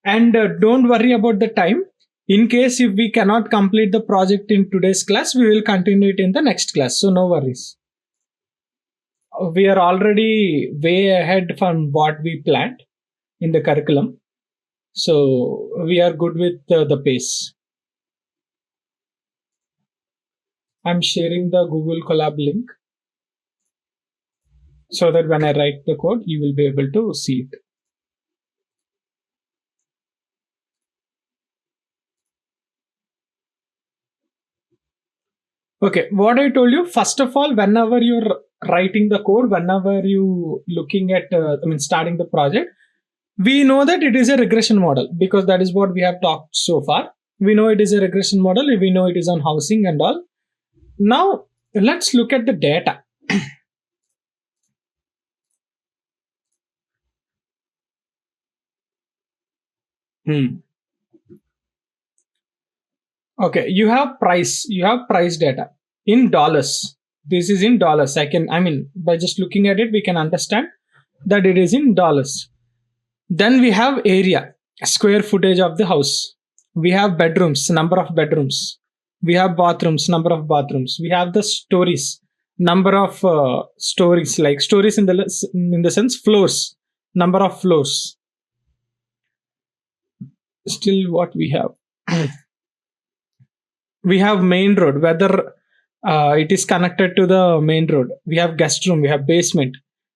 And don't worry about the time. In case if we cannot complete the project in today's class, we will continue it in the next class. So no worries. We are already way ahead from what we planned in the curriculum. So we are good with the pace. I'm sharing the Google Colab link so that when I write the code, you will be able to see it. Okay, what I told you, first of all, whenever you're writing the code, whenever you looking at, starting the project, we know that it is a regression model because that is what we have talked so far. We know it is a regression model. We know it is on housing and all. Now, let's look at the data. Okay, you have price data in dollars. This is in dollars. By just looking at it, we can understand that it is in dollars. Then we have area, square footage of the house. We have bedrooms, number of bedrooms. We have bathrooms, number of bathrooms. We have the stories, number of stories, like stories in the sense floors, number of floors. Still, what we have. We have main road, whether it is connected to the main road. We have guest room, we have basement,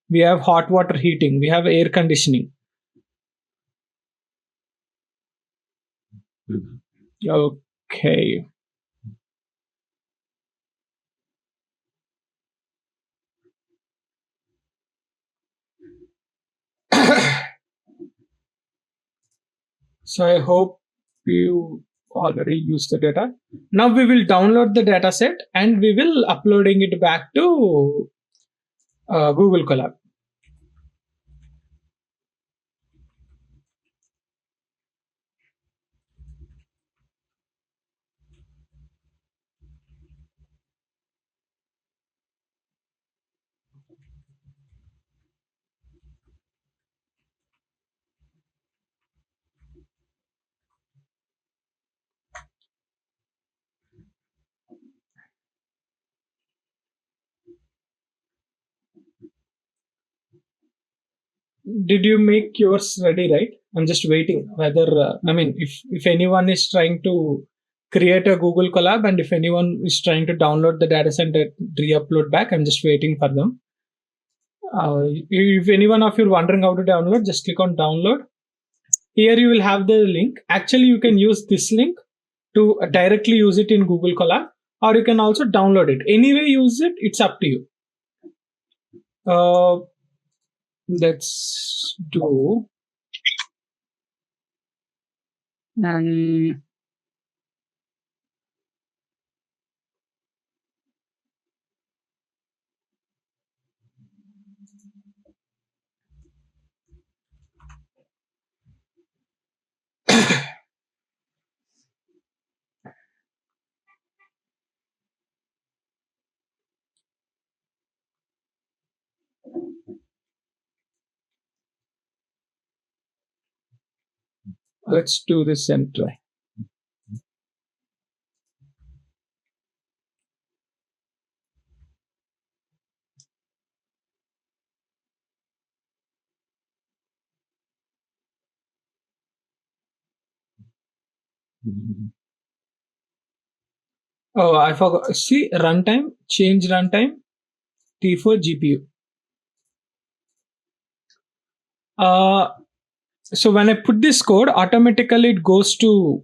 we have hot water heating, we have air conditioning. Okay. So I hope you already used the data. Now we will download the data set and we will uploading it back to Google Colab. Did you make yours ready, right? I'm just waiting whether, if anyone is trying to create a Google Colab and if anyone is trying to download the data set and re-upload back, I'm just waiting for them. If anyone of you are wondering how to download, just click on download. Here you will have the link. Actually, you can use this link to directly use it in Google Colab, or you can also download it. Anyway, use it. It's up to you. Let's do. Let's do this and try. Oh, I forgot. See, runtime, change runtime, T for GPU. So when I put this code, automatically it goes to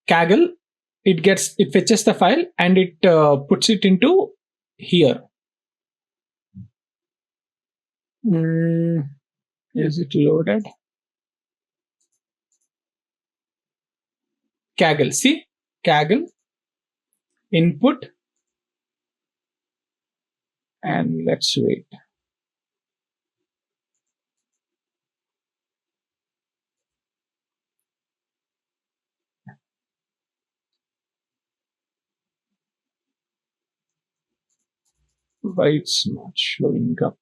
Kaggle. It fetches the file and it puts it into here. Is it loaded? Kaggle. See, Kaggle input, and let's wait. Why it's not showing up?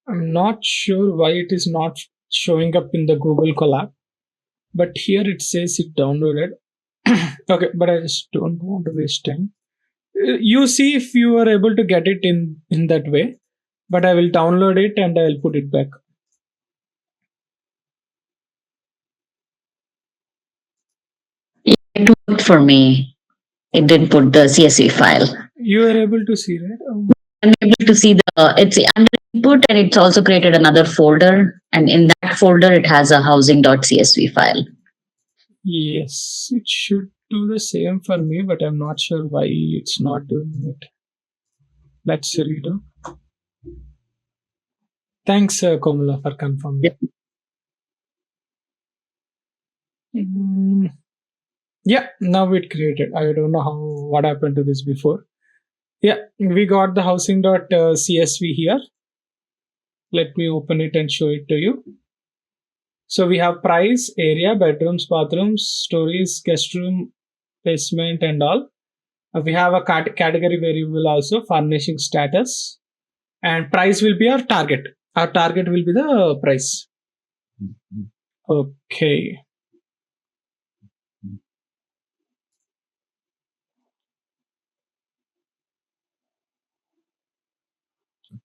I'm not sure why it is not showing up in the Google Colab, but here it says it downloaded. Okay, but I just don't want to waste time. You see if you are able to get it in that way, but I will download it and I will put it back. It worked for me. It did put the CSV file. You are able to see, right? I'm able to see it's under input, and it's also created another folder. And in that folder, it has a housing.csv file. Yes, it should do the same for me, but I'm not sure why it's not doing it. Let's redo. Thanks, Komala, for confirming. Yep. Yeah, now it created. I don't know what happened to this before. Yeah, we got the housing.csv here. Let me open it and show it to you. So we have price, area, bedrooms, bathrooms, stories, guest room, basement, and all. We have a category variable also, furnishing status, and price will be our target. Our target will be the price. Okay.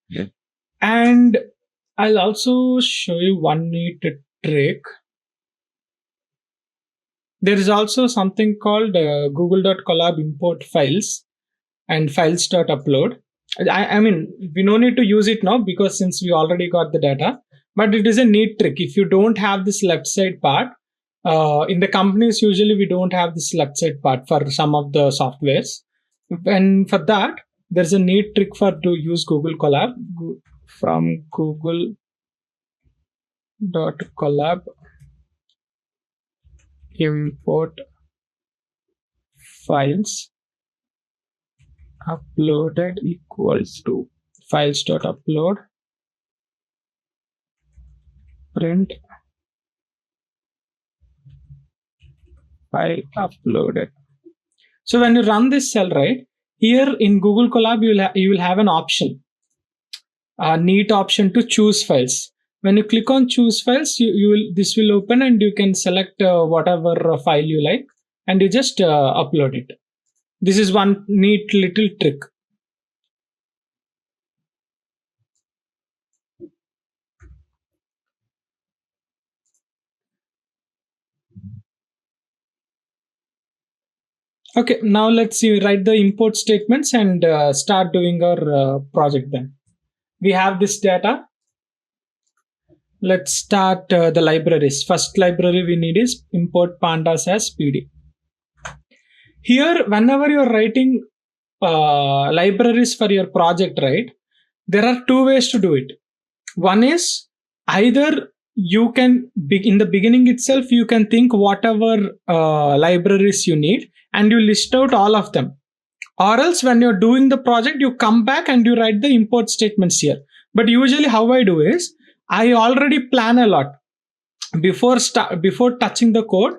Yeah. And I'll also show you one neat trick. There is also something called Google.Colab import files and files.upload. I mean, we no need to use it now because since we already got the data, but it is a neat trick. If you don't have this left side part, in the companies, usually we don't have this left side part for some of the softwares. And for that, there's a neat trick to use Google Colab from Google.Colab import files uploaded equals to files.upload print file uploaded. So when you run this cell, right, here in Google Colab, you will have an option, a neat option to choose files. When you click on choose files, this will open and you can select whatever file you like and you just upload it. This is one neat little trick. Okay, now let's see, write the import statements and start doing our project then. We have this data. Let's start the libraries. First library we need is import pandas as PD. Here, whenever you're writing libraries for your project, right, there are two ways to do it. One is either you can, in the beginning itself, you can think whatever libraries you need and you list out all of them. Or else when you're doing the project, you come back and you write the import statements here. But usually how I do is, I already plan a lot. Before touching the code,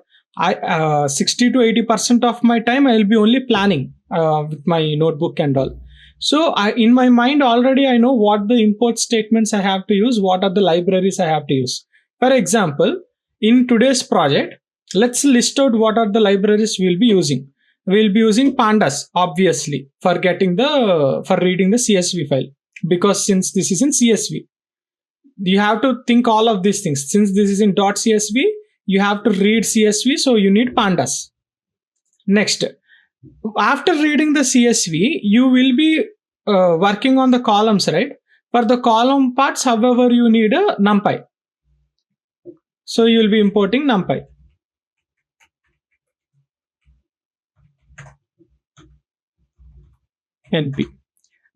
60 to 80% of my time I will be only planning with my notebook and all. So in my mind already I know what the import statements I have to use, what are the libraries I have to use. For example, in today's project, let's list out what are the libraries we'll be using. We'll be using pandas, obviously, for reading the CSV file, because since this is in CSV, you have to think all of these things. Since this is in .csv, you have to read CSV, so you need pandas. Next, after reading the CSV, you will be working on the columns, right? For the column parts, however, you need a numpy. So you will be importing numpy. NP.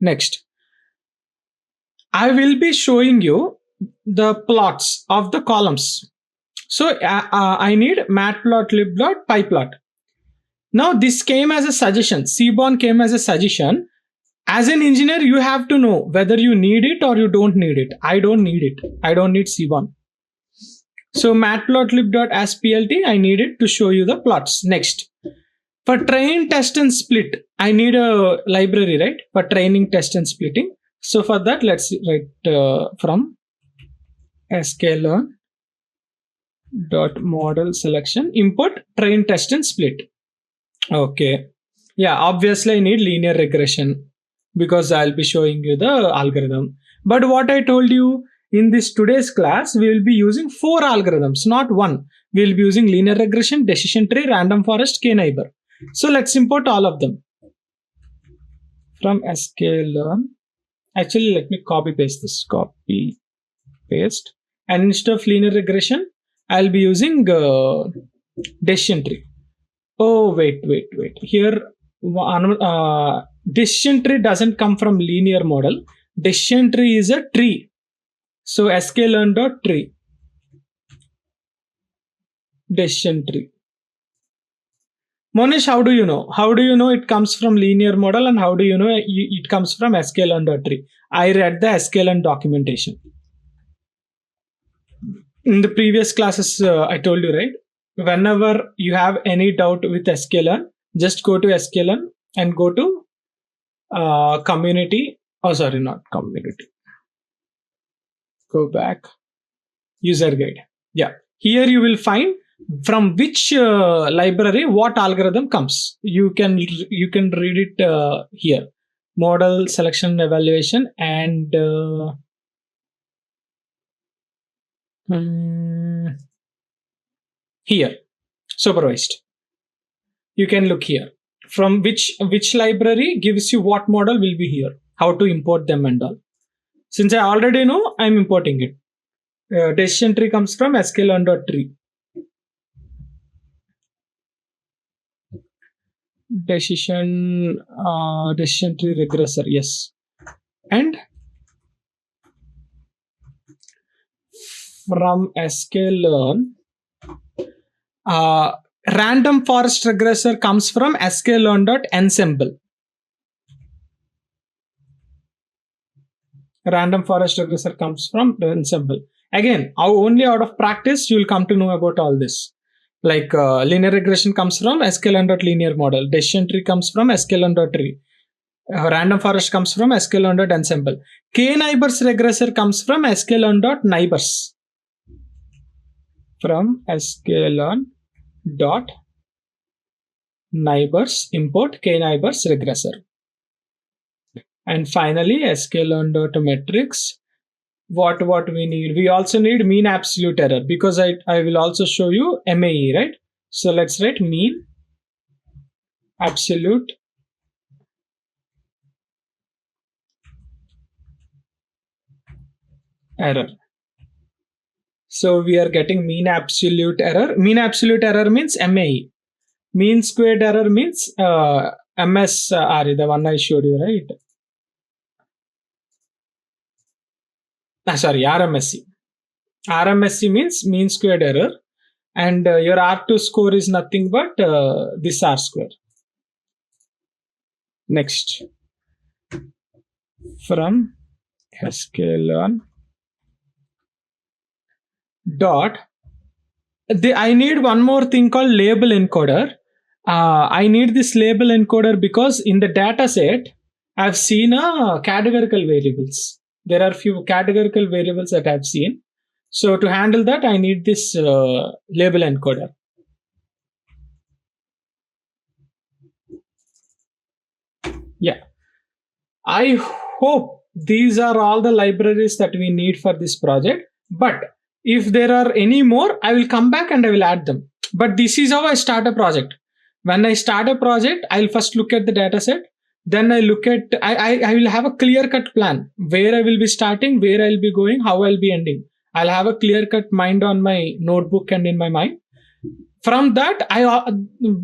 Next, I will be showing you the plots of the columns. So I need matplot, libplot, pyplot. Now this came as a suggestion. Seaborn came as a suggestion. As an engineer, you have to know whether you need it or you don't need it. I don't need it. I don't need Seaborn. So matplotlib.asplt, I need it to show you the plots. Next, for train, test, and split, I need a library, right? For training, test, and splitting. So for that, let's write from scikit-learn dot model selection import train, test, and split. Okay. Yeah, obviously I need linear regression because I'll be showing you the algorithm. But what I told you in this today's class, we will be using 4 algorithms, not one. We will be using linear regression, decision tree, random forest, k-neighbor. So let's import all of them from scikit-learn. Actually, let me copy paste this. Copy paste, and instead of linear regression, I'll be using decision tree. Oh, wait. Here, decision tree doesn't come from linear model. Decision tree is a tree. So scikit-learn.tree. Decision tree. Monish, how do you know? How do you know it comes from linear model, and how do you know it comes from scikit-learn.tree? I read the scikit-learn documentation. In the previous classes, I told you, right? Whenever you have any doubt with scikit-learn, just go to scikit-learn and go to community. Oh, sorry, not community. Go back. User guide. Yeah. Here you will find from which library what algorithm comes. You can read it here. Model selection evaluation and here supervised. You can look here from which library gives you what model will be here, how to import them and all. Since I already know, I'm importing it. Decision tree comes from scikit-learn.tree. Decision tree regressor, yes. And from scikit-learn, random forest regressor comes from scikit-learn.ensemble. Random forest regressor comes from ensemble. Again, only out of practice you will come to know about all this. Like linear regression comes from scikit-learn.linear model. Decision tree comes from scikit-learn.tree. Random forest comes from scikit-learn.ensemble. K-neighbors regressor comes from scikit-learn.neighbors. From scikit-learn.neighbors import k-neighbors regressor. And finally, scikit-learn.metrics. What we need? We also need mean absolute error because I will also show you MAE, right? So let's write mean absolute error. So we are getting mean absolute error. Mean absolute error means MAE. Mean squared error means MSRE, the one I showed you, right? Sorry, RMSE. RMSE means mean squared error, and your R2 score is nothing but this R square. Next, from scikit-learn dot, I need one more thing called label encoder. I need this label encoder because in the data set, I've seen categorical variables. There are few categorical variables that I've seen. So to handle that, I need this label encoder. Yeah. I hope these are all the libraries that we need for this project. But if there are any more, I will come back and I will add them. But this is how I start a project. When I start a project, I'll first look at the data set. Then I look at, I will have a clear-cut plan where I will be starting, where I'll be going, how I'll be ending. I'll have a clear-cut mind on my notebook and in my mind. From that,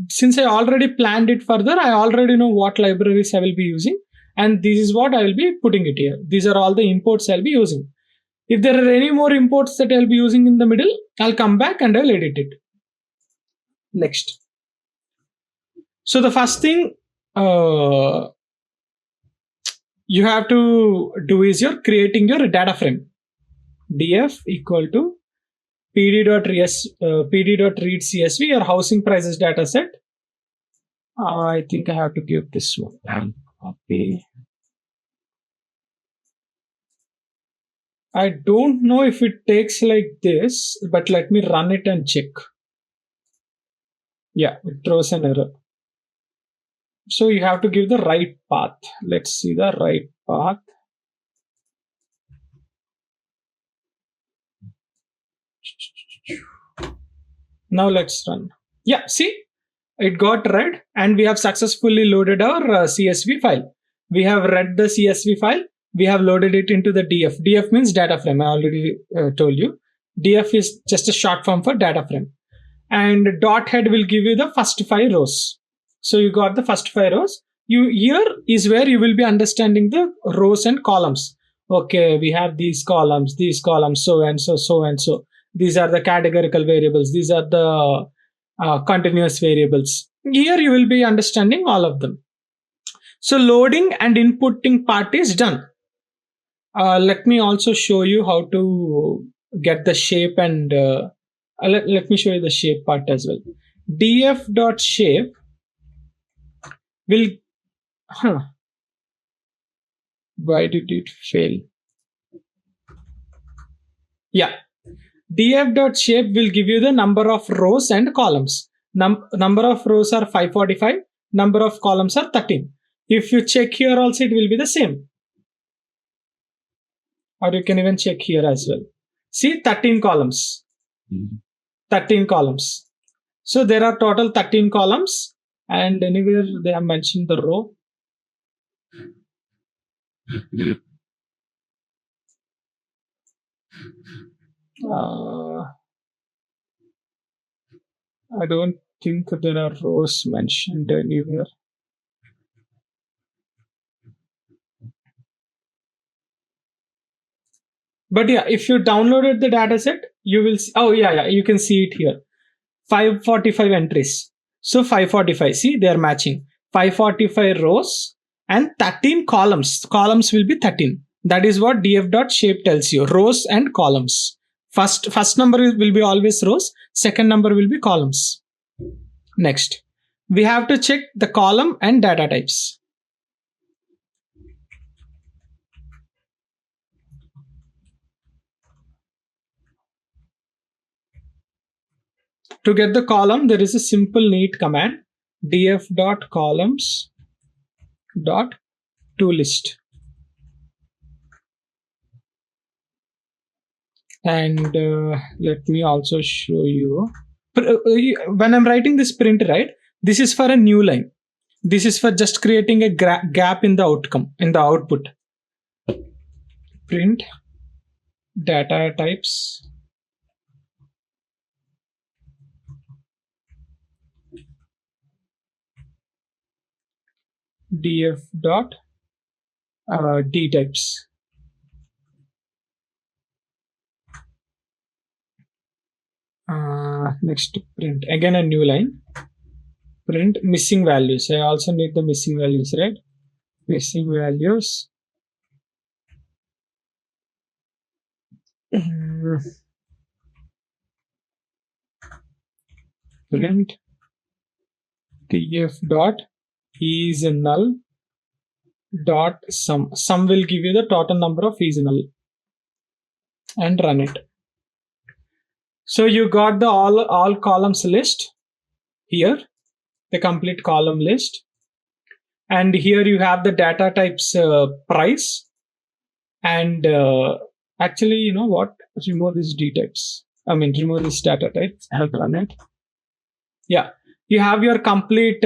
since I already planned it further, I already know what libraries I will be using. And this is what I will be putting it here. These are all the imports I'll be using. If there are any more imports that I'll be using in the middle, I'll come back and I'll edit it. Next. So the first thing you have to do is you're creating your data frame. df equal to pd.read CSV, your housing prices data set. I think I have to give this one. Copy. I don't know if it takes like this, but let me run it and check. Yeah, it throws an error. So you have to give the right path. Let's see the right path. Now let's run. Yeah, see, it got read and we have successfully loaded our CSV file. We have read the CSV file. We have loaded it into the DF. DF means data frame. I already told you. DF is just a short form for data frame. And dot head will give you the first 5 rows. So you got the first 5 rows. Here is where you will be understanding the rows and columns. Okay, we have these columns, so and so, so and so. These are the categorical variables. These are the continuous variables. Here you will be understanding all of them. So loading and inputting part is done. Let me also show you how to get the shape and let me show you the shape part as well. df.shape will why did it fail? Yeah, df.shape will give you the number of rows and columns. Number of rows are 545, number of columns are 13. If you check here also, it will be the same. Or you can even check here as well. See, 13 columns. 13 columns. So there are total 13 columns, and anywhere they have mentioned the row. I don't think there are rows mentioned anywhere. But yeah, if you downloaded the dataset, you will see. Oh yeah, you can see it here. 545 entries. So 545. See, they are matching. 545 rows and 13 columns. Columns will be 13. That is what df.shape tells you. Rows and columns. First number will be always rows. Second number will be columns. Next, we have to check the column and data types. To get the column, there is a simple neat command, df.columns.toList. And let me also show you. When I'm writing this print, right, this is for a new line. This is for just creating a gap in the outcome, in the output. Print data types. df.d types. Next, print again a new line. Print missing values. I also need the missing values, right? Missing values. Print df dot is null dot sum. Sum will give you the total number of is null, and run it. So you got the all columns list here, the complete column list, and here you have the data types price, and actually, you know what? Remove these d types. Remove this data types. I'll run it. Yeah, you have your complete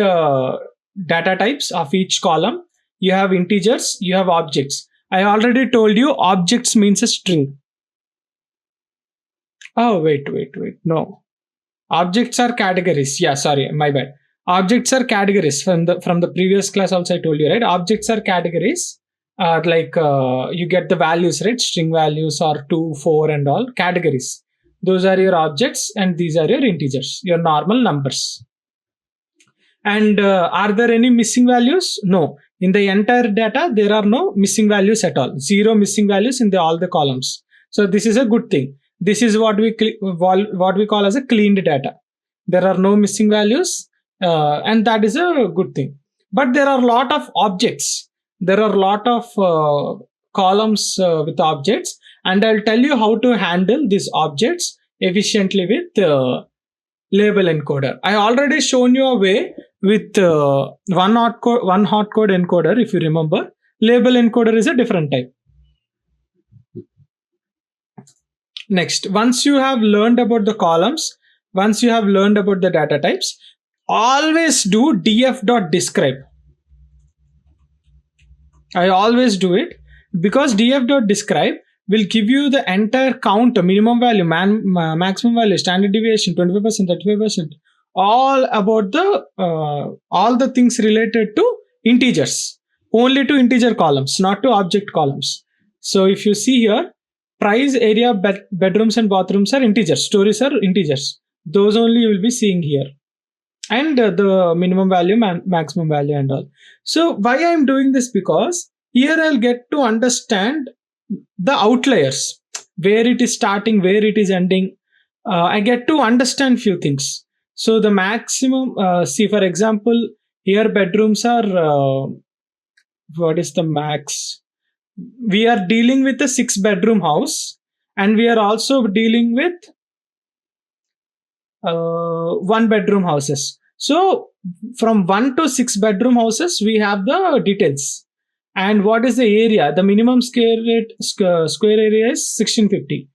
data types of each column. You have integers, you have objects. I already told you objects means a string. Oh, wait. No. Objects are categories. Yeah, sorry, my bad. Objects are categories. From the previous class also I told you, right? Objects are categories. You get the values, right? String values or 2, 4 and all categories. Those are your objects and these are your integers, your normal numbers. And are there any missing values? No. In the entire data, there are no missing values at all. 0 missing values in all the columns. So this is a good thing. This is what we call as a cleaned data. There are no missing values, and that is a good thing. But there are a lot of objects. There are a lot of columns with objects, and I'll tell you how to handle these objects efficiently with label encoder. I already shown you a way with one hot code encoder. If you remember, label encoder is a different type. Next, once you have learned about the columns, once you have learned about the data types, always do df.describe. I always do it because df.describe will give you the entire count, minimum value, maximum value, standard deviation, 25%, 35%, all about all the things related to integers, only to integer columns, not to object columns. So if you see here, price, area, bedrooms and bathrooms are integers, stories are integers. Those only you will be seeing here. And the minimum value, maximum value and all. So why I am doing this? Because here I'll get to understand the outliers, where it is starting, where it is ending. I get to understand few things. So the maximum, see for example, here bedrooms are, what is the max? We are dealing with a 6-bedroom house, and we are also dealing with 1-bedroom houses. So from 1 to 6-bedroom houses, we have the details. And what is the area? The minimum square area is 1650,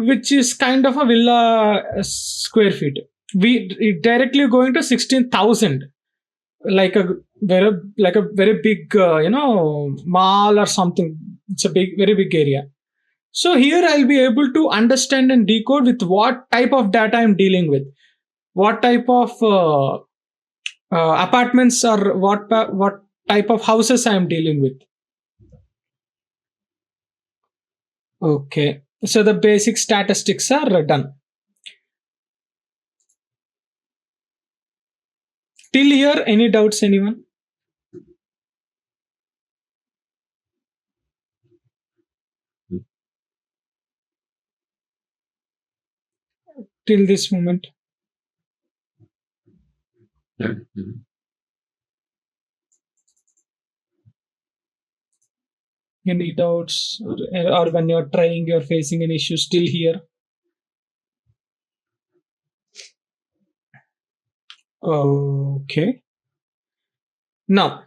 which is kind of a villa square feet. We directly going to 16,000, like a very big mall or something. It's a very big area. So here I'll be able to understand and decode with what type of data I'm dealing with, what type of apartments or what type of houses I'm dealing with. Okay, so the basic statistics are done. Till here, any doubts, anyone? Till this moment? Any doubts, or when you're trying, you're facing an issue still here? Okay. Now,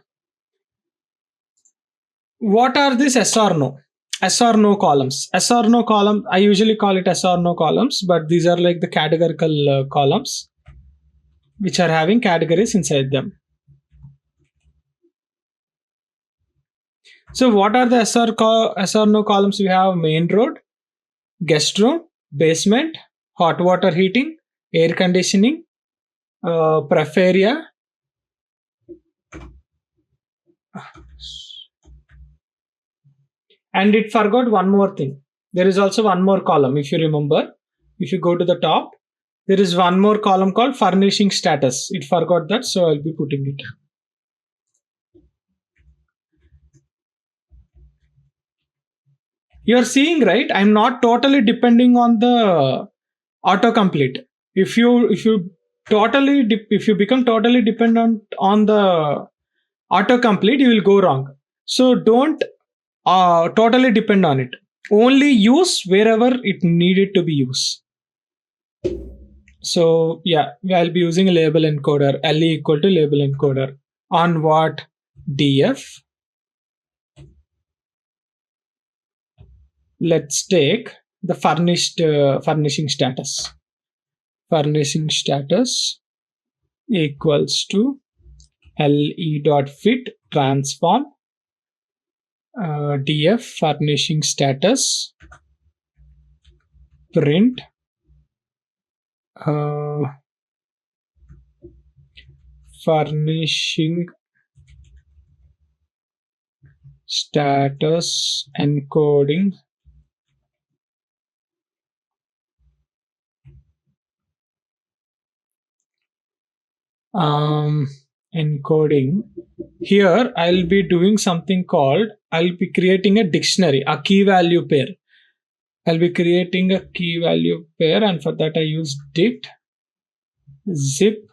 what are these S or no? S or no columns. S or no column, I usually call it S or no columns, but these are like the categorical columns which are having categories inside them. So what are the S or no columns? We have main road, guest room, basement, hot water heating, air conditioning, pref area, and it forgot one more thing. There is also one more column. If you remember, if you go to the top, there is one more column called furnishing status. It forgot that, so I'll be putting it. You're seeing, right? I'm not totally depending on the autocomplete. If you become totally dependent on the autocomplete, you will go wrong. So don't totally depend on it. Only use wherever it needed to be used. So yeah, I'll be using a label encoder, LE equal to label encoder on what? DF. Let's take the furnishing status. Furnishing status equals to le.fit transform df furnishing status print furnishing status encoding encoding. Here I'll be doing something called, I'll be creating a dictionary, a key value pair. I'll be creating a key value pair, and for that I use dit zip.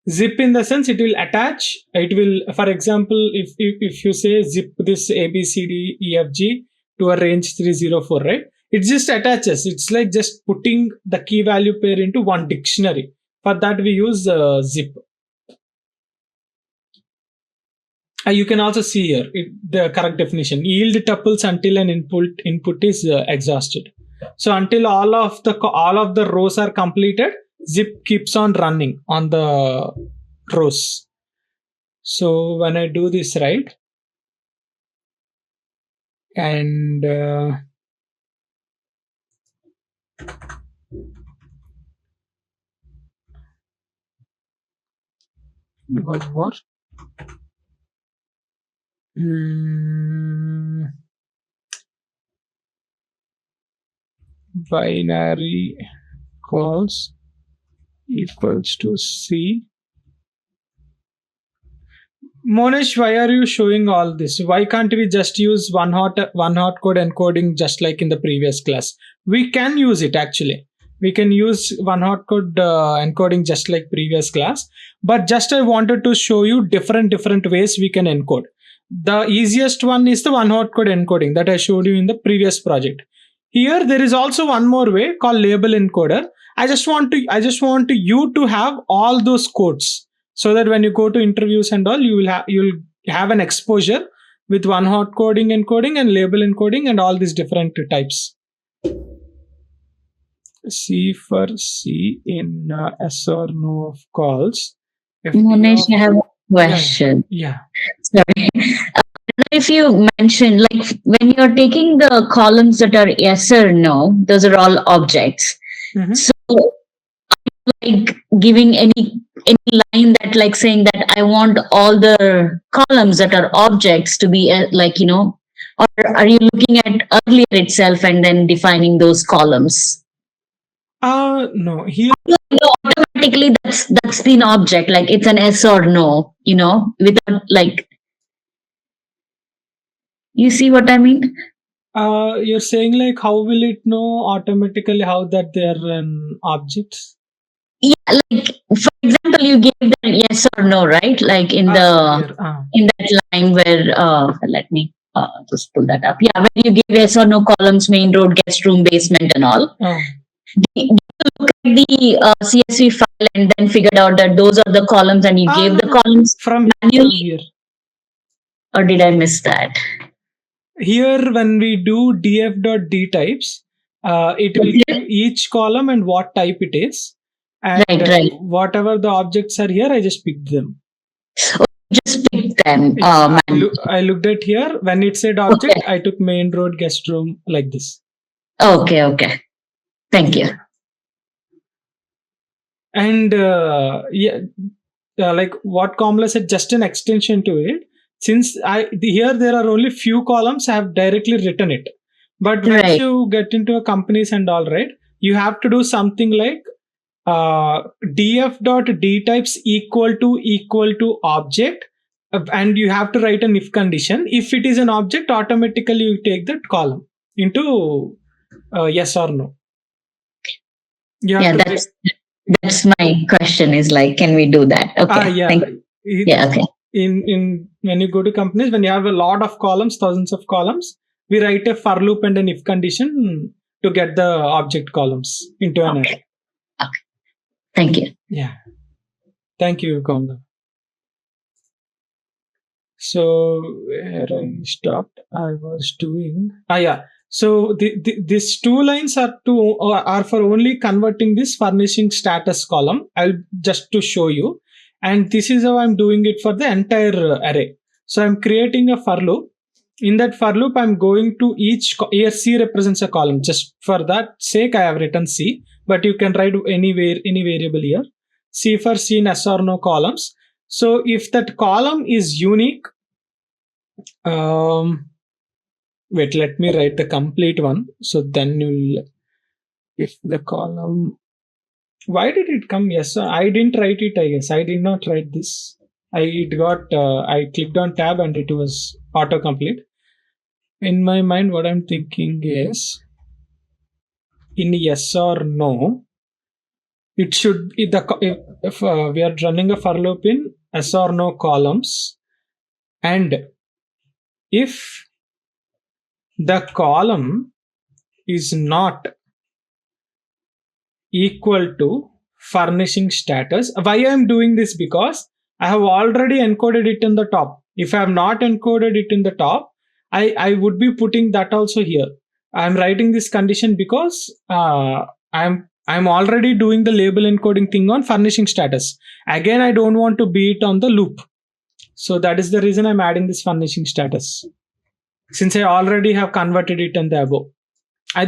Zip in the sense it will attach. It will, for example, if you say zip this ABCDEFG to a range 304, right? It just attaches. It's like just putting the key value pair into one dictionary. For that we use zip. You can also see here the correct definition: yield tuples until an input is exhausted. So until all of the rows are completed, zip keeps on running on the rows. So when I do this right, and one more. Binary calls equals to C. Monesh, why are you showing all this? Why can't we just use one hot code encoding just like in the previous class? We can use it actually. We can use one hot code encoding just like previous class. But just I wanted to show you different ways we can encode. The easiest one is the one hot code encoding that I showed you in the previous project. Here there is also one more way called label encoder. I just want you to have all those codes, so that when you go to interviews and all, you'll have an exposure with one hot coding encoding and label encoding and all these different types. C for C in S or no of calls. Monesh, I have a question. Yeah. Sorry. If you mention, like, when you're taking the columns that are yes or no, those are all objects. Mm-hmm. So, like giving any line that, like, saying that I want all the columns that are objects to be or are you looking at earlier itself and then defining those columns? No. Here automatically that's an object, like it's an yes or no, without like. You see what I mean? You're saying like how will it know automatically how that they're an objects? Yeah, like for example, you gave the yes or no, right? Like in in that line where let me just pull that up. Yeah, when you give yes or no columns, main road, guest room, basement, and all. You look at the CSV file and then figured out that those are the columns, and you gave the columns from manually. Here. Or did I miss that? Here, when we do df.dtypes, it will give each column and what type it is. And right. Whatever the objects are here, I just picked them. Oh, just pick them. I looked at here. When it said object, I took main road, guest room, like this. Okay. Thank you. And like what Kamala said, just an extension to it. Since here there are only few columns, I have directly written it. But once you get into a companies and all, right, you have to do something like df.dtypes equal to object, and you have to write an if condition. If it is an object, automatically you take that column into yes or no. That's my question, is like, can we do that? Okay. Okay. In when you go to companies, when you have a lot of columns, thousands of columns, we write a for loop and an if condition to get the object columns into an array. Okay. Thank you. Yeah. Thank you, Kamala. So where I stopped, I was doing. So these two lines are for only converting this furnishing status column. I'll just to show you. And this is how I'm doing it for the entire array. So I'm creating a for loop. In that for loop, I'm going to here C represents a column. Just for that sake, I have written C, but you can write any variable here. C for C in yes or no columns. So if that column is unique, wait, let me write the complete one. So then if the column, why did it come? Yes, I didn't write it. I guess I did not write this. I clicked on tab and it was autocomplete. In my mind, what I'm thinking is in yes or no, it should be if we are running a for loop in yes or no columns, and if the column is not equal to furnishing status. Why I am doing this? Because I have already encoded it in the top. If I have not encoded it in the top, I would be putting that also here. I'm writing this condition because I'm already doing the label encoding thing on furnishing status. Again, I don't want to be it on the loop. So that is the reason I'm adding this furnishing status, since I already have converted it in the above.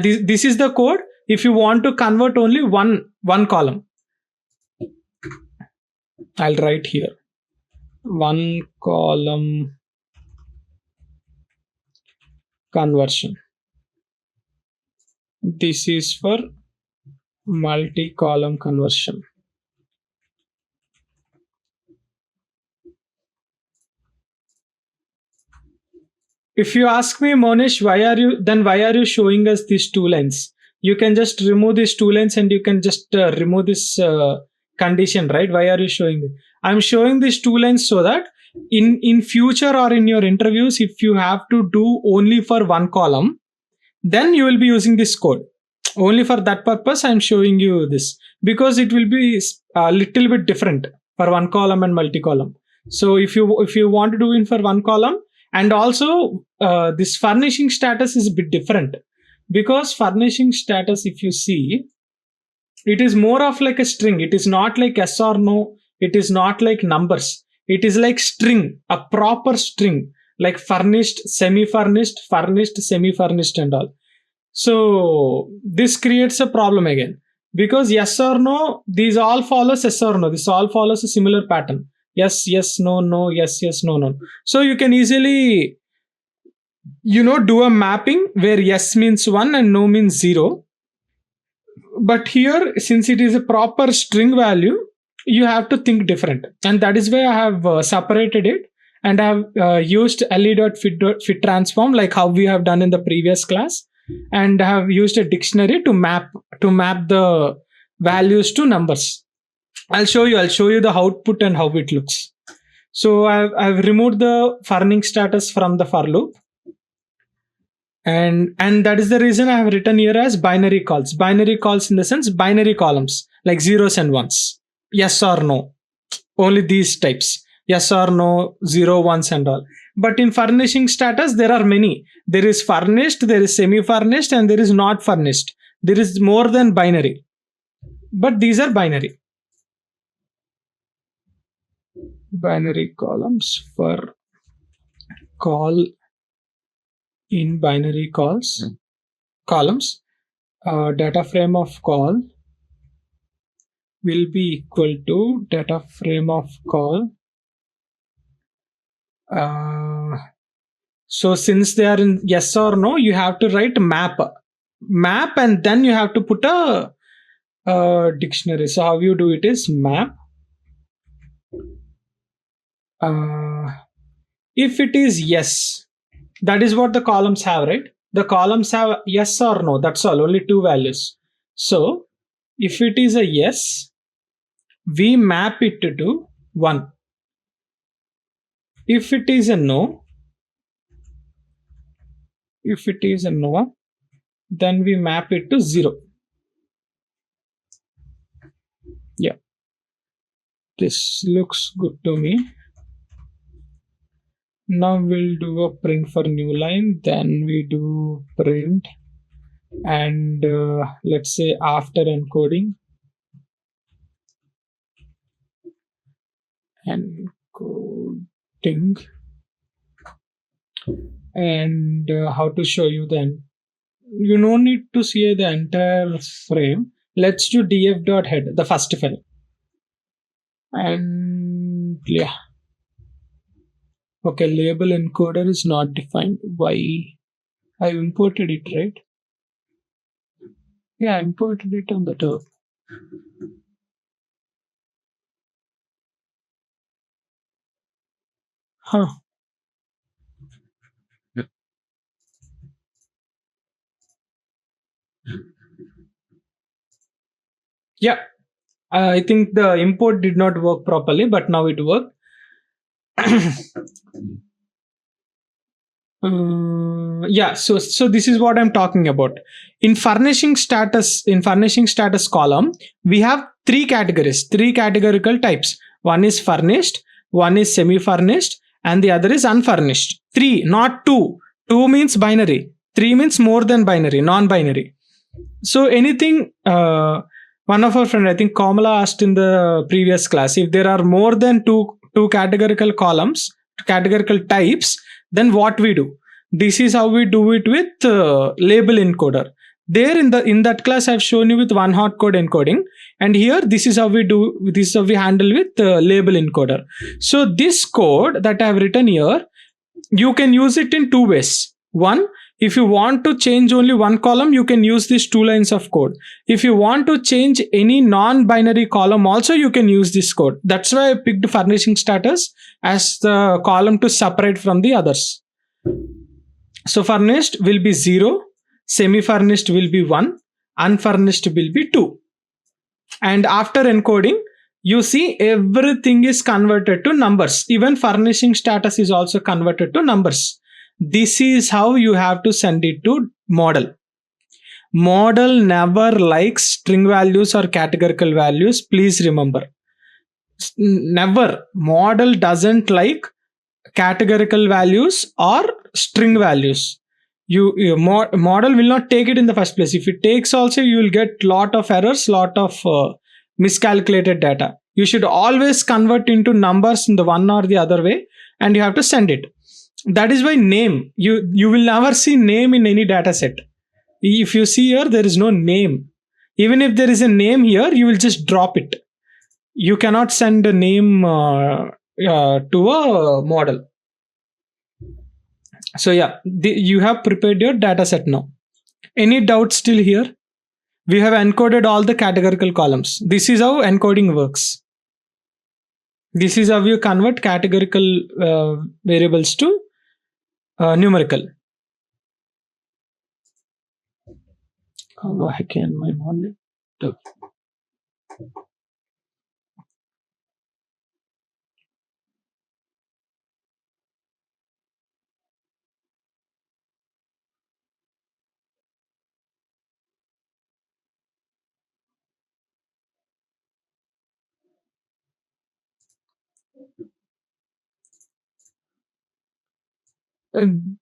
This is the code. If you want to convert only one column, I'll write here one column conversion. This is for multi-column conversion. If you ask me, Monish, why are you showing us these two lines? You can just remove these two lines and you can just remove this condition, right? Why are you showing it? I'm showing these two lines so that in future or in your interviews, if you have to do only for one column, then you will be using this code. Only for that purpose, I'm showing you this, because it will be a little bit different for one column and multi-column. So if you want to do it for one column, and also this furnishing status is a bit different, because furnishing status, if you see, it is more of like a string. It is not like yes or no. It is not like numbers. It is like string, a proper string, like furnished, semi-furnished, furnished, semi-furnished, and all. So this creates a problem again, because yes or no, these all follows yes or no. This all follows a similar pattern. Yes, yes, no, no, yes, yes, no, no. So you can easily, do a mapping where yes means 1 and no means 0. But here, since it is a proper string value, you have to think different. And that is why I have separated it, and I have used le.fit transform, like how we have done in the previous class, and I have used a dictionary to map the values to numbers. I'll show you the output and how it looks. So I've removed the furning status from the for loop, and that is the reason I have written here as binary calls. Binary calls in the sense binary columns, like zeros and ones, yes or no, only these types, yes or no, 0, ones, and all. But in furnishing status, there are many. There is furnished, there is semi furnished, and there is not furnished. There is more than binary, but these are binary columns for call in binary columns. Data frame of call will be equal to data frame of call. So since they are in yes or no, you have to write map, and then you have to put a dictionary. So how you do it is map. If it is yes, that is what the columns have, right? The columns have yes or no. That's all. Only two values. So if it is a yes, we map it to 1. If it is a no, then we map it to 0. Yeah, this looks good to me. Now we'll do a print for new line, then we do print, and let's say after encoding, and how to show you then. You don't need to see the entire frame. Let's do df.head, the first file. And yeah. Okay, label encoder is not defined. Why? I imported it, right? Yeah, I imported it on the top. Huh. Yeah, I think the import did not work properly, but now it worked. Yeah, so this is what I'm talking about. In furnishing status column, we have three categorical types. One is furnished, one is semi furnished, and the other is unfurnished. Three, not two. Two means binary, three means more than binary, non-binary. So anything, one of our friend, I think Kamala asked in the previous class, if there are more than two categorical columns, categorical types, then what we do? This is how we do it with label encoder. There in that class, I've shown you with one hot code encoding, and here this is how we do. This is how we handle with label encoder. So this code that I have written here, you can use it in two ways. One, if you want to change only one column, you can use these 2 lines of code. If you want to change any non-binary column also, you can use this code. That's why I picked furnishing status as the column to separate from the others. So furnished will be 0, semi-furnished will be 1, unfurnished will be 2. And after encoding, you see everything is converted to numbers. Even furnishing status is also converted to numbers. This is how you have to send it to model. Model never likes string values or categorical values. Please remember. Never. Model doesn't like categorical values or string values. Model will not take it in the first place. If it takes also, you will get lot of errors, lot of miscalculated data. You should always convert into numbers in the one or the other way, and you have to send it. That is why name, you will never see name in any data set. If you see here, there is no name. Even if there is a name here, you will just drop it. You cannot send a name to a model. So yeah, you have prepared your data set now. Any doubts still here? We have encoded all the categorical columns. This is how encoding works. This is how you convert categorical variables to numerical. How can my monitor?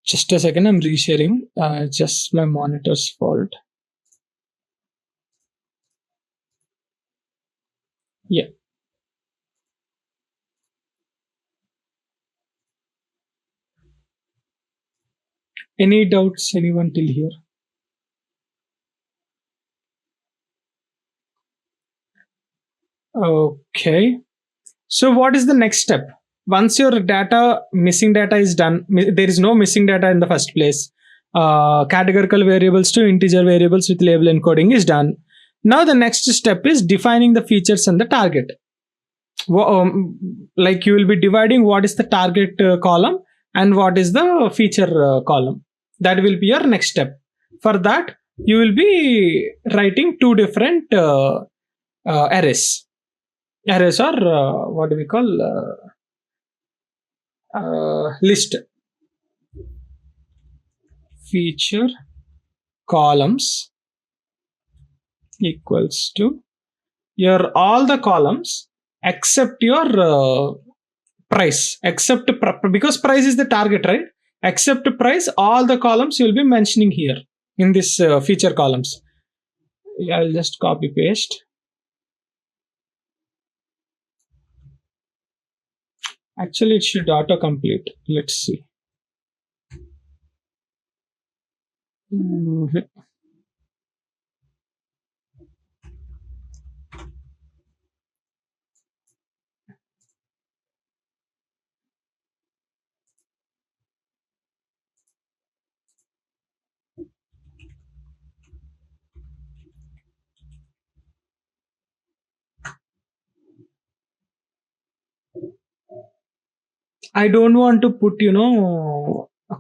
Just a second, I'm resharing. Just my monitor's fault. Yeah. Any doubts, anyone till here? Okay. So what is the next step? Once your missing data is done, there is no missing data in the first place. Categorical variables to integer variables with label encoding is done. Now the next step is defining the features and the target. Like you will be dividing what is the target column and what is the feature column. That will be your next step. For that, you will be writing 2 different arrays. Arrays or what do we call list. Feature columns equals to your all the columns except your price, because price is the target, right? Except price, all the columns you will be mentioning here in this feature columns. I'll just copy paste. Actually, it should autocomplete. Let's see. I don't want to put,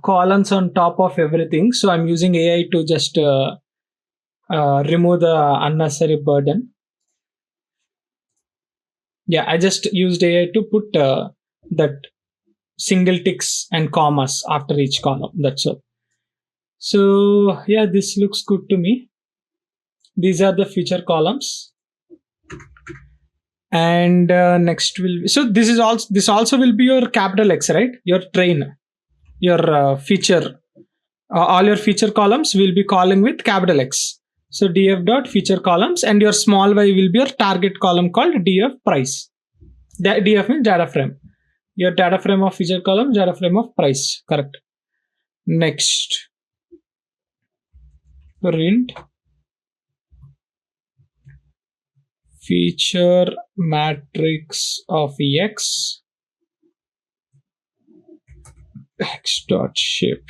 columns on top of everything. So I'm using AI to just remove the unnecessary burden. Yeah, I just used AI to put that single ticks and commas after each column. That's all. So yeah, this looks good to me. These are the feature columns. And next will be, so this also will be your capital X, right? Your train, your feature, all your feature columns will be calling with capital X. So df dot feature columns, and your small y will be your target column called df price. Df means data frame. Your data frame of feature column, data frame of price. Correct. Next, print feature matrix of x dot shape.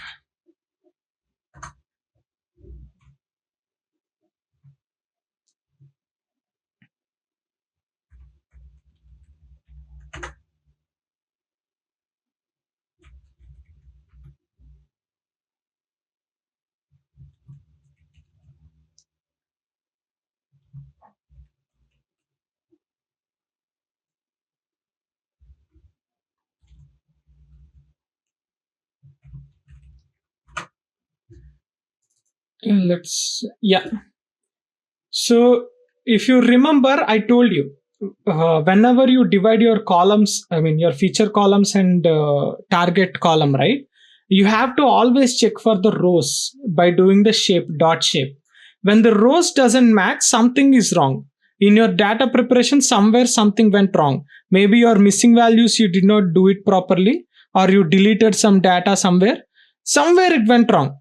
So if you remember, I told you, whenever you divide your columns, I mean your feature columns and target column, right? You have to always check for the rows by doing the shape dot shape. When the rows doesn't match, something is wrong. In your data preparation, somewhere something went wrong. Maybe your missing values, you did not do it properly, or you deleted some data somewhere. Somewhere it went wrong.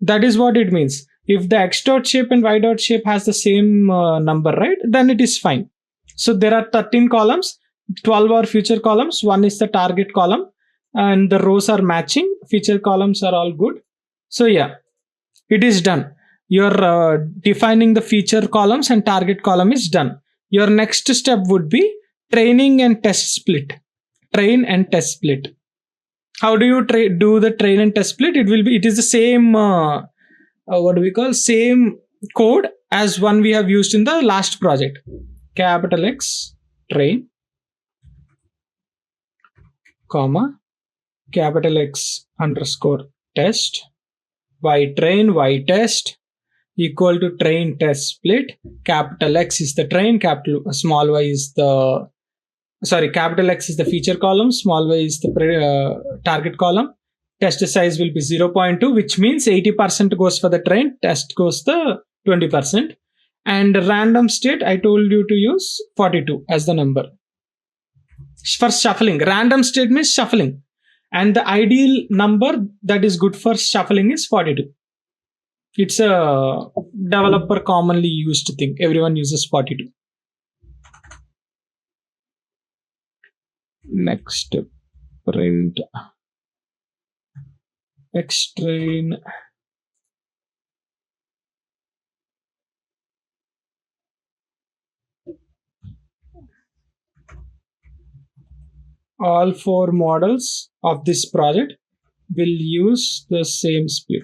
That is what it means. If the x dot shape and y dot shape has the same number, right, then it is fine. So there are 13 columns, 12 are feature columns, one is the target column, and the rows are matching, feature columns are all good. So yeah, it is done. You're defining the feature columns and target column is done. Your next step would be training and test split. Train and test split. How do you do the train and test split? It is the same what do we call, same code as one we have used in the last project. Capital X train, comma, capital X underscore test, y train, y test equal to train test split. Capital X is the train, capital small y is the capital X is the feature column, small y is the target column. Test size will be 0.2, which means 80% goes for the train, test goes the 20%. And random state, I told you to use 42 as the number. For shuffling, random state means shuffling. And the ideal number that is good for shuffling is 42. It's a developer commonly used thing. Everyone uses 42. Next, print X train. All four models of this project will use the same split.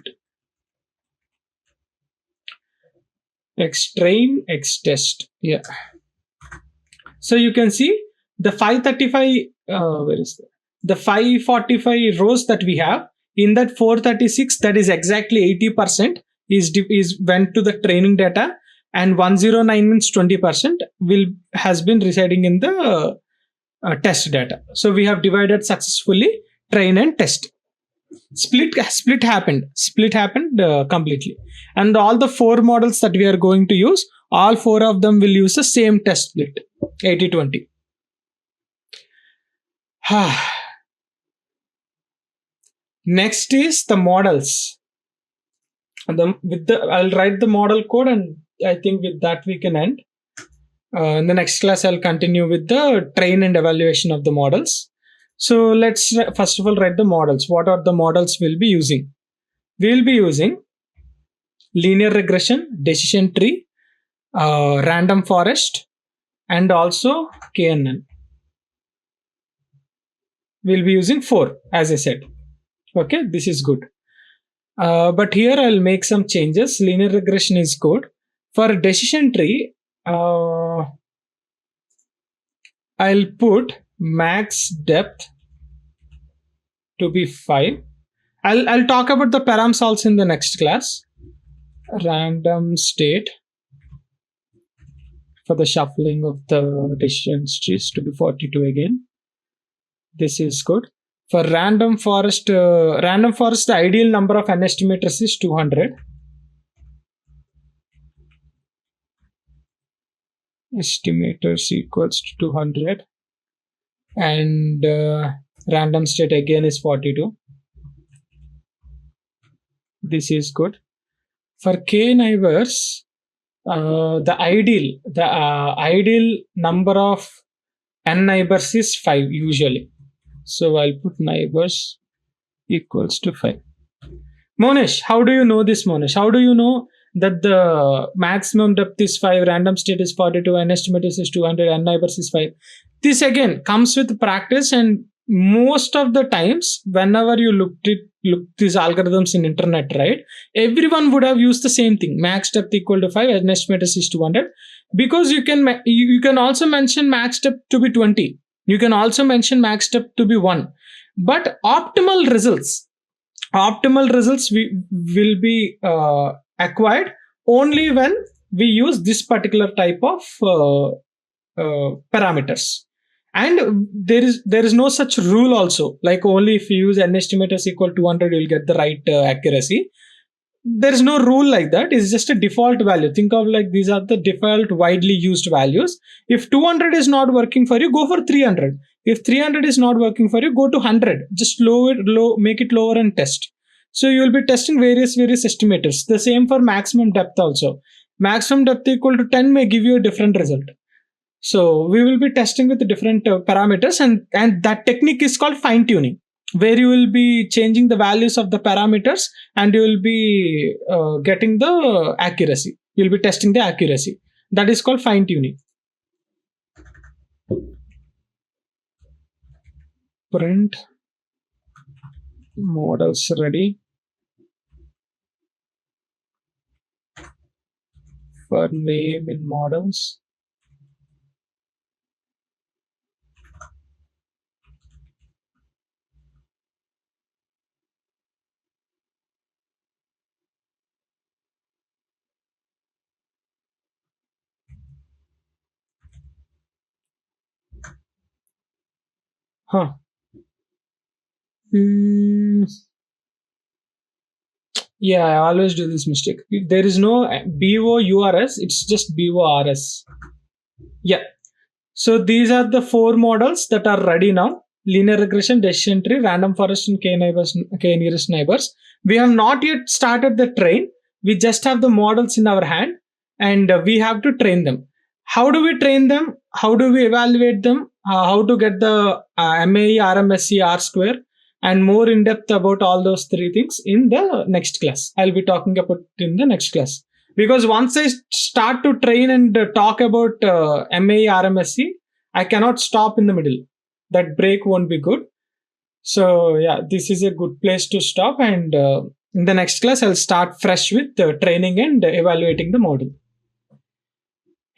X train, X test. Yeah. So you can see the 535, where is that? The 545 rows that we have, in that 436, that is exactly 80% is went to the training data, and 109 means 20% has been residing in the test data. So we have divided successfully train and test. Split happened completely, and all the four models that we are going to use, all four of them will use the same test split, 80-20. Next is the models. I'll write the model code, and I think with that we can end. In the next class, I'll continue with the train and evaluation of the models. So let's first of all write the models. What are the models we'll be using? We'll be using linear regression, decision tree, random forest, and also KNN. We'll be using 4, as I said. Okay, this is good. But here I'll make some changes. Linear regression is good. For decision tree, I'll put max depth to be 5. I'll talk about the param solves in the next class. Random state for the shuffling of the decision trees to be 42 again. This is good. For random forest, the ideal number of n estimators is 200. Estimators equals to 200. And random state again is 42. This is good. For k neighbors, the ideal number of n neighbors is 5 usually. So I'll put neighbors equals to 5. Monish, how do you know this, Monish? How do you know that the maximum depth is 5, random state is 42, n estimate is 200, n neighbors is 5? This again comes with practice, and most of the times whenever you look these algorithms in internet, right, everyone would have used the same thing: max depth equal to 5, n estimate is 200, because you can also mention max depth to be 20, you can also mention max depth to be 1, but optimal results will be acquired only when we use this particular type of parameters. And there is no such rule also, like only if you use n estimators equal to 200 you'll get the right accuracy. There is no rule like that. It's just a default value. Think of like these are the default widely used values. If 200 is not working for you, go for 300. If 300 is not working for you, go to 100. Just make it lower and test. So you will be testing various estimators. The same for maximum depth also. Maximum depth equal to 10 may give you a different result. So we will be testing with the different parameters, and that technique is called fine tuning, where you will be changing the values of the parameters and you will be getting the accuracy. You'll be testing the accuracy. That is called fine tuning. Print models ready for name in models. Yeah, I always do this mistake. There is no BOURS, it's just BORS. Yeah. So these are the 4 models that are ready now: linear regression, decision tree, random forest, and k nearest neighbors. We have not yet started the train. We just have the models in our hand, and we have to train them. How do we train them? How do we evaluate them? How to get the MAE, RMSE, R square, and more in depth about all those 3 things in the next class. I'll be talking about it in the next class. Because once I start to train and talk about MAE, RMSE, I cannot stop in the middle. That break won't be good. So yeah, this is a good place to stop. And in the next class, I'll start fresh with training and evaluating the model.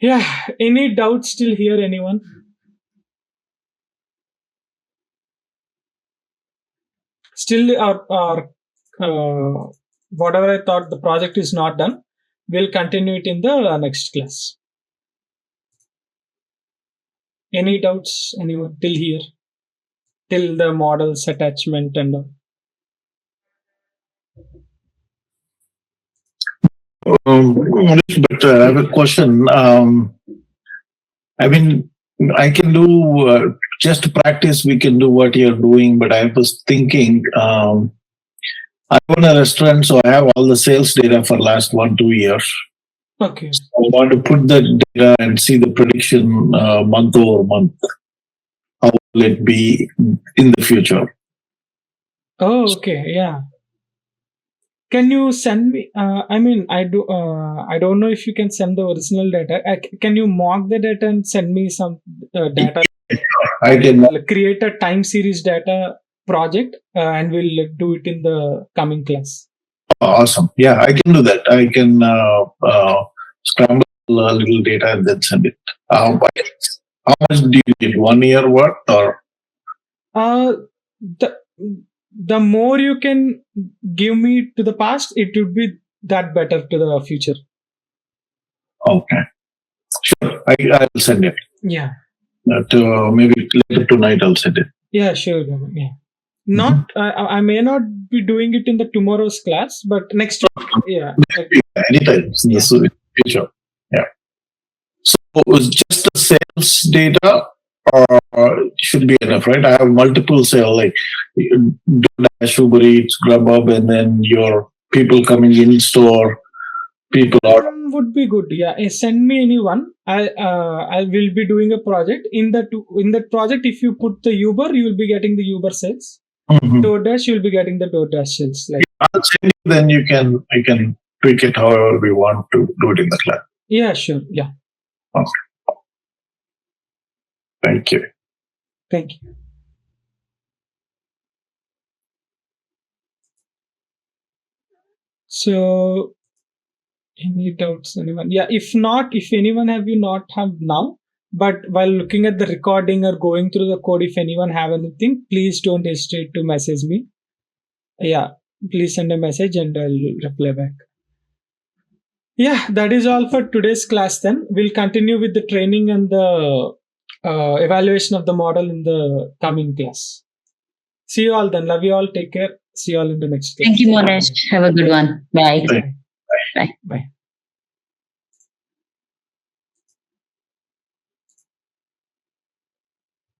Yeah, any doubts still here, anyone? Still, whatever I thought the project is not done, we'll continue it in the next class. Any doubts, anyone till here? Till the models attachment and all? But I have a question. I mean, I can do just to practice. We can do what you're doing, but I was thinking. I own a restaurant, so I have all the sales data for last 1-2 years. Okay. So I want to put the data and see the prediction month over month. How will it be in the future? Oh, okay. Yeah. Can you send me? I mean, I don't know if you can send the original data. Can you mock the data and send me some data? I can create a time series data project, and we'll do it in the coming class. Awesome. Yeah, I can do that. I can scramble a little data and then send it. How much do you need? 1 year worth or? The more you can give me to the past, it would be that better to the future. Okay. Sure. I'll send it. Yeah. Maybe later tonight I'll send it. Yeah, sure. Yeah. Not, I may not be doing it in the tomorrow's class, but next week. Yeah. Anytime in the future. Yeah. So it's just the sales data should be enough, right? I have multiple sales like DoorDash, Uber Eats, Grubhub, and then your people coming in store, people are. Would be good. Yeah. Send me anyone. I will be doing a project. In that project, if you put the Uber, you will be getting the Uber sales. Mhm. DoorDash, you'll be getting the DoorDash sales. Like, I'll send you, then you can tweak it however we want to do it in the class. yeah, sure. Yeah. Okay. Thank you. Thank you. So, any doubts, anyone? Yeah, if anyone have you not have now, but while looking at the recording or going through the code, if anyone have anything, please don't hesitate to message me. Yeah, please send a message and I'll reply back. Yeah, that is all for today's class then. We'll continue with the training and the evaluation of the model in the coming class. See you all then. Love you all. Take care. See you all in the next class. Thank you, Monesh. Have a good one. Bye. Bye. Bye.